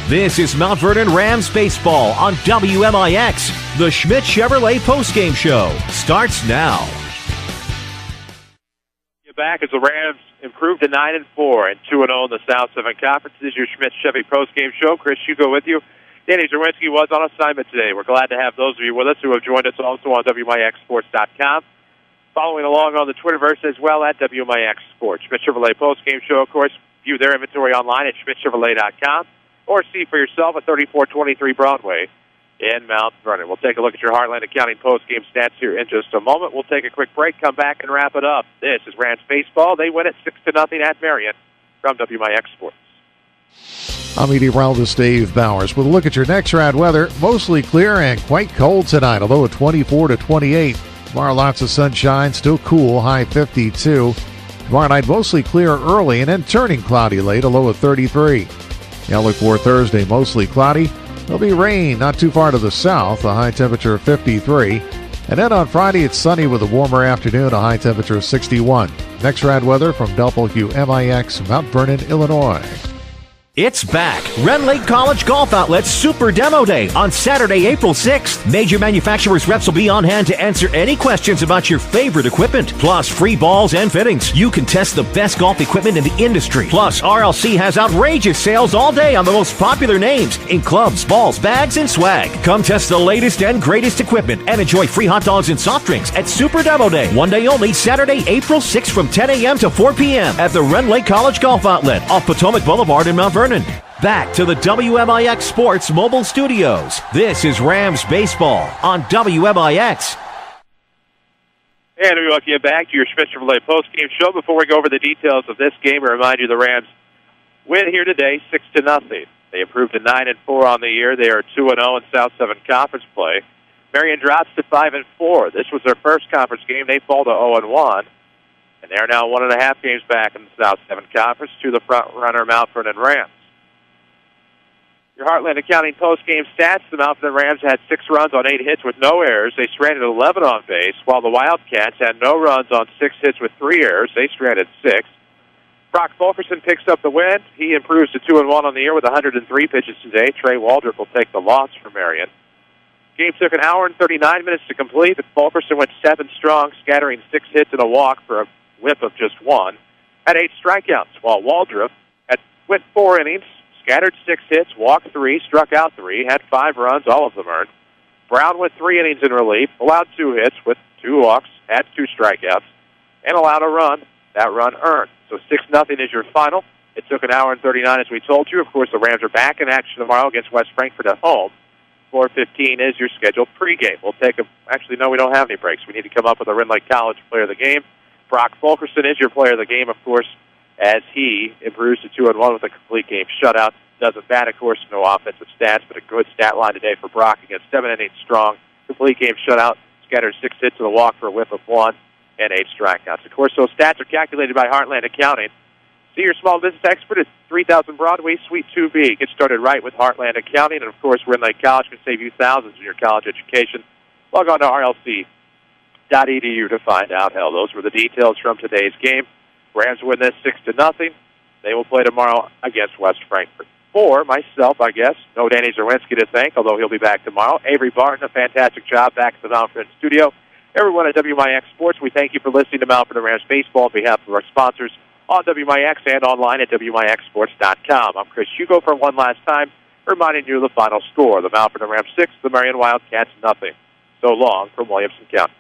This is Mount Vernon Rams Baseball on WMIX. The Schmidt Chevrolet postgame show starts now. You're back as the Rams improved to 9-4 and 2-0 in the South 7 Conference. This is your Schmidt Chevy postgame show. Chris Hugo with you. Danny Zawinski was on assignment today. We're glad to have those of you with us who have joined us also on WMIXSports.com. Following along on the Twitterverse as well at WMIX Sports. Schmidt Chevrolet postgame show, of course. View their inventory online at SchmidtChevrolet.com. Or see for yourself at 3423 Broadway in Mount Vernon. We'll take a look at your Heartland Accounting post-game stats here in just a moment. We'll take a quick break, come back, and wrap it up. This is Rams Baseball. They win it 6-0 at Marion from WMIX Sports. I'm meteorologist Dave Bowers with a look at your next rad weather. Mostly clear and quite cold tonight, although at 24 to 28. Tomorrow, lots of sunshine, still cool, high 52. Tomorrow night, mostly clear early and then turning cloudy late, a low of 33. Outlook for Thursday, mostly cloudy. There'll be rain not too far to the south, a high temperature of 53. And then on Friday, it's sunny with a warmer afternoon, a high temperature of 61. Next rad weather from WMIX, Mount Vernon, Illinois. It's back. Ren Lake College Golf Outlet's Super Demo Day on Saturday, April 6th. Major manufacturers' reps will be on hand to answer any questions about your favorite equipment. Plus, free balls and fittings. You can test the best golf equipment in the industry. Plus, RLC has outrageous sales all day on the most popular names in clubs, balls, bags, and swag. Come test the latest and greatest equipment and enjoy free hot dogs and soft drinks at Super Demo Day. One day only, Saturday, April 6th from 10 a.m. to 4 p.m. at the Ren Lake College Golf Outlet off Potomac Boulevard in Mount Vernon. Back to the WMIX Sports Mobile Studios. This is Rams Baseball on WMIX. And we welcome you back to your Schmidt Chevrolet postgame show. Before we go over the details of this game, I remind you the Rams win here today 6-0. They improved to 9-4 on the year. They are 2-0 in South 7 Conference play. Marion drops to 5-4. This was their first conference game. They fall to 0-1. And they are now 1.5 games back in the South 7 Conference to the front-runner Mount Vernon Rams. Your Heartland Accounting post-game stats, the Mount Vernon Rams had 6 runs on 8 hits with no errors. They stranded 11 on base, while the Wildcats had no runs on 6 hits with 3 errors. They stranded 6. Brock Fulkerson picks up the win. He improves to 2-1 on the year with 103 pitches today. Trey Waldrop will take the loss for Marion. Game took 1 hour and 39 minutes to complete, but Fulkerson went 7 strong, scattering 6 hits and a walk for a whip of just 1, had 8 strikeouts, while Waldrop went 4 innings, scattered 6 hits, walked 3, struck out 3, had 5 runs, all of them earned. Brown went 3 innings in relief, allowed 2 hits with 2 walks, had 2 strikeouts, and allowed a run. That run earned. So 6-0 is your final. It took 1 hour and 39, as we told you. Of course, the Rams are back in action tomorrow against West Frankfort at home. 4:15 is your scheduled pregame. We'll take actually, no, we don't have any breaks. We need to come up with a Ren Lake College player of the game. Brock Fulkerson is your player of the game, of course, as he improves to 2-1 with a complete game shutout. Doesn't bat, of course, no offensive stats, but a good stat line today for Brock against 7 innings strong, complete game shutout, scattered 6 hits to the walk for a whip of 1 and 8 strikeouts. Of course, those stats are calculated by Heartland Accounting. See your small business expert at 3000 Broadway, Suite 2B. Get started right with Heartland Accounting, and of course, Ren Lake College can save you thousands in your college education. Log on to RLC.com WMIX.edu to find out. Hell, those were the details from today's game. Rams win this 6-0. They will play tomorrow against West Frankfort. For myself, I guess, no Danny Zerwinski to thank, although he'll be back tomorrow. Avery Barton, a fantastic job back at the Mount Vernon studio. Everyone at WMIX Sports, we thank you for listening to Mount Vernon Rams Baseball on behalf of our sponsors on WMIX and online at WMIXsports.com. I'm Chris Hugo for one last time, reminding you of the final score. The Mount Vernon Rams 6, the Marion Wildcats nothing. So long from Williamson County.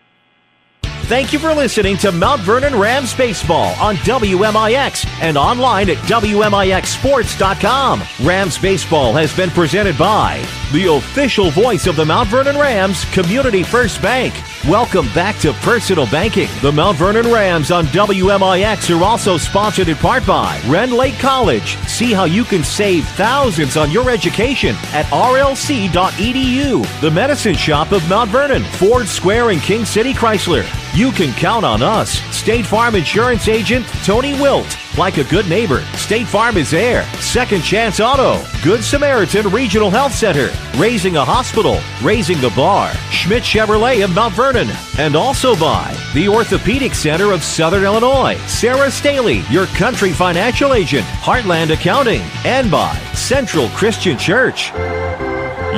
Thank you for listening to Mount Vernon Rams Baseball on WMIX and online at WMIXsports.com. Rams Baseball has been presented by the official voice of the Mount Vernon Rams, Community First Bank. Welcome back to personal banking. The Mount Vernon Rams on WMIX are also sponsored in part by Ren Lake College. See how you can save thousands on your education at rlc.edu. The Medicine Shop of Mount Vernon, Ford Square and King City Chrysler. You can count on us. State Farm Insurance Agent Tony Wilt. Like a good neighbor, State Farm is there. Second Chance Auto. Good Samaritan Regional Health Center. Raising a Hospital. Raising the Bar. Schmidt Chevrolet of Mount Vernon. And also by the Orthopedic Center of Southern Illinois. Sarah Staley, your country financial agent. Heartland Accounting. And by Central Christian Church.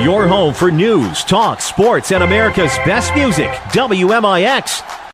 Your home for news, talk, sports, and America's best music. WMIX.